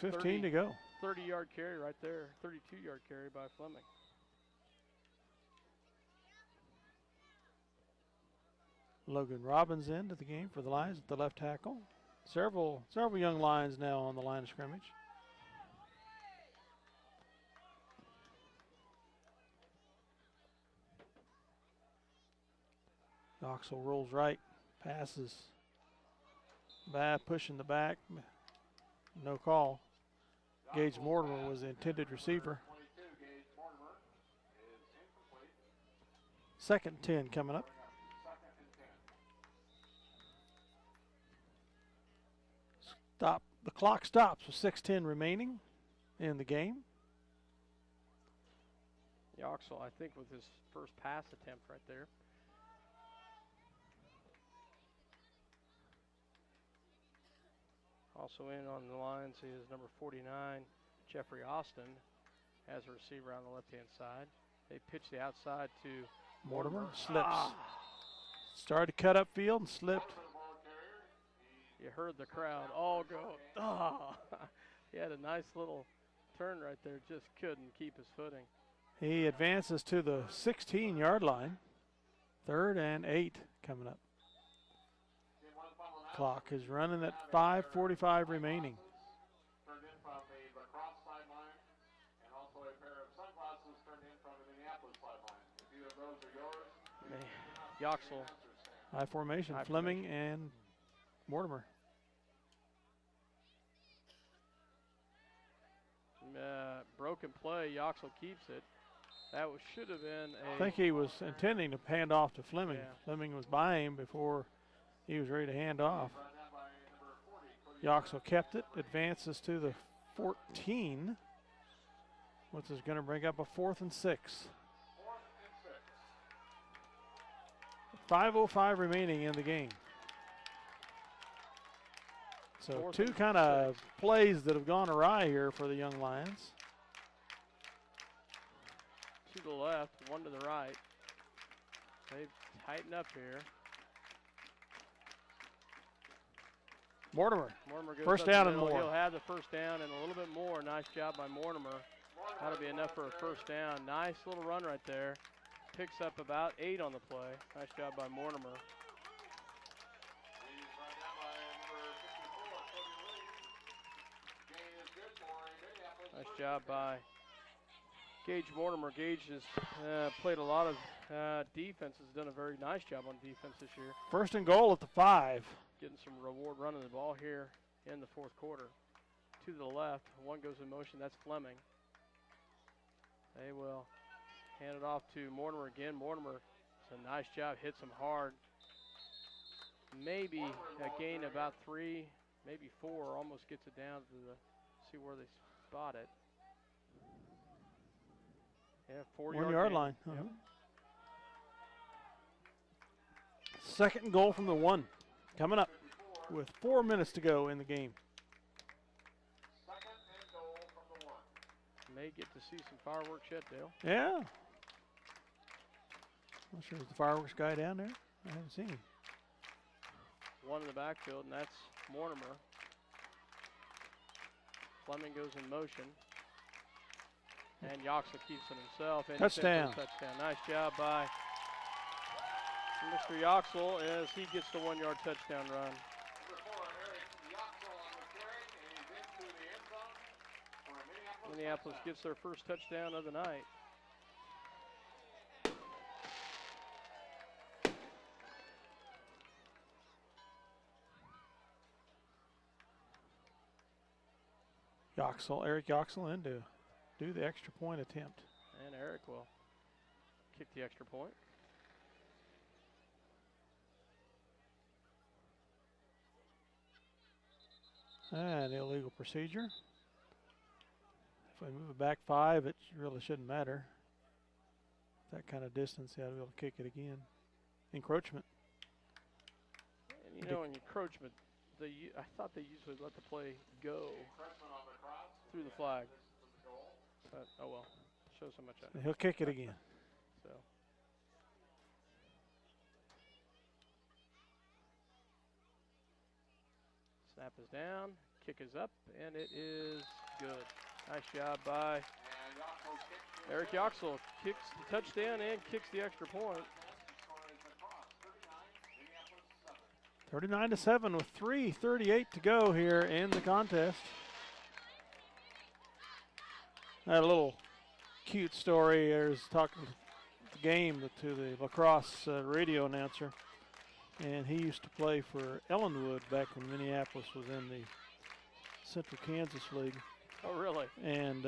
down.
6:15 to go.
30-yard carry right there. 32-yard carry by Fleming.
Logan Robbins into the game for the Lions at the left tackle. Several young Lions now on the line of scrimmage. Oxel rolls right, passes back, pushing the back. No call. Gage Mortimer was the intended receiver.
22, Gage Mortimer is incomplete.
2nd and 10 coming up.
2nd and 10.
Stop. The clock stops with 6:10 remaining in the game.
Yoxel, I think, with his first pass attempt right there. Also in on the lines is number 49, Jeffrey Austin, as a receiver on the left-hand side. They pitch the outside to
Mortimer slips. Started to cut up field and slipped.
You heard the crowd all go, ah. He had a nice little turn right there, just couldn't keep his footing.
He advances to the 16-yard line. 3rd and 8 coming up. Clock is running at 5:45 remaining.
Turned in from the La Crosse sideline, and also a pair of sunglasses turned in from the Minneapolis sideline. If either of those are yours,
Yoxel.
High formation,
High
Fleming
formation.
and Mortimer.
Broken play, Yoxel keeps it. That should have been
I think he was intending to hand off to Fleming.
Yeah.
Fleming was by him before he was ready to hand off. Yoxel kept it, advances to the 14, which is going to bring up a 4th and 6. 5:05 remaining in the game. So 2 kind of plays that have gone awry here for the young Lions.
2 to the left, 1 to the right. They've tightened up here.
Mortimer,
Goes
first
up the
down and
middle.
more.
He'll have the first down and a little bit more. Nice job by Mortimer. That'll be enough for a first down. Nice little run right there. Picks up about 8 on the play. Nice job by Mortimer.
he's run down by number 54, Cody Lee. Gain is good for Minneapolis.
Nice job by Gage Mortimer. Gage has played a lot of defense, has done a very nice job on defense this year.
1st and goal at the 5.
Getting some reward running the ball here in the 4th quarter. 2 to the left, 1 goes in motion, that's Fleming. They will hand it off to Mortimer again. Mortimer does a nice job, hits him hard. Maybe a gain about 3, maybe 4, almost gets it down to the, see where they spot it. Yeah,
1-yard
gain.
line.
Yep.
2nd and goal from the 1. Coming up with 4 minutes to go in the game.
2nd and goal from the 1.
May get to see some fireworks yet, Dale.
Yeah. Not sure is the fireworks guy down there. I haven't seen him.
1 in the backfield, and that's Mortimer. Fleming goes in motion. And Yoxel keeps it himself. And
Touchdown.
Touchdown. Nice job by Mr. Yoxel as he gets the 1-yard touchdown run.
Number 4, Eric Yoxel on the carry, and he's into the end zone for a Minneapolis.
Minneapolis gets their first touchdown of the night.
Eric Yoxel in to do the extra point attempt.
And Eric will kick the extra point.
And illegal procedure. If we move it back 5, it really shouldn't matter. That kind of distance, you ought to be able to kick it again. Encroachment.
And you know, in encroachment, I thought they usually let the play go through the flag. But, oh well, shows how much I know.
He'll kick it again.
So. Snap is down, kick is up, and it is good. Nice job by Eric Yoxel. Kicks the touchdown and kicks the extra point.
39-7 with 3:38 to go here in the contest. I had a little cute story. I was talking the game to the lacrosse radio announcer, and he used to play for Ellenwood back when Minneapolis was in the Central Kansas League.
Oh, really?
And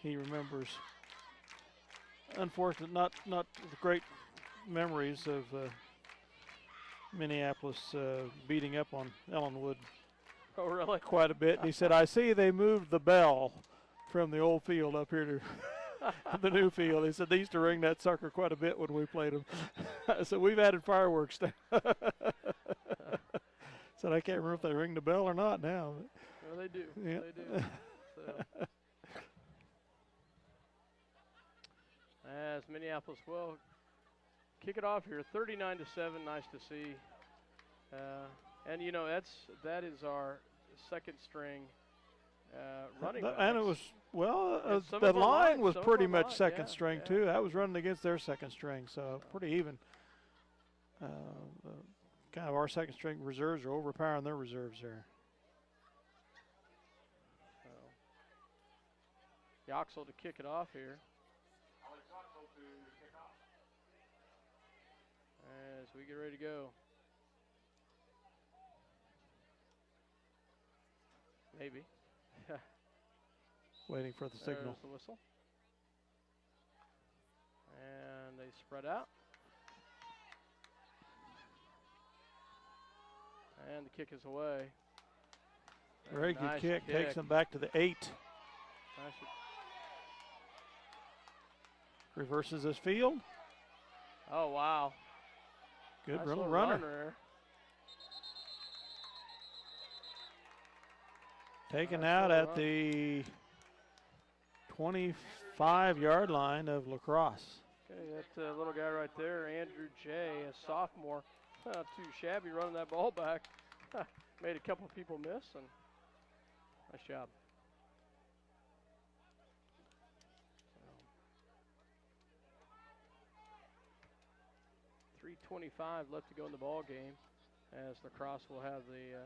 he remembers, unfortunately, not with great memories of Minneapolis beating up on Ellenwood.
Oh, really?
Quite a bit. And he said, I see they moved the bell from the old field up here to the new field. He said they used to ring that sucker quite a bit when we played them. So we've added fireworks now. Said I can't remember if they ring the bell or not now.
Well, they do.
Yeah.
They do. So. As Minneapolis will kick it off here, 39-7. Nice to see. And you know that is our second string running.
And it was the line was pretty much second string too. That was running against their second string, so pretty even. Kind of our second string reserves are overpowering their reserves there.
Yoxel to kick it off here. As we get ready to go. Maybe.
Waiting for the signal.
There's the whistle. And they spread out. And the kick is away.
Very good
nice
kick. Takes them back to the 8.
Nice.
Reverses his field.
Oh, wow.
Good
nice
little
runner.
runner. Taken out at the 25-yard line of lacrosse.
Okay, that little guy right there, Andrew J., a sophomore, too shabby running that ball back. Made a couple of people miss, and nice job. 3:25 left to go in the ball game, as lacrosse will have the.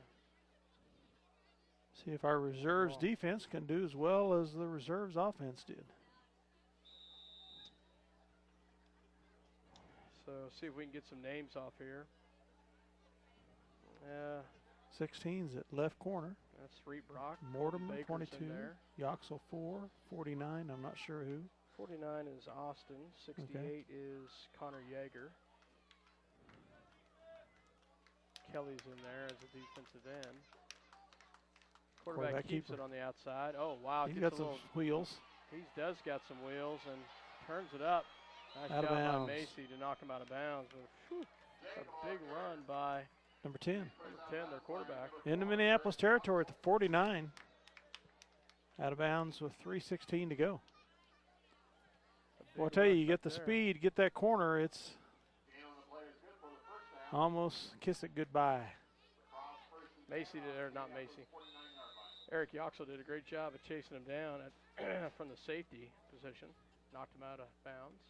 See if our reserves defense can do as well as the reserves offense did.
So see if we can get some names off here.
16's at left corner.
That's Reed Brock.
Mortimer,
Baker's
22. Yoxel, 4. 49, I'm not sure who.
49 is Austin. 68 is Connor Yeager. Kelly's in there as a defensive end. Quarterback keeps it on the outside. Oh, wow.
He's got some wheels.
He does got some wheels and turns it up. Nice job by Macy to knock him out of bounds. A big run by
number 10.
Number 10, their quarterback.
Into Minneapolis territory at the 49. Out of bounds with 3:16 to go. Well, I'll tell you, you get the speed, get that corner, it's almost kiss it goodbye.
Macy did, or not Macy. Eric Yoxel did a great job of chasing him down from the safety position. Knocked him out of bounds.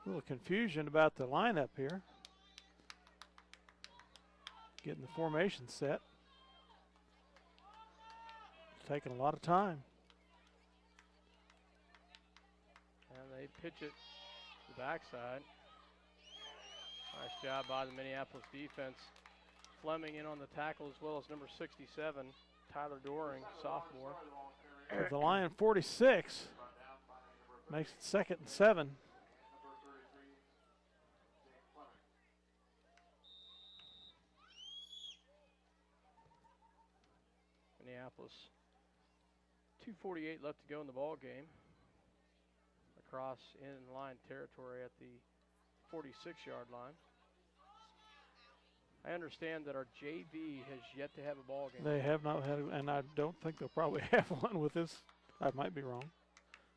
A little confusion about the lineup here. Getting the formation set. It's taking a lot of time.
And they pitch it to the backside. Nice job by the Minneapolis defense. Fleming in on the tackle as well as number 67, Tyler Doring, sophomore.
With the Lion 46, makes it 2nd and 7.
Minneapolis. 2:48 left to go in the ball game. Across in line territory at the 46-yard line. I understand that our JV has yet to have a ball game.
They have not had, and I don't think they'll probably have one with this. I might be wrong.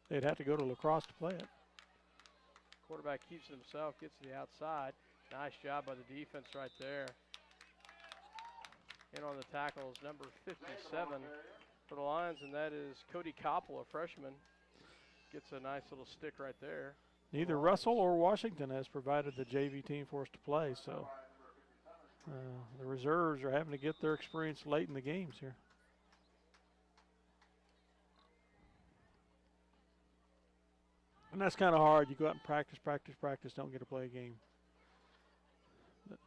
They'd have to go to La Crosse to play it.
Quarterback keeps it himself, gets to the outside. Nice job by the defense right there. In on the tackle is number 57 for the Lions, and that is Cody Koppel, a freshman. Gets a nice little stick right there.
Neither Russell or Washington has provided the JV team for us to play, so the reserves are having to get their experience late in the games here. And that's kind of hard. You go out and practice, don't get to play a game. But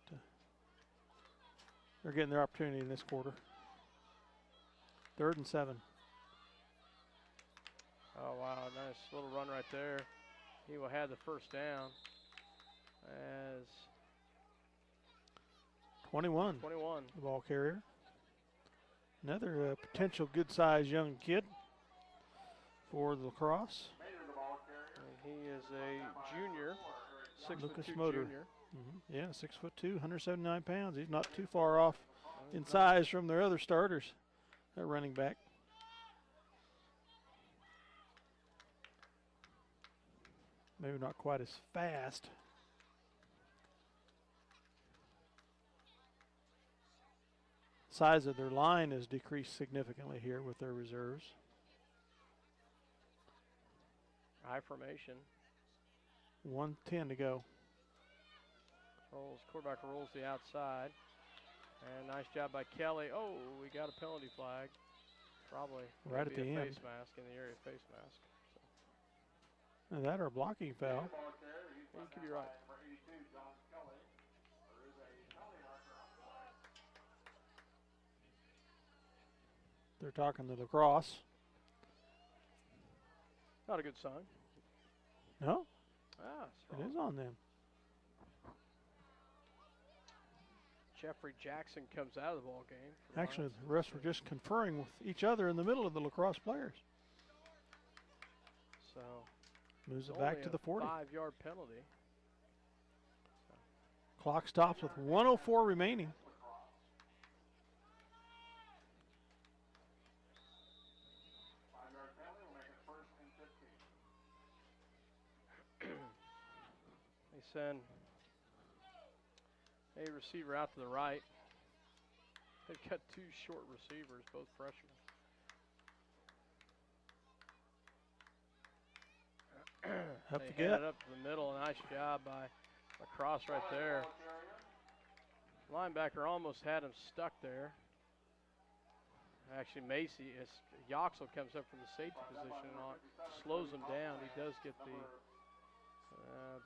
they're getting their opportunity in this quarter. 3rd and 7.
Oh, wow, nice little run right there. He will have the first down as
21. The ball carrier. Another potential good-sized young kid for the La Crosse.
And he is a junior, 6'2" junior.
Yeah, 6'2", 179 pounds. He's not too far off in size from their other starters at running back. Maybe not quite as fast. Size of their line has decreased significantly here with their reserves.
High formation.
1:10 to go.
Quarterback rolls the outside. And nice job by Kelly. Oh, we got a penalty flag. Probably
right at the end.
Face mask in the area of face mask.
So. That or a blocking foul.
You could be right.
They're talking to La Crosse.
Not a good sign.
No?
It
is on them.
Jeffrey Jackson comes out of the ball game.
Actually, the refs were just conferring with each other in the middle of the La Crosse players.
So
moves it back to the 40.
5-yard penalty.
Clock stops with 1:04 remaining.
They send a receiver out to the right. They've got 2 short receivers, both freshmen. They hand it up to the middle. Nice job by Crosse right there. Linebacker almost had him stuck there. Actually, Yoxel comes up from the safety position and slows him down. He does get the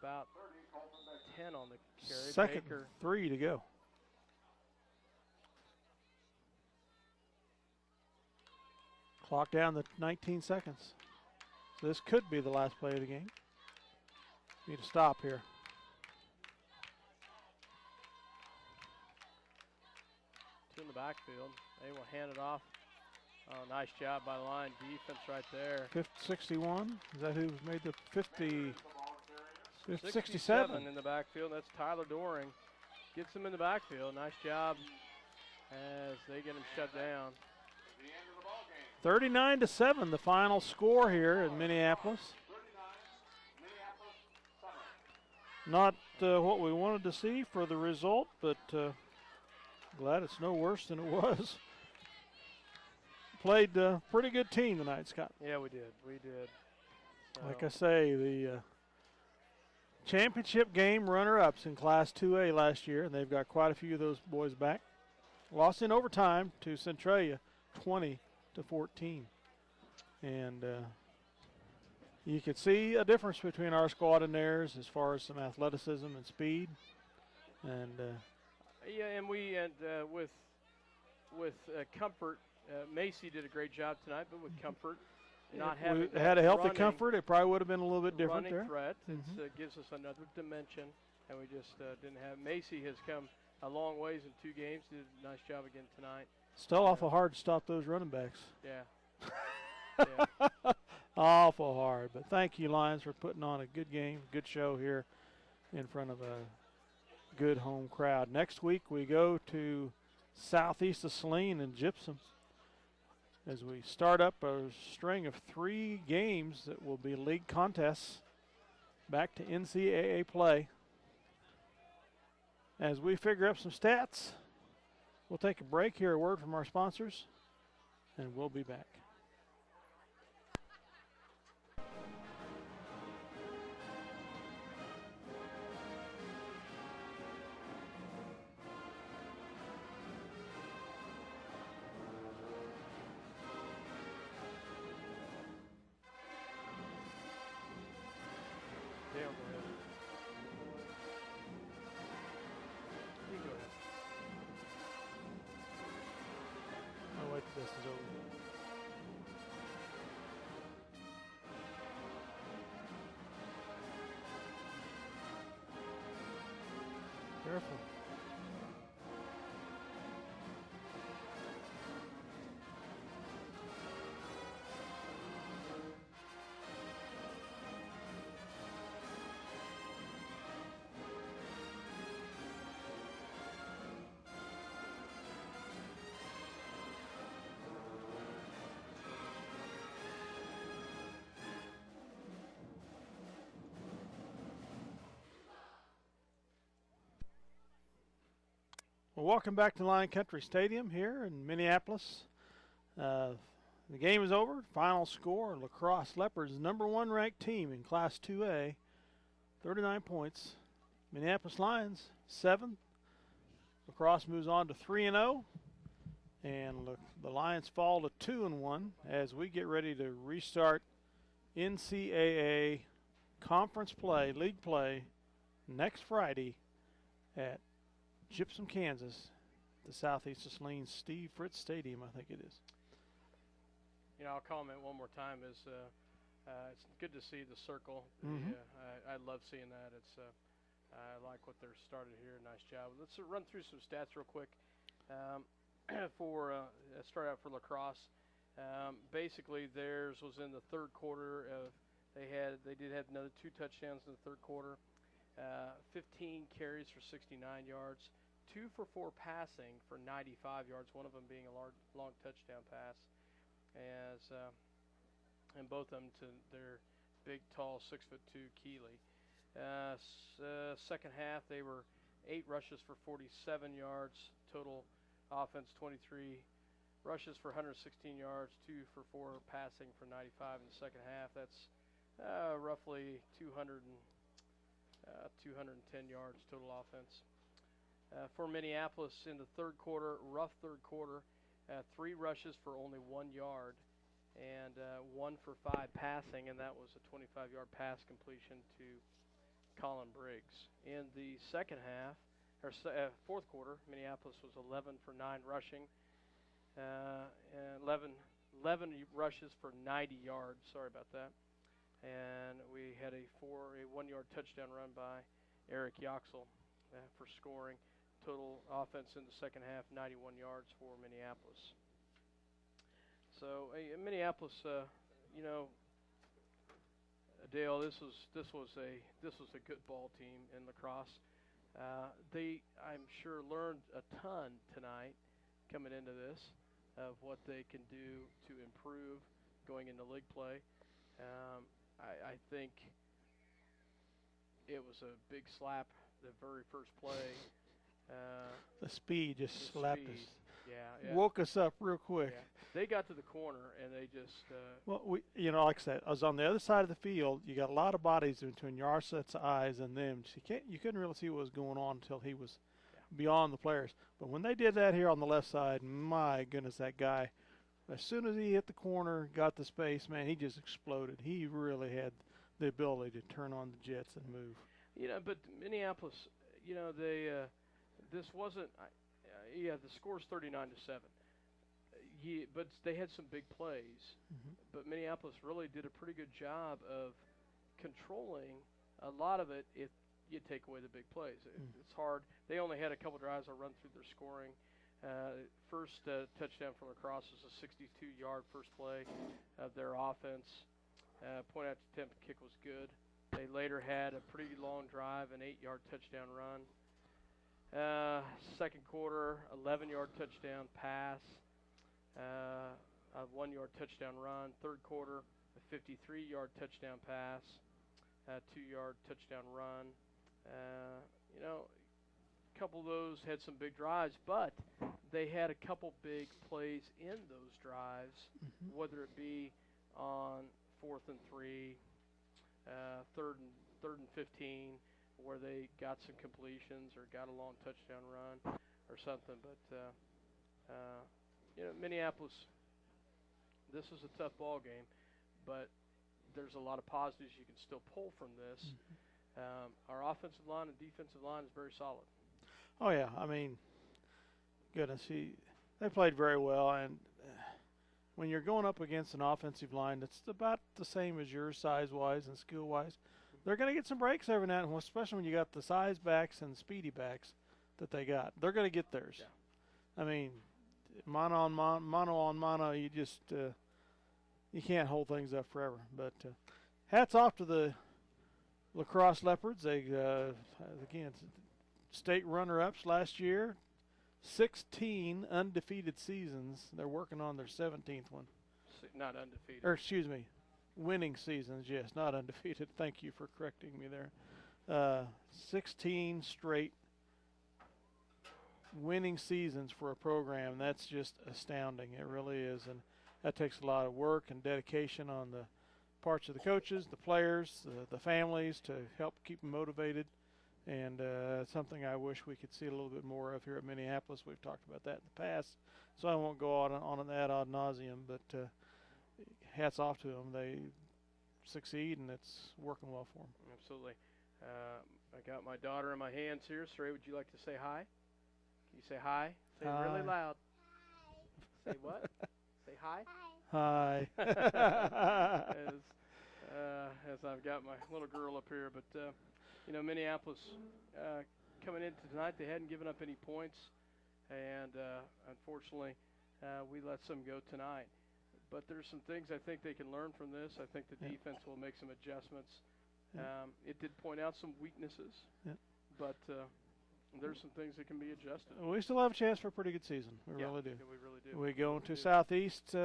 about 10 on the carry.
2nd, 3 to go. Clock down to 19 seconds. So this could be the last play of the game. Need to stop here.
Two in the backfield. They will hand it off. Oh, nice job by the line defense right there.
61. Is that who made the 50?
67 in the backfield. That's Tyler Doring. Gets him in the backfield. Nice job as they get him shut down.
39-7, the final score here in Minneapolis. Not what we wanted to see for the result, but glad it's no worse than it was. Played a pretty good team tonight, Scott.
Yeah, we did. We did.
Like I say, the championship game runner-ups in Class 2A last year, and they've got quite a few of those boys back. Lost in overtime to Centralia, 20-14. And you could see a difference between our squad and theirs as far as some athleticism and speed. And
yeah, and with Comfort, Macy did a great job tonight, but with Comfort not having
we had a healthy
running,
Comfort, it probably would have been a little bit different
running
there.
threat. It gives us another dimension, and we just didn't have. Macy has come a long ways in 2 games. Did a nice job again tonight.
Still awful hard to stop those running backs.
Yeah. Yeah.
Awful hard. But thank you, Lions, for putting on a good game, good show here in front of a good home crowd. Next week we go to southeast of Saline and Gypsum as we start up a string of 3 games that will be league contests back to NCAA play. As we figure up some stats, we'll take a break, hear a word from our sponsors, and we'll be back. This is over. Careful. Well, welcome back to Lion Country Stadium here in Minneapolis. The game is over. Final score, La Crosse Leopards, #1 ranked team in Class 2A, 39 points. Minneapolis Lions, 7. La Crosse moves on to 3-0. And the Lions fall to 2-1 as we get ready to restart NCAA conference play, league play, next Friday at Gypsum, Kansas, the southeast of Saline Steve Fritz Stadium, I think it is.
You know, I'll comment one more time. It's good to see the circle. I love seeing that. I like what they're started here. Nice job. Let's run through some stats real quick. Start out for La Crosse. Basically, theirs was in the third quarter. They did have another 2 touchdowns in the third quarter. 15 carries for 69 yards, 2 for 4 passing for 95 yards, one of them being a long touchdown pass. And both of them to their big, tall, 6'2" Keeley. Second half, they were 8 rushes for 47 yards, total offense 23 rushes for 116 yards, 2 for 4 passing for 95 in the second half. That's roughly 210 yards total offense. For Minneapolis in the third quarter, rough third quarter, 3 rushes for only 1 yard and 1 for 5 passing, and that was a 25-yard pass completion to Colin Briggs. In the second half, or fourth quarter, Minneapolis was 11 for 9 rushing, and 11 rushes for 90 yards. Sorry about that. And we had a 1-yard touchdown run by Eric Yoxel for scoring. Total offense in the second half, 91 yards for Minneapolis. So Minneapolis, Dale, this was a good ball team in La Crosse. They, I'm sure, learned a ton tonight coming into this of what they can do to improve going into league play. I think it was a big slap the very first play.
The speed just slapped us.
Yeah.
Woke us up real quick.
Yeah. They got to the corner and they just.
Well, like I said, I was on the other side of the field. You got a lot of bodies between your set's eyes and them. So you couldn't really see what was going on until he was beyond the players. But when they did that here on the left side, my goodness, that guy. As soon as he hit the corner, got the space, man, he just exploded. He really had the ability to turn on the jets and move.
But Minneapolis, you know, this wasn't. The score's 39-7. But they had some big plays. But Minneapolis really did a pretty good job of controlling a lot of it if you take away the big plays. It's hard. They only had a couple drives that run through their scoring. First touchdown from Crosse was a 62-yard first play of their offense. Point after attempt kick was good. They later had a pretty long drive, an 8-yard touchdown run. Second quarter, 11-yard touchdown pass, a 1-yard touchdown run. Third quarter, a 53-yard touchdown pass, a 2-yard touchdown run. You know, a couple of those had some big drives, but they had a couple big plays in those drives, whether it be on 4th and 3, third and 15, where they got some completions or got a long touchdown run or something. But you know, Minneapolis, this is a tough ball game, but there's a lot of positives you can still pull from this. Our offensive line and defensive line is very solid.
Oh yeah, I mean, goodness, they played very well, and when you're going up against an offensive line that's about the same as yours size-wise and skill-wise, they're going to get some breaks every now and then, especially when you got the size backs and speedy backs that they got. They're going to get theirs. Yeah. I mean, mano on mano, you just you can't hold things up forever. But hats off to the La Crosse Leopards. They again, state runner-ups last year. 16 undefeated seasons. They're working on their 17th one.
Not undefeated.
Or excuse me, winning seasons. Yes, not undefeated. Thank you for correcting me there. 16 straight winning seasons for a program. That's just astounding. It really is, and that takes a lot of work and dedication on the parts of the coaches, the players, the families to help keep them motivated. And something I wish we could see a little bit more of here at Minneapolis. We've talked about that in the past, so I won't go on that ad nauseum, but hats off to them. They succeed, and it's working well for them.
Absolutely. I got my daughter in my hands here. Saray, would you like to say hi? Can you say hi? Say it really loud. Hi. Say what? Say hi?
Hi.
As I've got my little girl up here, but you know, Minneapolis coming into tonight, they hadn't given up any points, and unfortunately, we let some go tonight. But there's some things I think they can learn from this. I think the defense will make some adjustments. It did point out some weaknesses, but there's some things that can be adjusted.
We still have a chance for a pretty good season. We really do.
Yeah, we really do.
We go to Southeast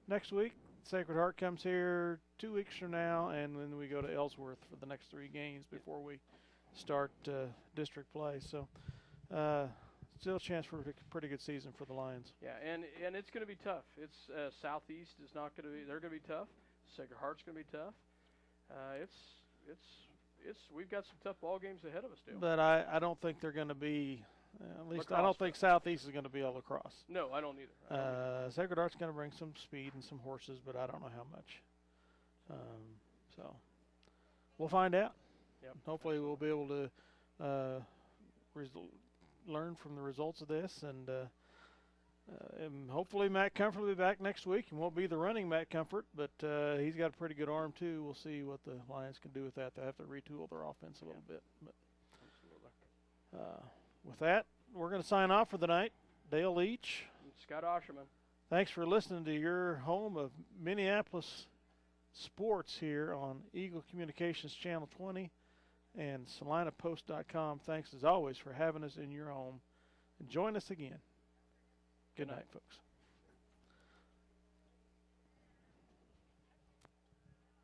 next week. Sacred Heart comes here 2 weeks from now, and then we go to Ellsworth for the next 3 games before we start district play. So still a chance for a pretty good season for the Lions.
Yeah, and it's going to be tough. It's Southeast is not going to be. They're going to be tough. Sacred Heart's going to be tough. We've got some tough ball games ahead of us, Dale.
But I don't think they're going to be. At least I don't think Southeast is going to be a La Crosse.
No, I don't either.
Sacred Heart's going to bring some speed and some horses, but I don't know how much. So we'll find out.
Yep.
Hopefully we'll be able to learn from the results of this, and hopefully Matt Comfort will be back next week. And won't be the running Matt Comfort, but he's got a pretty good arm too. We'll see what the Lions can do with that. They'll have to retool their offense a little bit. But with that, we're going to sign off for the night. Dale Leach.
And Scott Osherman.
Thanks for listening to your home of Minneapolis sports here on Eagle Communications Channel 20 and SalinaPost.com. Thanks, as always, for having us in your home. And join us again. Good night, folks.